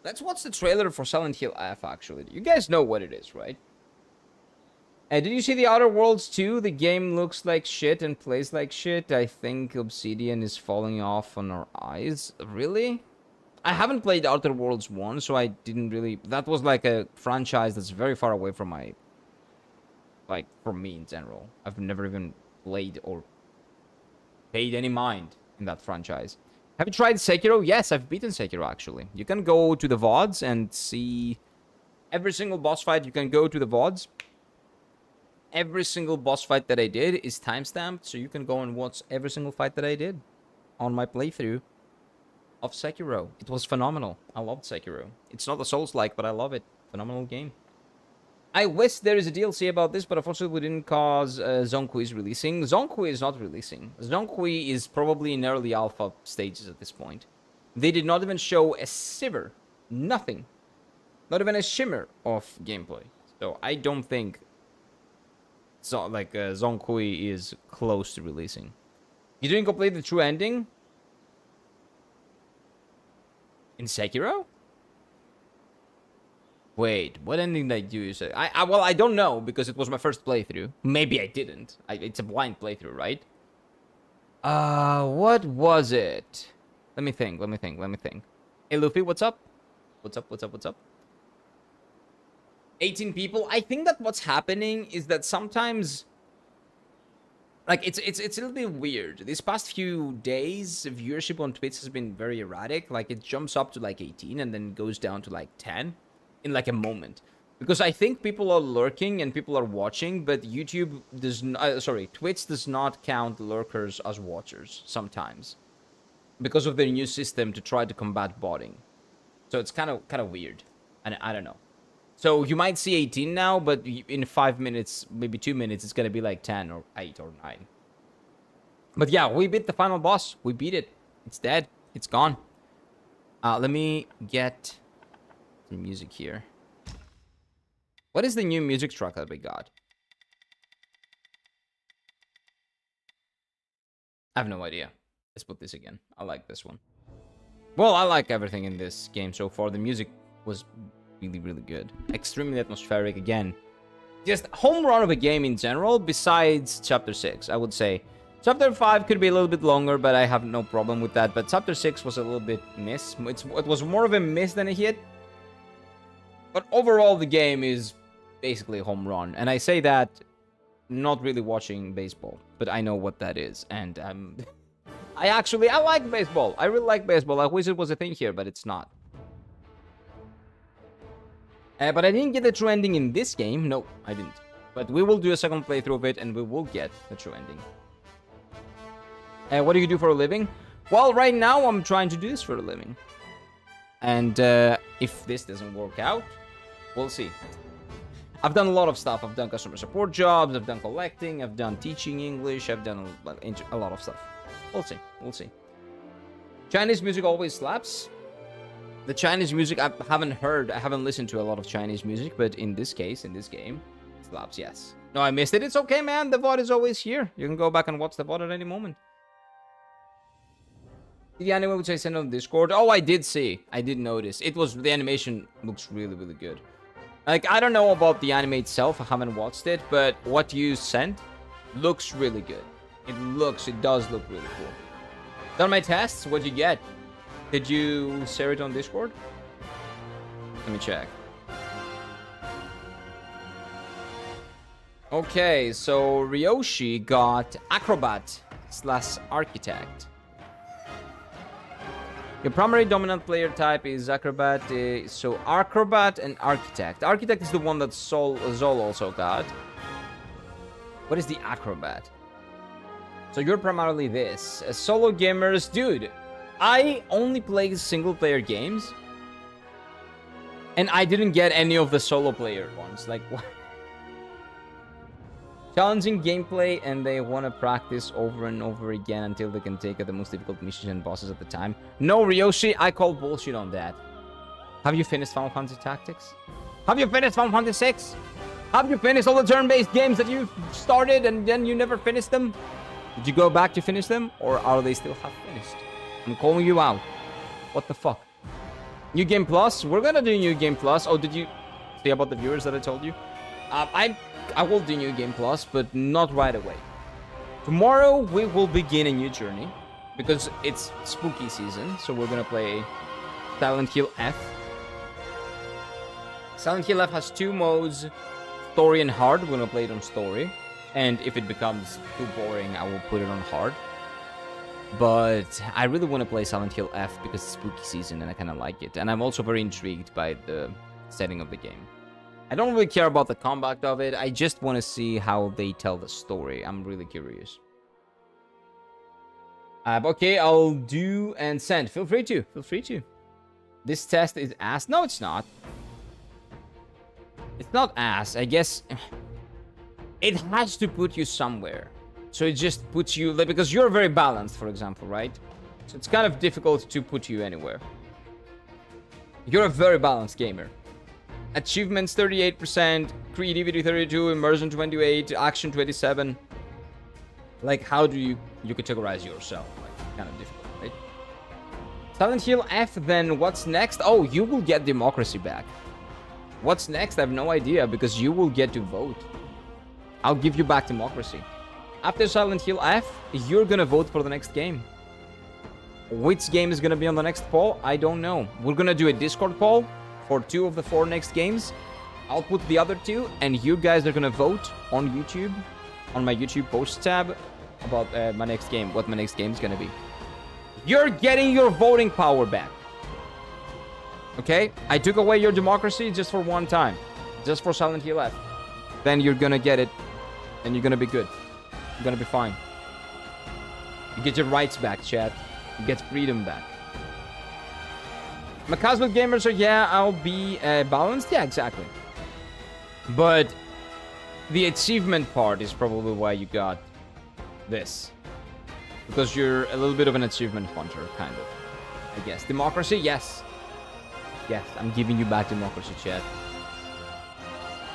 Let's watch the trailer for Silent Hill F, actually. You guys know what it is, right? Did you see The Outer Worlds 2? The game looks like shit and plays like shit. I think Obsidian is falling off on our eyes. Really? I haven't played Outer Worlds 1, so I didn't really... That was like a franchise that's very far away from my... Like, from me in general. I've never even played or paid any mind in that franchise. Have you tried Sekiro? Yes, I've beaten Sekiro, actually. You can go to the VODs and see every single boss fight. You can go to the VODs. Every single boss fight that I did is timestamped, so you can go and watch every single fight that I did on my playthrough of Sekiro. It was phenomenal. I loved Sekiro. It's not a Souls-like, but I love it. Phenomenal game. I wish there is a DLC about this, but unfortunately we didn't cause Zonkui is releasing. Zonkui is not releasing. Zonkui is probably in early alpha stages at this point. They did not even show a shiver. Nothing. Not even a shimmer of gameplay. So I don't think Zonkui is close to releasing. You didn't complete the true ending? In Sekiro? Wait, what ending did I do? Well, I don't know, because it was my first playthrough. Maybe I didn't. It's a blind playthrough, right? What was it? Let me think. Hey, Luffy, what's up? What's up? 18 people. I think that what's happening is that sometimes... Like, it's a little bit weird. These past few days, viewership on Twitch has been very erratic. Like, it jumps up to, like, 18 and then goes down to, like, 10 in, like, a moment. Because I think people are lurking and people are watching, but YouTube does not... Twitch does not count lurkers as watchers sometimes. Because of their new system to try to combat botting. So it's kind of weird. And I don't know. So you might see 18 now, but in 5 minutes, maybe 2 minutes, it's going to be like 10 or 8 or 9. But yeah, we beat the final boss. We beat it. It's dead. It's gone. Let me get some music here. What is the new music track that we got? I have no idea. Let's put this again. I like this one. Well, I like everything in this game so far. The music was... really good. Extremely atmospheric again. Just home run of a game in general, besides Chapter 6, I would say. Chapter 5 could be a little bit longer, but I have no problem with that. But Chapter 6 was a little bit miss. It was more of a miss than a hit. But overall, the game is basically a home run. And I say that not really watching baseball, but I know what that is. And I like baseball. I really like baseball. I wish it was a thing here, but it's not. But I didn't get the true ending in this game. No, I didn't. But we will do a second playthrough of it, and we will get the true ending. What do you do for a living? Well, right now, I'm trying to do this for a living. And if this doesn't work out, we'll see. I've done a lot of stuff. I've done customer support jobs. I've done collecting. I've done teaching English. I've done a lot of stuff. We'll see. We'll see. Chinese music always slaps. The Chinese music I haven't listened to a lot of Chinese music, but in this case, in this game, it slaps, yes. No, I missed it. It's okay, man. The VOD is always here. You can go back and watch the VOD at any moment. The anime which I sent on Discord. Oh, I did see. I did notice. It was the animation looks really, really good. Like, I don't know about the anime itself. I haven't watched it, but what you sent looks really good. It does look really cool. Done my tests. What'd you get? Did you share it on Discord? Let me check. Okay, so Ryoshi got Acrobat / Architect. Your primary dominant player type is Acrobat, so Acrobat and Architect. Architect is the one that Zol also got. What is the Acrobat? So you're primarily this. Solo gamers, dude, I only play single player games. And I didn't get any of the solo player ones. Like, what? Challenging gameplay, and they want to practice over and over again until they can take out the most difficult missions and bosses at the time. No, Ryoshi, I call bullshit on that. Have you finished Final Fantasy Tactics? Have you finished Final Fantasy 6? Have you finished all the turn-based games that you started and then you never finished them? Did you go back to finish them, or are they still half finished? I'm calling you out. What the fuck? New Game Plus? We're gonna do New Game Plus. Oh, did you see about the viewers that I told you? I will do New Game Plus, but not right away. Tomorrow we will begin a new journey because it's spooky season, so we're gonna play Silent Hill F. Silent Hill F has 2 modes, story and hard. We're gonna play it on story, and if it becomes too boring, I will put it on hard. But I really want to play Silent Hill F because it's spooky season and I kind of like it, and I'm also very intrigued by the setting of the game. I don't really care about the combat of it. I just want to see how they tell the story. I'm really curious. Okay, I'll do and send. Feel free to. Feel free to. This test is ass. No, it's not. It's not ass. I guess it has to put you somewhere. So it just puts you... Because you're very balanced, for example, right? So it's kind of difficult to put you anywhere. You're a very balanced gamer. Achievements 38%, creativity 32, immersion 28, action 27. Like, how do you categorize yourself? Like, kind of difficult, right? Silent Hill F, then what's next? Oh, you will get democracy back. What's next? I have no idea, because you will get to vote. I'll give you back democracy. After Silent Hill F, you're gonna vote for the next game. Which game is gonna be on the next poll? I don't know. We're gonna do a Discord poll for 2 of the 4 next games. I'll put the other 2, and you guys are gonna vote on YouTube, on my YouTube post tab, about my next game, what my next game is gonna be. You're getting your voting power back. Okay? I took away your democracy just for one time. Just for Silent Hill F. Then you're gonna get it, and you're gonna be good. You're gonna be fine. You get your rights back, chat. You get freedom back. My casual gamers are, yeah, I'll be balanced. Yeah, exactly. But the achievement part is probably why you got this. Because you're a little bit of an achievement hunter, kind of. I guess. Democracy? Yes. Yes, I'm giving you back democracy, chat.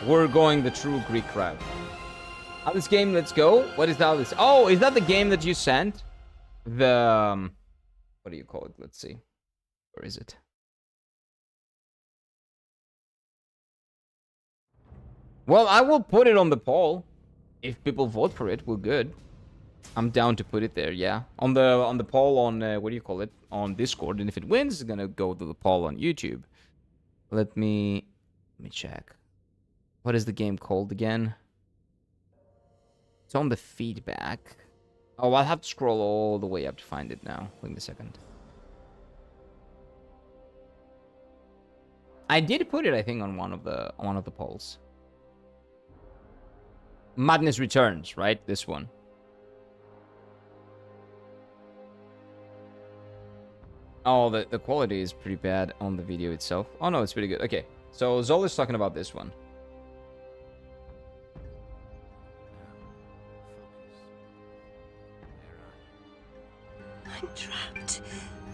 We're going the true Greek route. Alice game, let's go. What is Alice? Oh, is that the game that you sent? The... what do you call it? Let's see. Where is it? Well, I will put it on the poll. If people vote for it, we're good. I'm down to put it there, yeah. On the poll on, what do you call it? On Discord. And if it wins, it's gonna go to the poll on YouTube. Let me check. What is the game called again? It's on the feedback. Oh, I'll have to scroll all the way up to find it now. Wait a second. I did put it, I think, on one of the polls. Madness Returns, right? This one. Oh, the quality is pretty bad on the video itself. Oh no, it's pretty good. Okay, so Zol is talking about this one. I'm trapped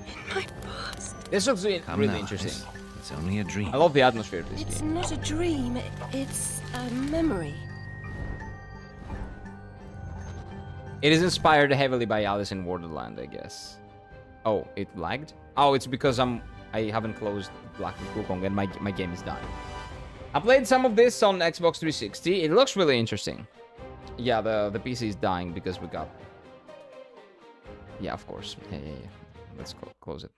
in my past. This looks really Now, interesting. It's only a dream. I love the atmosphere of this It's game. not a dream, it's a memory. It is inspired heavily by Alice in Wonderland, I guess. Oh, it lagged? Oh, it's because I haven't closed Black Myth Wukong and my game is dying. I played some of this on Xbox 360. It looks really interesting. Yeah, the PC is dying because we got... Yeah, of course. Yeah. Let's close it.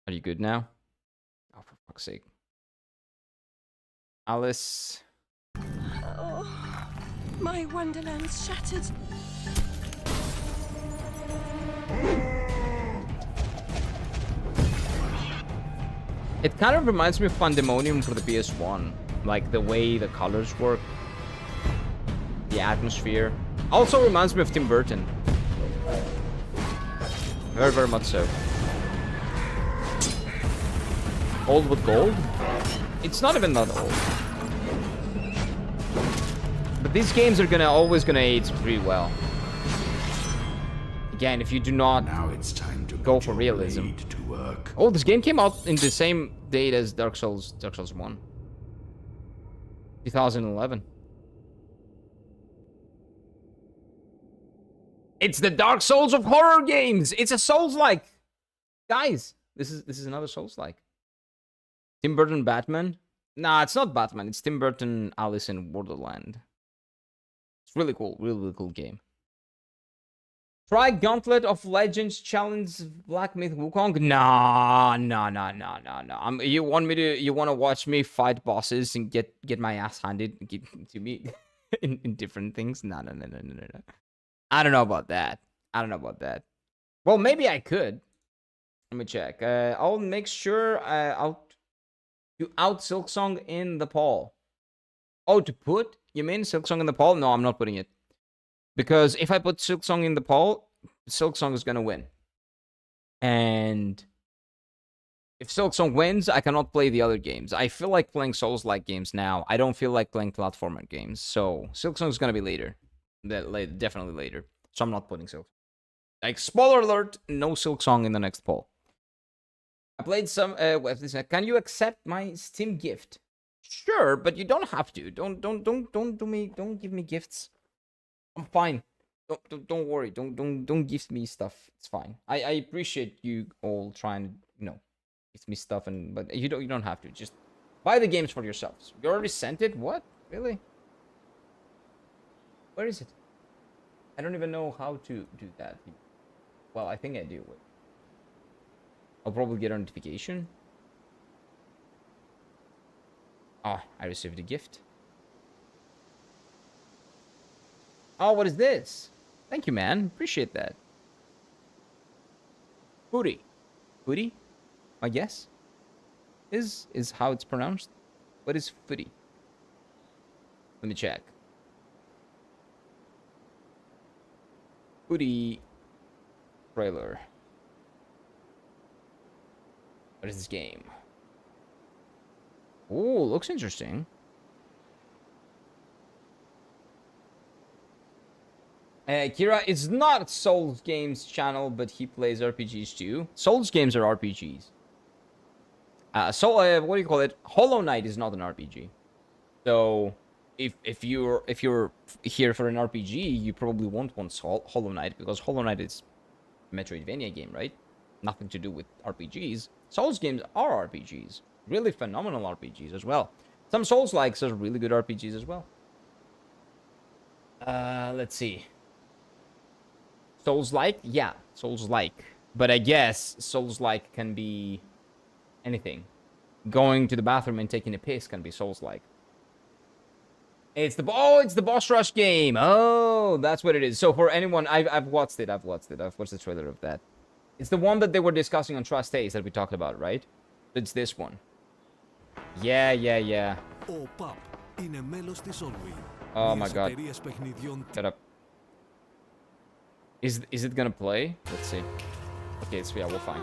Are you good now? Oh, for fuck's sake. Alice... Oh, my wonderland's shattered. It kind of reminds me of Pandemonium for the PS1. Like, the way the colors work. The atmosphere. Also reminds me of Tim Burton. Very, very much so. Old with gold? It's not even that old. But these games are always gonna age pretty well. Again, if you do not Now it's time to go put for your realism. blade to work. Oh, this game came out in the same date as Dark Souls 1. 2011. It's the Dark Souls of horror games. It's a Souls-like. Guys, this is another Souls-like. Tim Burton Batman? Nah, it's not Batman. It's Tim Burton Alice in Wonderland. It's really cool. Really cool game. Try Gauntlet of Legends Challenge Black Myth Wukong? Nah. You wanna watch me fight bosses and get my ass handed to me in different things? No. I don't know about that. Well, maybe I could. Let me check. I'll make sure I'll do out Silksong in the poll. Oh, to put? You mean Silksong in the poll? No, I'm not putting it. Because if I put Silksong in the poll, Silksong is gonna win. And if Silksong wins, I cannot play the other games. I feel like playing Souls-like games now. I don't feel like playing platformer games. So Silksong is gonna be later. Definitely later. So I'm not putting Silksong. Like, spoiler alert, no Silksong in the next poll. I played some... can you accept my Steam gift? Sure, but you don't have to. Don't give me gifts. I'm fine. Don't worry. Don't give me stuff. It's fine. I appreciate you all trying to, give me stuff, but you don't have to. Just buy the games for yourselves. You already sent it? What? Really? Where is it? I don't even know how to do that. Well, I think I do. Wait. I'll probably get a notification. Oh, I received a gift. Oh, what is this? Thank you, man. Appreciate that. Footy. Footy? I guess. Is how it's pronounced. What is footy? Let me check. Footy trailer. What is this game? Oh, looks interesting. Kira is not Souls Games channel, but he plays RPGs too. Souls games are RPGs. What do you call it? Hollow Knight is not an RPG. So, if you're here for an RPG, you probably won't want Hollow Knight, because Hollow Knight is a Metroidvania game, right? Nothing to do with RPGs. Souls games are RPGs. Really phenomenal RPGs as well. Some Souls-likes are really good RPGs as well. Let's see. Souls-like? Yeah, Souls-like. But I guess Souls-like can be anything. Going to the bathroom and taking a piss can be Souls-like. It's the boss rush game. Oh, that's what it is. So for anyone, I've watched it. I've watched the trailer of that. It's the one that they were discussing on Trust Days that we talked about, right? It's this one. Yeah. Oh my god. Shut up. Is it gonna play? Let's see. Okay, so yeah, we're fine.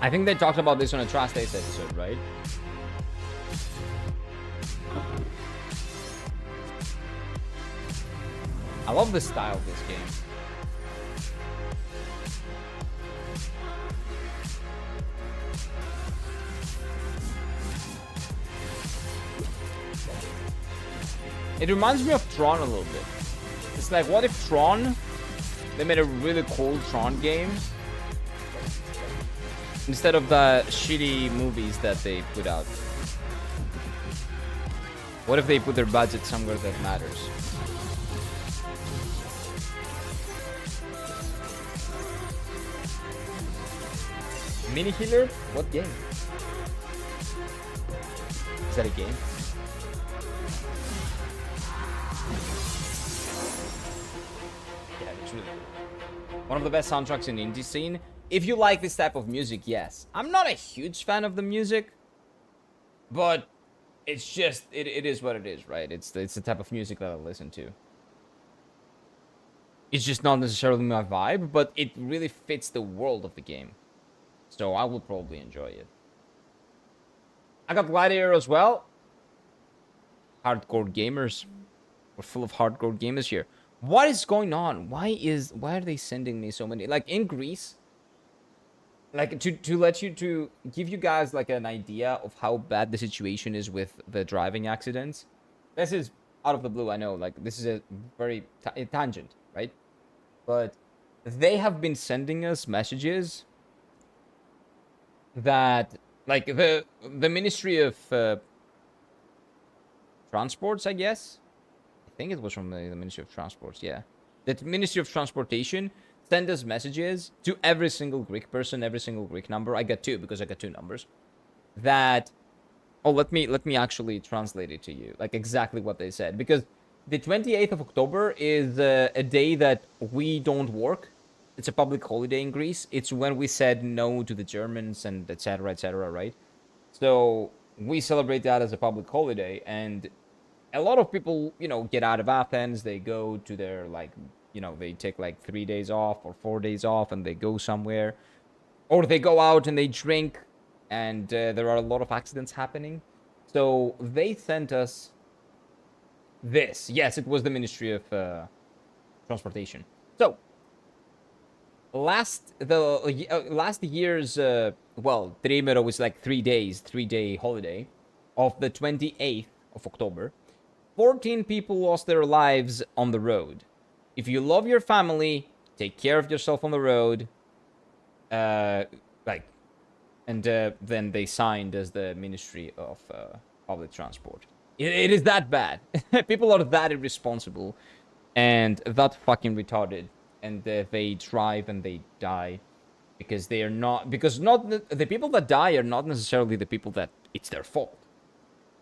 I think they talked about this on a Trust Days episode, right? I love the style of this game. It reminds me of Tron a little bit. It's like, what if Tron, they made a really cool Tron game instead of the shitty movies that they put out? What if they put their budget somewhere that matters? Mini healer? What game? Is that a game? Yeah, it's really cool. One of the best soundtracks in the indie scene. If you like this type of music, yes. I'm not a huge fan of the music, but it's just, it is what it is, right? It's the type of music that I listen to. It's just not necessarily my vibe, but it really fits the world of the game. So I will probably enjoy it. I got Gladiator as well. Hardcore gamers. We're full of hardcore gamers here. What is going on? Why are they sending me so many? Like in Greece, like to give you guys like an idea of how bad the situation is with the driving accidents. This is out of the blue, I know. Like this is a very tangent, right? But they have been sending us messages that like the Ministry of Transports, I guess. I think it was from the Ministry of Transports, yeah. The Ministry of Transportation send us messages to every single Greek person, every single Greek number. I got two because I got two numbers. That let me actually translate it to you, like exactly what they said, because the 28th of October is a day that we don't work. It's a public holiday in Greece. It's when we said no to the Germans and etc., right? So we celebrate that as a public holiday, and a lot of people, you know, get out of Athens. They go to their, like, you know, they take like 3 days off or 4 days off and they go somewhere. Or they go out and they drink, and there are a lot of accidents happening. So they sent us this. Yes, it was the Ministry of Transportation. So last year's well, Trimero was like 3-day holiday of the 28th of October. 14 people lost their lives on the road. If you love your family, take care of yourself on the road. Then they signed as the Ministry of Public Transport. It is that bad. People are that irresponsible and that fucking retarded, and they drive and they die because they are not, because not the people that die are not necessarily the people that it's their fault,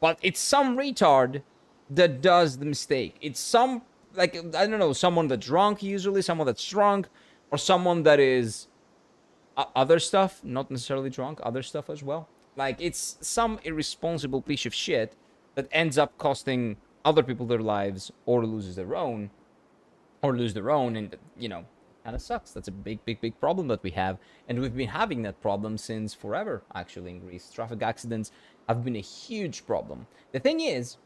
but it's some retard that does the mistake. It's some, like, I don't know, someone that's drunk, usually someone that's drunk, or someone that is other stuff, not necessarily drunk, other stuff as well. Like, it's some irresponsible piece of shit that ends up costing other people their lives, or loses their own, and, you know, kind of sucks. That's a big problem that we have, and we've been having that problem since forever, actually, in Greece. Traffic accidents have been a huge problem. The thing is,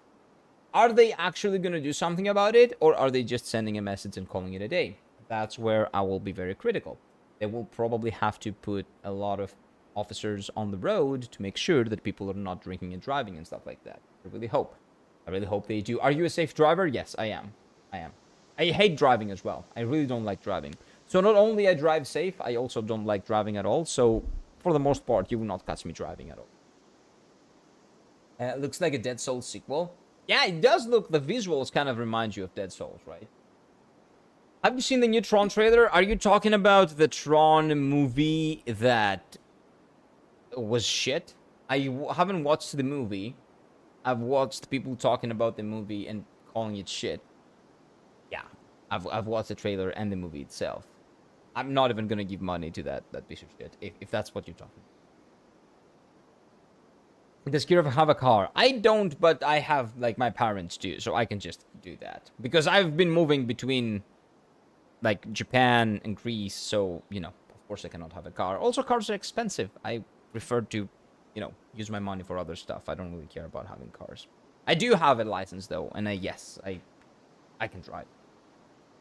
are they actually going to do something about it, or are they just sending a message and calling it a day? That's where I will be very critical. They will probably have to put a lot of officers on the road to make sure that people are not drinking and driving and stuff like that. I really hope they do. Are you a safe driver? Yes, I am. I hate driving as well. I really don't like driving. So not only I drive safe, I also don't like driving at all. So for the most part, you will not catch me driving at all. Looks like a Dead Souls sequel. Yeah, it does look, the visuals kind of remind you of Dead Souls, right? Have you seen the new Tron trailer? Are you talking about the Tron movie that was shit? I haven't watched the movie. I've watched people talking about the movie and calling it shit. Yeah, I've watched the trailer and the movie itself. I'm not even gonna give money to that piece of shit, if that's what you're talking about. Does Kirov have a car? I don't, but I have, like, my parents do, so I can just do that. Because I've been moving between, like, Japan and Greece, so, you know, of course I cannot have a car. Also, cars are expensive. I prefer to, you know, use my money for other stuff. I don't really care about having cars. I do have a license, though, and yes, I can drive.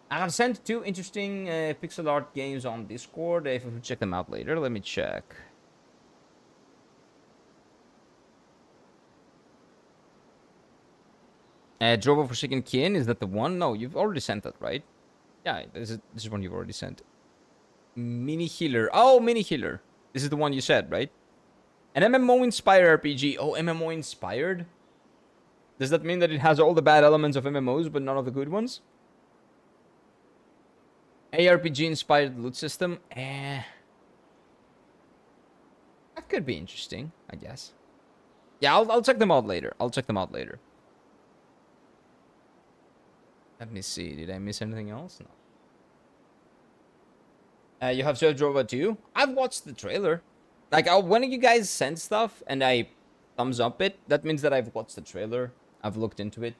I have sent 2 interesting pixel art games on Discord. If we check them out later, let me check. Drobo Forsaken Kin, is that the one? No, you've already sent that, right? Yeah, this is one you've already sent. Mini Healer. Oh, Mini Healer. This is the one you said, right? An MMO-inspired RPG. Oh, MMO-inspired? Does that mean that it has all the bad elements of MMOs, but none of the good ones? ARPG-inspired loot system? That could be interesting, I guess. Yeah, I'll check them out later. Let me see. Did I miss anything else? No. You have Served Drova too? I've watched the trailer. Like, when you guys send stuff and I thumbs up it, that means that I've watched the trailer. I've looked into it.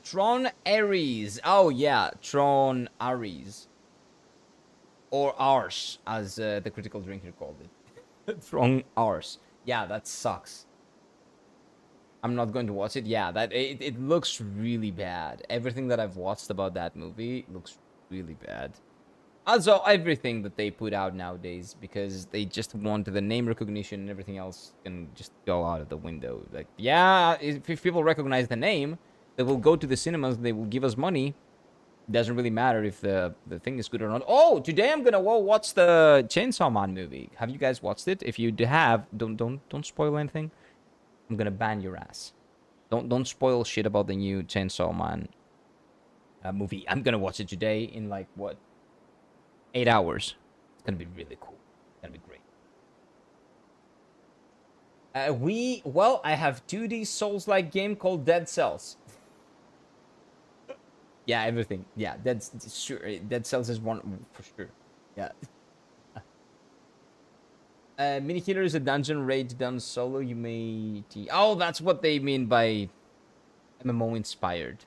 Tron Ares. Oh, yeah. Tron Ares. Or Ars, as the Critical Drinker called it. Tron Ars. Yeah, that sucks. I'm not going to watch it. Yeah, it looks really bad. Everything that I've watched about that movie looks really bad. Also, everything that they put out nowadays, because they just want the name recognition and everything else can just go out of the window. Like, yeah, if people recognize the name, they will go to the cinemas, they will give us money. Doesn't really matter if the thing is good or not. Oh, today I'm gonna watch the Chainsaw Man movie. Have you guys watched it? If you have, don't spoil anything. I'm gonna ban your ass. Don't spoil shit about the new Chainsaw Man movie. I'm gonna watch it today in like what? 8 hours. It's gonna be really cool. It's gonna be great. Well, I have 2D Souls-like game called Dead Cells. Yeah, everything. Yeah, Dead Cells is one for sure. Yeah. Mini Healer is a dungeon raid done solo. You may... Oh, that's what they mean by MMO inspired.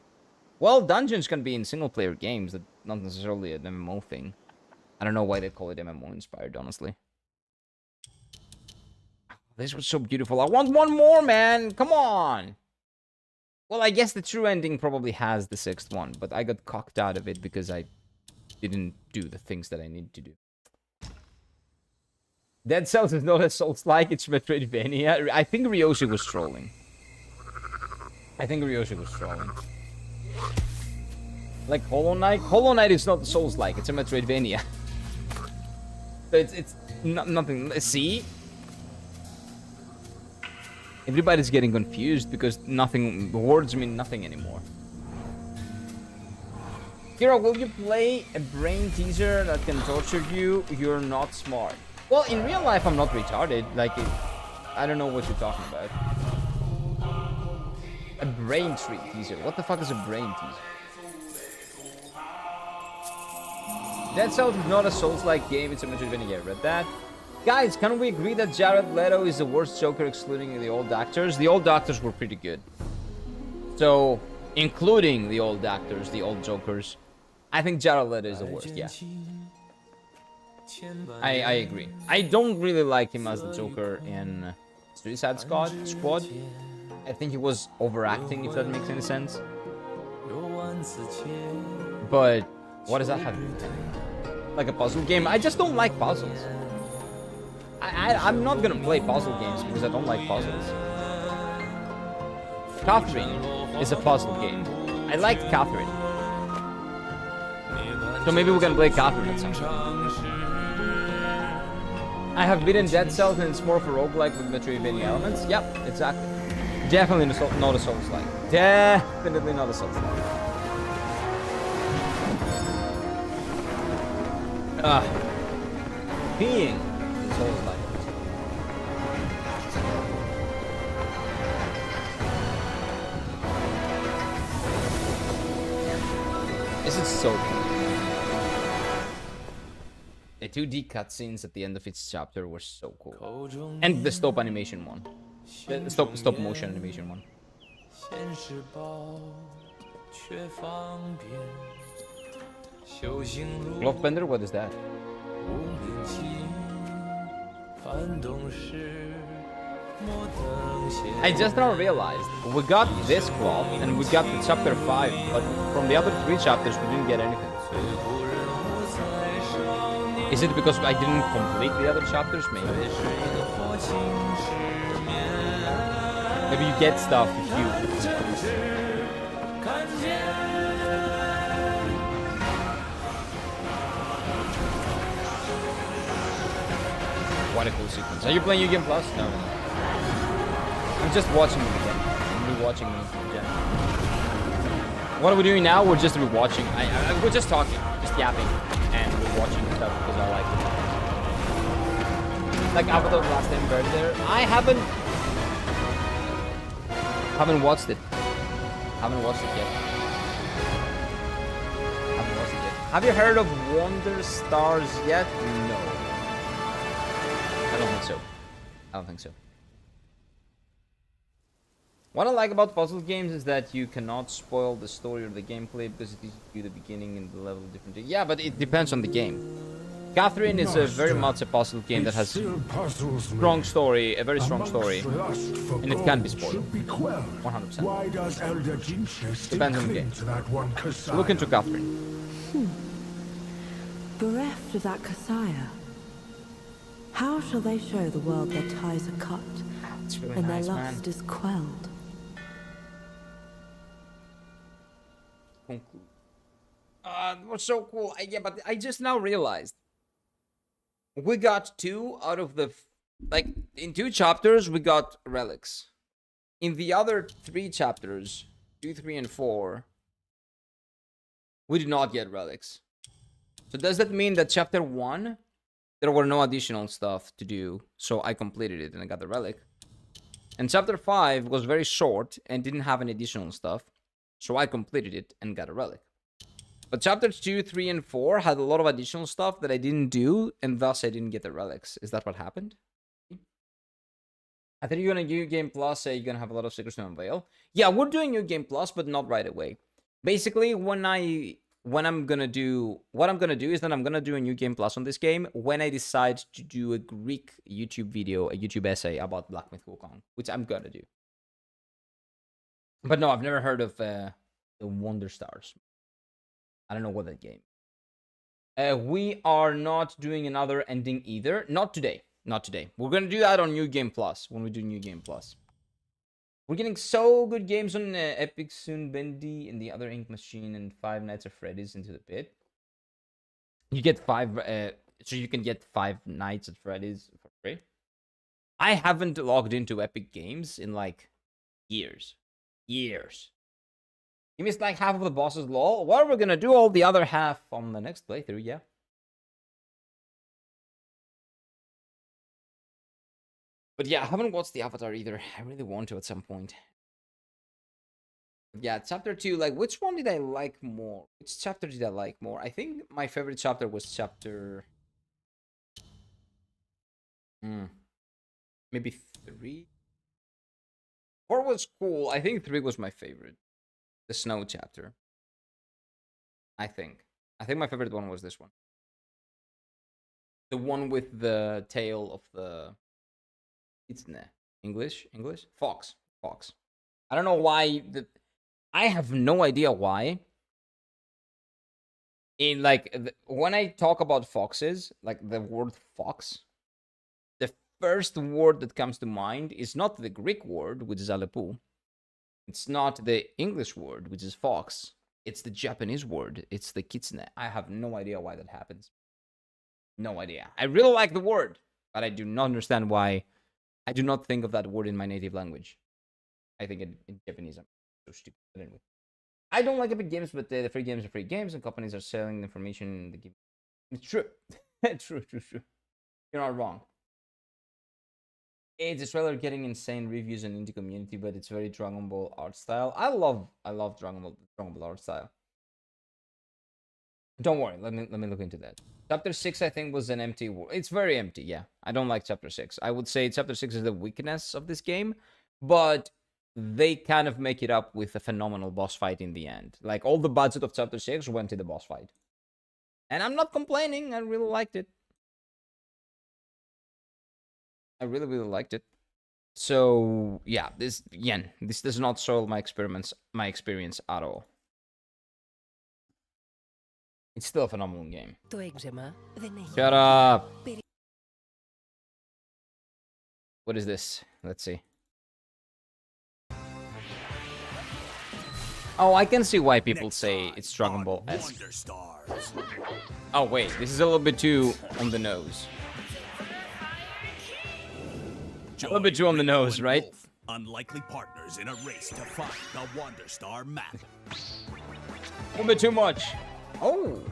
Well, dungeons can be in single-player games. That's not necessarily an MMO thing. I don't know why they call it MMO inspired, honestly. This was so beautiful. I want one more, man. Come on. Well, I guess the true ending probably has the 6th one, but I got cocked out of it because I didn't do the things that I needed to do. Dead Cells is not a Souls-like, it's Metroidvania. I think Ryoshi was trolling. Like Hollow Knight? Hollow Knight is not Souls-like, it's a Metroidvania. So it's nothing. See? Everybody's getting confused because words mean nothing anymore. Hero, will you play a brain teaser that can torture you? You're not smart. Well, in real life, I'm not retarded. Like, I don't know what you're talking about. A brain tree teaser. What the fuck is a brain teaser? Dead Cells is not a Souls-like game. It's a Metroidvania. Read that. Guys, can we agree that Jared Leto is the worst Joker, excluding the old actors? The old actors were pretty good. So, including the old actors, the old Jokers, I think Jared Leto is the worst, yeah. I agree. I don't really like him as the Joker in Suicide Squad. I think he was overacting, if that makes any sense. But what does that have to do with anything? Like a puzzle game? I just don't like puzzles. I'm not gonna play puzzle games because I don't like puzzles. Catherine is a puzzle game. I like Catherine. So maybe we're gonna play Catherine at some point. I have beaten Dead Cells and it's more of a roguelike with Metroidvania elements. Yep, exactly. Definitely not a Souls-like. Definitely not a Souls-like. Being Souls-like. This is so cool. The 2D cutscenes at the end of each chapter were so cool. And the stop animation one. The stop motion animation one. Glove what is that? I just now realized we got this cloth and we got the chapter 5, but from the other 3 chapters we didn't get anything. Is it because I didn't complete the other chapters? Maybe. Maybe you get stuff if you... What a cool sequence. Are you playing New Game Plus? No. I'm just watching them again. I'm rewatching them again. What are we doing now? We're just rewatching. We're just talking, just yapping, and we're watching stuff because I like it. Like Avatar: The Last Airbender. I haven't watched it. Haven't watched it yet. Have you heard of Wonder Stars yet? No. I don't think so. I don't think so. What I like about puzzle games is that you cannot spoil the story or the gameplay because it teaches you the beginning and the level different. Yeah, but it depends on the game. Catherine is a very much a puzzle game that has strong story, a very strong story, and it can be spoiled. 100%. Why does Elder Jinche still Depends on the game. cling to that one Kasaya? Look into Catherine. Bereft of that Kasaya, how shall they show the world their ties are cut It's really and nice, their man. lust is quelled? That was so cool. Yeah, but I just now realized we got 2 out of the like in 2 chapters we got relics. In the other 3 chapters, 2, 3, and 4, we did not get relics. So does that mean that chapter 1 there were no additional stuff to do, so I completed it and I got the relic? And chapter 5 was very short and didn't have any additional stuff, so I completed it and got a relic. But chapters 2, 3, and 4 had a lot of additional stuff that I didn't do, and thus I didn't get the relics. Is that what happened? I think you're gonna do Game Plus, you're gonna have a lot of secrets to unveil. Yeah, we're doing New Game Plus, but not right away. Basically, what I'm gonna do is that I'm gonna do a New Game Plus on this game when I decide to do a Greek YouTube video, a YouTube essay about Black Myth Wukong, which I'm gonna do. But no, I've never heard of the Wonder Stars. I don't know what that game. We are not doing another ending either. Not today. Not today. We're gonna do that on New Game Plus when we do New Game Plus. We're getting so good games on Epic soon. Bendy and the Other Ink Machine and Five Nights at Freddy's Into the Pit. You get 5. So you can get 5 Nights at Freddy's for free. I haven't logged into Epic Games in like years. You missed like half of the bosses, lol. Well, we're gonna do all the other half on the next playthrough, yeah. But yeah, I haven't watched the Avatar either. I really want to at some point. Yeah, chapter 2, like, which one did I like more? Which chapter did I like more? I think my favorite chapter was chapter... maybe 3? 4 was cool. I think 3 was my favorite. The snow chapter. I think my favorite one was this one. The one with the tail of the... It's English? Fox. I don't know why... I have no idea why. In like... when I talk about foxes, like the word fox, the first word that comes to mind is not the Greek word, which is Aleppo. It's not the English word, which is fox. It's the Japanese word. It's the kitsune. I have no idea why that happens. No idea. I really like the word, but I do not understand why. I do not think of that word in my native language. I think in Japanese, I'm so stupid. But anyway, I don't like Epic Games, but the free games are free games, and companies are selling information. It's true. True. You're not wrong. It's a trailer getting insane reviews in indie community, but it's very Dragon Ball art style. I love Dragon Ball art style. Don't worry, let me look into that. Chapter 6, I think, was an empty world. It's very empty, yeah. I don't like Chapter 6. I would say Chapter 6 is the weakness of this game, but they kind of make it up with a phenomenal boss fight in the end. Like, all the budget of Chapter 6 went to the boss fight. And I'm not complaining, I really liked it. I really liked it. So yeah, this does not soil my experience at all. It's still a phenomenal game. Shut up. What is this? Let's see. Oh, I can see why people say it's Dragon Ball-esque. Wonder Stars. Oh, wait, this is a little bit too on the nose. A little bit too on the nose, right? Wolf, unlikely partners in a race to find the Wonder Star map. A little bit too much. Oh.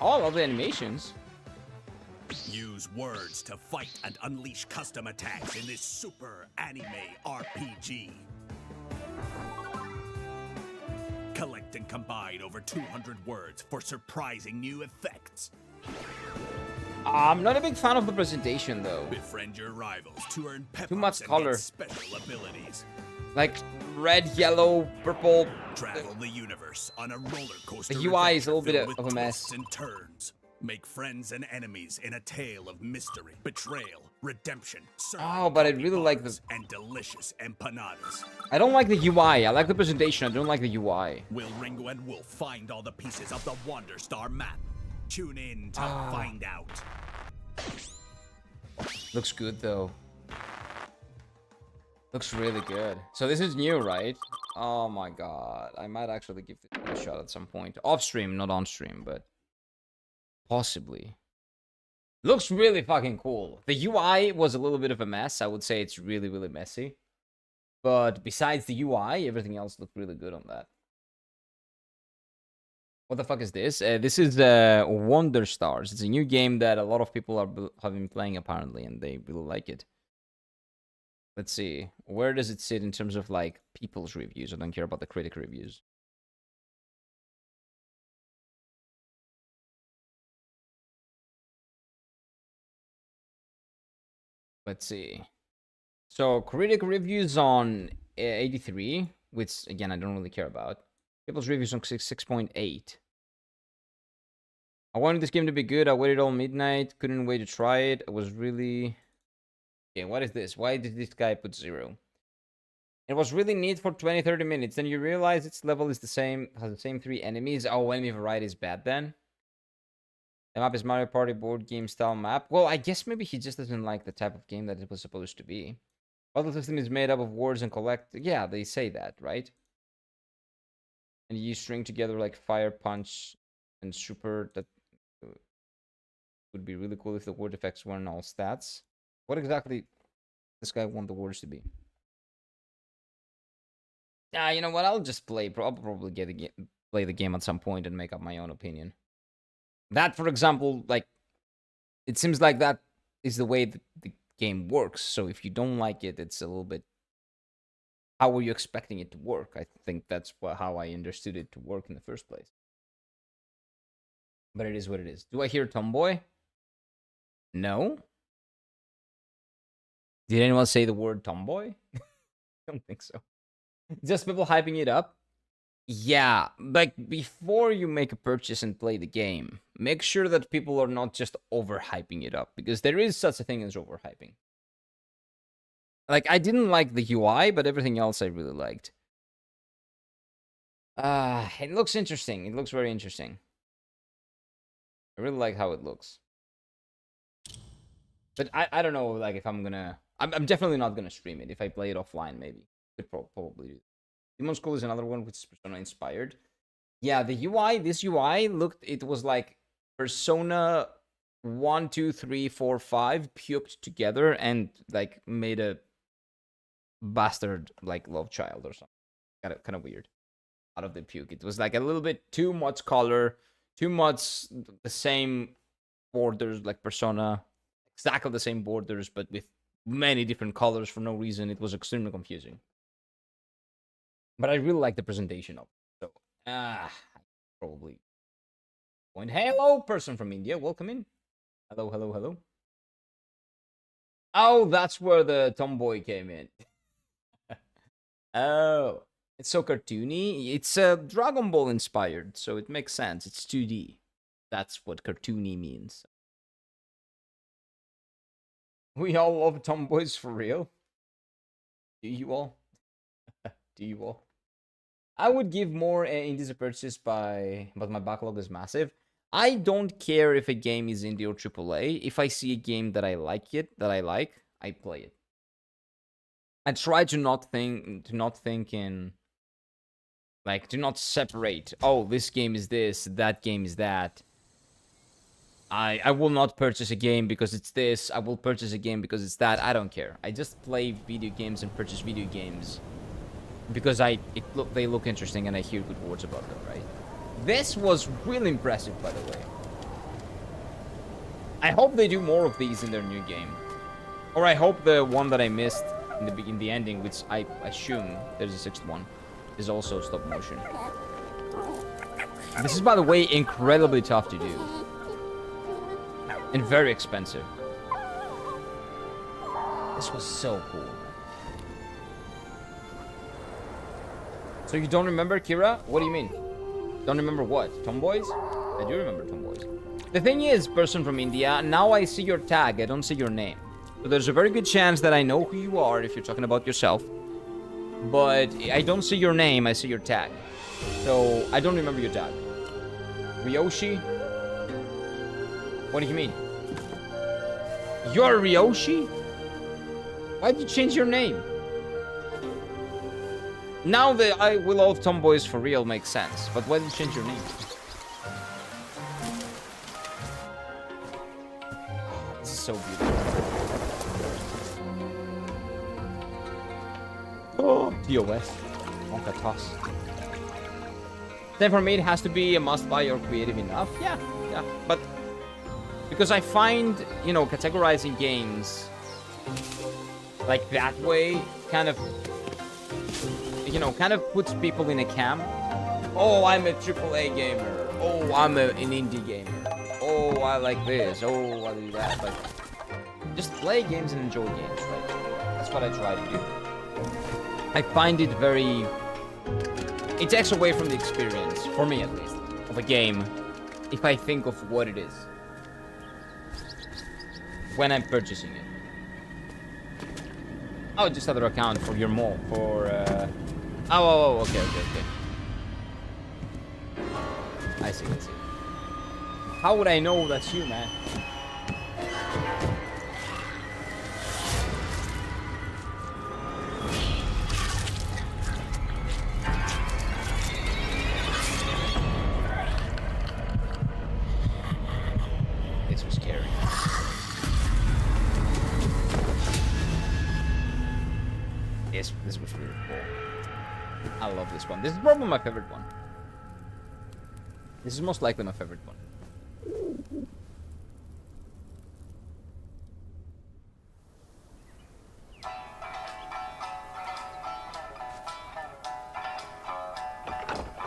Oh, I love the animations. Use words to fight and unleash custom attacks in this super anime RPG. Collect and combine over 200 words for surprising new effects. I'm not a big fan of the presentation, though. Befriend your rivals to earn pep Too much ups and color. get special abilities. Like, red, yellow, purple. Travel the universe on a roller coaster. The UI is a little bit filled with of a mess. twists and turns. Make friends and enemies in a tale of mystery, betrayal, redemption. Oh, but I really like the... and delicious empanadas. I don't like the UI. I like the presentation. I don't like the UI. Will Ringo and Wolf find all the pieces of the Wonder Star map? Tune in to find out. Looks good, though. Looks really good. So this is new, right? Oh my god. I might actually give this a shot at some point. Off stream, not on stream, but possibly. Looks really fucking cool. The UI was a little bit of a mess. I would say it's really, really messy. But besides the UI, everything else looked really good on that. What the fuck is this? This is Wonder Stars. It's a new game that a lot of people have been playing apparently, and they really like it. Let's see. Where does it sit in terms of like people's reviews? I don't care about the critic reviews. Let's see. So critic reviews on 83, which again I don't really care about. People's reviews on 6.8. I wanted this game to be good. I waited all midnight. Couldn't wait to try it. It was really... Okay, what is this? Why did this guy put 0? It was really neat for 20-30 minutes. Then you realize its level is the same, has the same 3 enemies. Oh, enemy variety is bad then. The map is Mario Party board game style map. Well, I guess maybe he just doesn't like the type of game that it was supposed to be. Puzzle system is made up of words and collect... Yeah, they say that, right? And you string together like fire, punch, and super. That would be really cool if the word effects weren't all stats. What exactly this guy want the words to be? Yeah, you know what? I'll just play. I'll probably play the game at some point and make up my own opinion. That, for example, like it seems like that is the way the game works. So if you don't like it, it's a little bit. How were you expecting it to work? I think that's how I understood it to work in the first place. But it is what it is. Do I hear tomboy? No. Did anyone say the word tomboy? I don't think so. Just people hyping it up? Yeah, like before you make a purchase and play the game, make sure that people are not just overhyping it up, because there is such a thing as overhyping. Like, I didn't like the UI, but everything else I really liked. It looks interesting. It looks very interesting. I really like how it looks. But I don't know, like, if I'm gonna... I'm definitely not gonna stream it. If I play it offline, maybe. Could probably do. Demon's School is another one which is Persona inspired. Yeah, the UI, this UI looked... It was like Persona 1, 2, 3, 4, 5 puked together and, like, made a bastard like love child or something. Kind of weird. Out of the puke, it was like a little bit too much color, too much the same borders, like Persona, exactly the same borders, but with many different colors for no reason. It was extremely confusing. But I really like the presentation of it. So probably point. Hello, person from India, welcome in. Hello, hello, hello. Oh, that's where the tomboy came in. Oh, it's so cartoony. It's Dragon Ball inspired, so it makes sense. It's 2D. That's what cartoony means. We all love tomboys for real. Do you all? Do you all? I would give more indies a purchase but my backlog is massive. I don't care if a game is indie or AAA. If I see a game that I like, I play it. I try to not think in Like, do not separate. Oh, this game is this, that game is that. I will not purchase a game because it's this. I will purchase a game because it's that. I don't care. I just play video games and purchase video games because they look interesting and I hear good words about them, right? This was really impressive, by the way. I hope they do more of these in their new game. Or I hope the one that I missed in the ending, which I assume there's a sixth one, is also stop motion. This is, by the way, incredibly tough to do. And very expensive. This was so cool. So you don't remember, Kira? What do you mean? Don't remember what? Tomboys? I do remember Tomboys. The thing is, person from India, now I see your tag, I don't see your name. So there's a very good chance that I know who you are if you're talking about yourself. But I don't see your name, I see your tag. So I don't remember your tag. Ryoshi? What do you mean? You're Ryoshi? Why did you change your name? Now that I will love Tomboys for real makes sense, but why did you change your name? This is so beautiful. Oh, TOS. Wonka toss. Then for me, it has to be a must-buy or creative enough. Yeah, but because I find, you know, categorizing games like that way kind of, you know, kind of puts people in a camp. Oh, I'm a AAA gamer. Oh, I'm an indie gamer. Oh, I like this. Oh, I do that. But just play games and enjoy games, right? That's what I try to do. I find it very... It takes away from the experience, for me at least, of a game, if I think of what it is when I'm purchasing it. Oh, just other account for your mall, for, Oh, okay. I see. How would I know that's you, man? This was scary. This was really cool. I love this one. This is probably my favorite one. This is most likely my favorite one.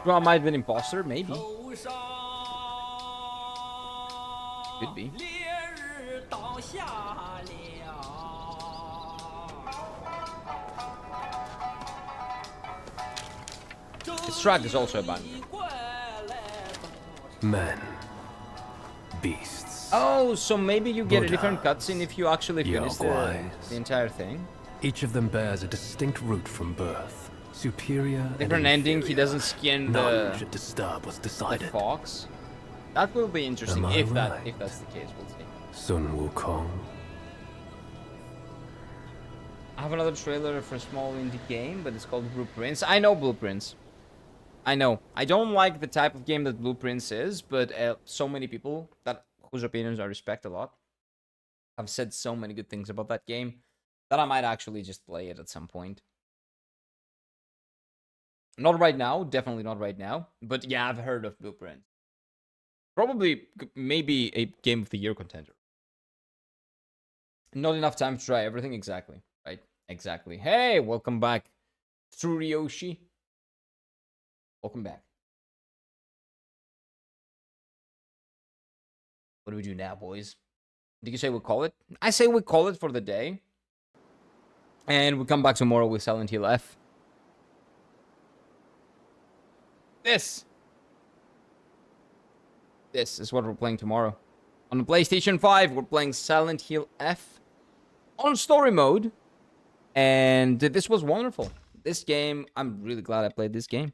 Well, I might have been imposter, maybe. Could be. This track is also a banger. Men. Beasts. Oh, so maybe you get a different cutscene if you actually finish the entire thing. Each of them bears a distinct root from birth. Superior different ending, he doesn't skin the should disturb was decided. The fox. That will be interesting if that's the case, we'll see. Sun Wukong. I have another trailer for a small indie game, but it's called Blueprints. I know Blueprints. I know. I don't like the type of game that Blueprints is, but so many people whose opinions I respect a lot have said so many good things about that game that I might actually just play it at some point. Not right now, definitely not right now, but yeah, I've heard of Blueprints. Probably, maybe a Game of the Year contender. Not enough time to try everything, exactly, right? Exactly. Hey, welcome back, Tsuryoshi. Welcome back. What do we do now, boys? Did you say we call it? I say we call it for the day. And we come back tomorrow with Silent Hill F. This is what we're playing tomorrow. On the PlayStation 5, we're playing Silent Hill F on story mode. And this was wonderful. This game, I'm really glad I played this game.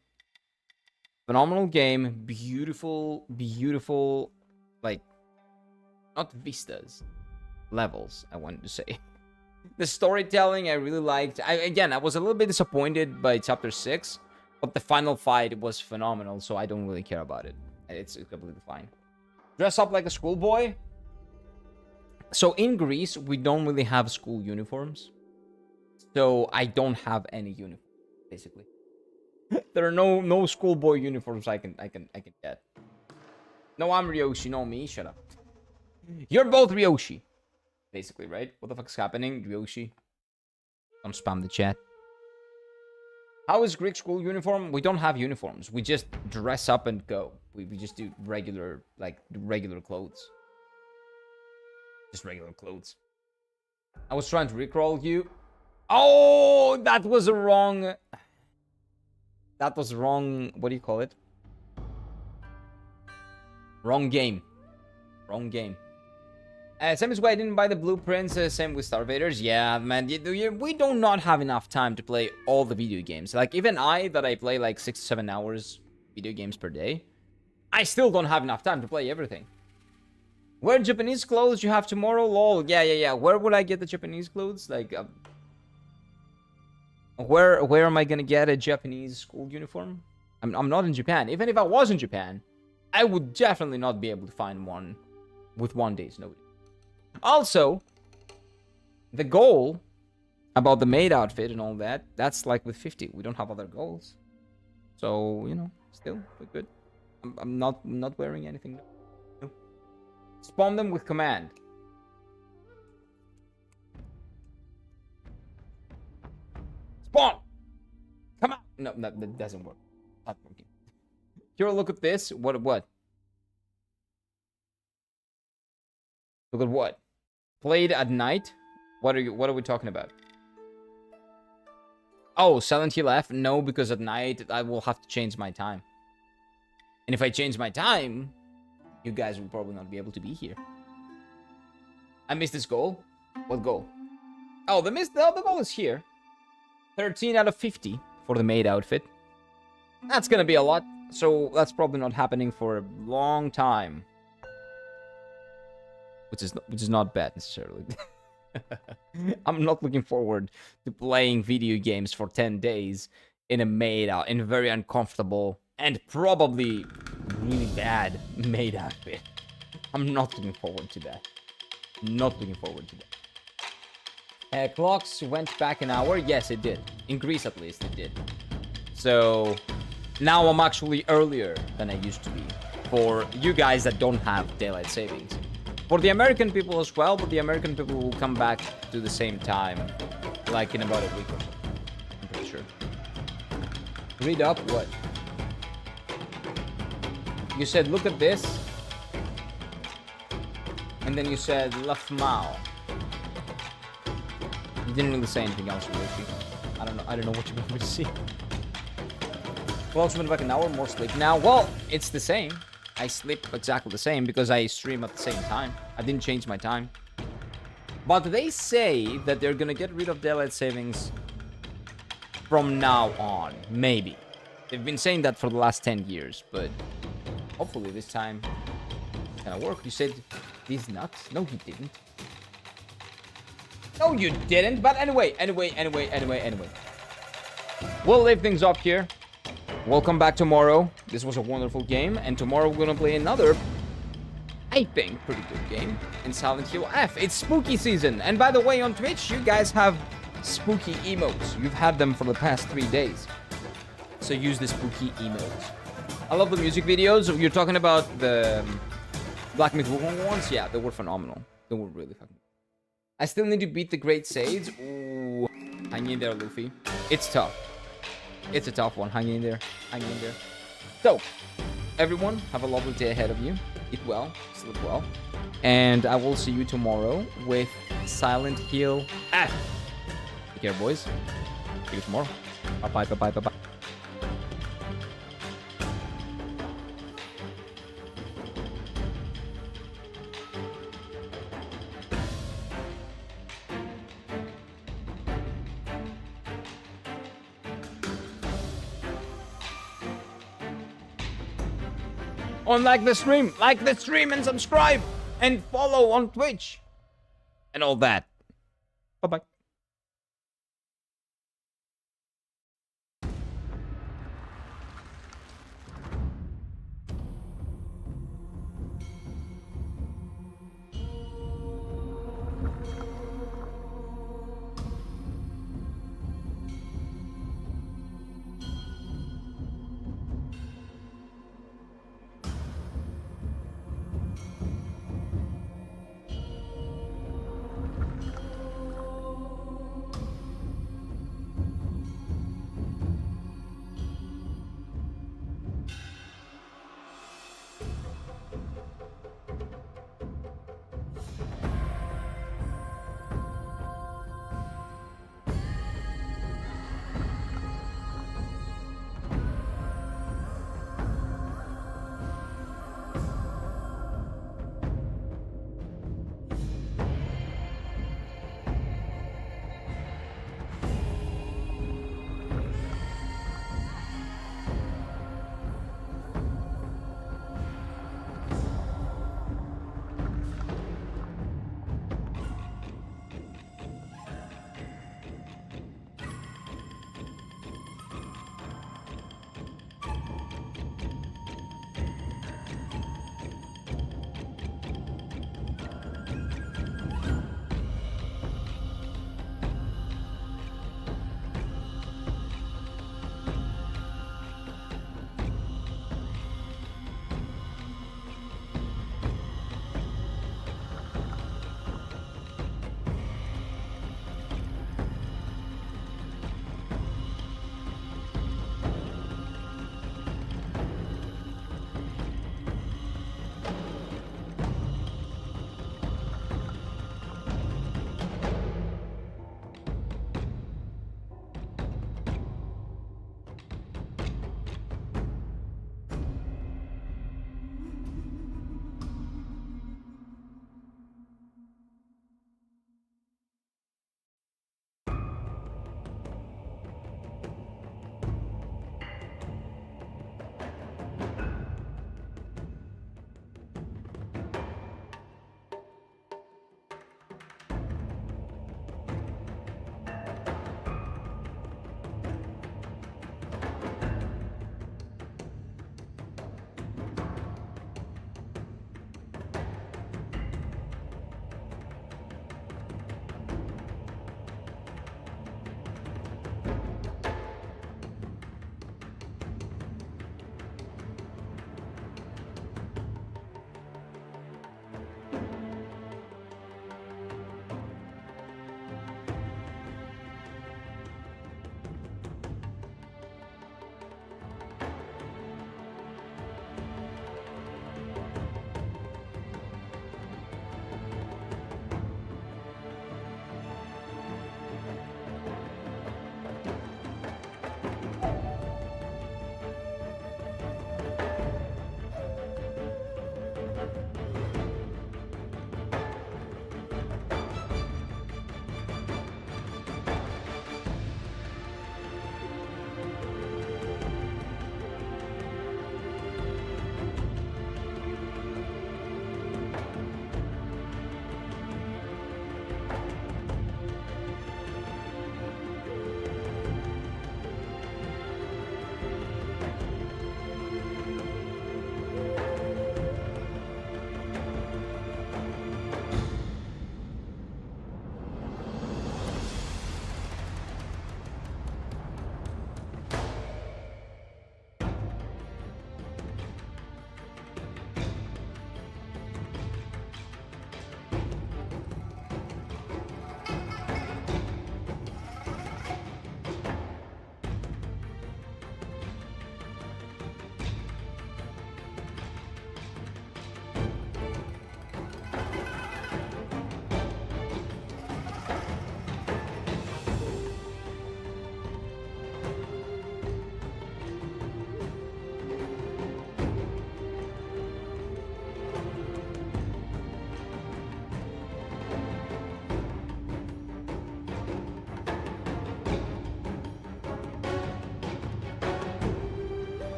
Phenomenal game. Beautiful, like, not vistas. Levels, I wanted to say. The storytelling, I really liked. I was a little bit disappointed by Chapter 6. But the final fight was phenomenal, so I don't really care about it. It's completely fine. Dress up like a schoolboy. So in Greece, we don't really have school uniforms. So I don't have any uniform, basically. There are no schoolboy uniforms I can get. No, I'm Ryoshi, no me. Shut up. You're both Ryoshi, basically, right? What the fuck's happening, Ryoshi? Don't spam the chat. How is Greek school uniform? We don't have uniforms. We just dress up and go. We just do regular clothes. Just regular clothes. I was trying to rickroll you. Oh, that was wrong. That was wrong. What do you call it? Wrong game. Wrong game. Same as why I didn't buy the blueprints. Same with Starvaders. Yeah, man. We do not have enough time to play all the video games. Like, even that I play like 6 to 7 hours video games per day, I still don't have enough time to play everything. Wear Japanese clothes you have tomorrow? Lol. Yeah. Where would I get the Japanese clothes? Like, where am I gonna get a Japanese school uniform? I'm not in Japan. Even if I was in Japan, I would definitely not be able to find one with 1 day's notice. Also, the goal about the maid outfit and all that, that's like with 50. We don't have other goals. So, you know, still, we're good. I'm not wearing anything. No. Spawn them with command. Spawn! Come on! No, that doesn't work. Not working. Here, look at this. What? Look at what? Played at night? What are we talking about? Oh, Silent Hill F? No, because at night I will have to change my time. And if I change my time, you guys will probably not be able to be here. I missed this goal. What goal? Oh, the goal is here. 13 out of 50 for the maid outfit. That's gonna be a lot. So that's probably not happening for a long time. Which is not bad necessarily. I'm not looking forward to playing video games for 10 days in a very uncomfortable and probably really bad maid outfit. I'm not looking forward to that. Not looking forward to that. Clocks went back an hour. Yes, it did. In Greece, at least, it did. So now I'm actually earlier than I used to be. For you guys that don't have daylight savings. For the American people as well, but the American people will come back to the same time, like in about a week or so. I'm pretty sure. Read up what? You said, look at this. And then you said, Lafmao. You didn't really say anything else, Yoshi. I don't know what you want me to see. Clocks went back an hour, more sleep now. Well, it's the same. I sleep exactly the same because I stream at the same time. I didn't change my time. But they say that they're gonna get rid of daylight savings from now on. Maybe. They've been saying that for the last 10 years, but hopefully this time it's gonna work. You said these nuts? No, you didn't. No, you didn't. But anyway. We'll leave things up here. We'll come back tomorrow. This was a wonderful game. And tomorrow we're gonna play another, I think, pretty good game in Silent Hill F. It's spooky season. And by the way, on Twitch, you guys have spooky emotes. You've had them for the past 3 days. So use the spooky emotes. I love the music videos. You're talking about the Black Myth Wukong ones? Yeah, they were phenomenal. They were really fucking. I still need to beat the Great Sage. Ooh, hang in there, Luffy. It's tough. It's a tough one. Hang in there. Hang in there. So, everyone, have a lovely day ahead of you. Eat well. Sleep well. And I will see you tomorrow with Silent Hill F. Take care, boys. See you tomorrow. Bye-bye, bye-bye, bye-bye. Like the stream and subscribe and follow on Twitch and all that. Bye-bye.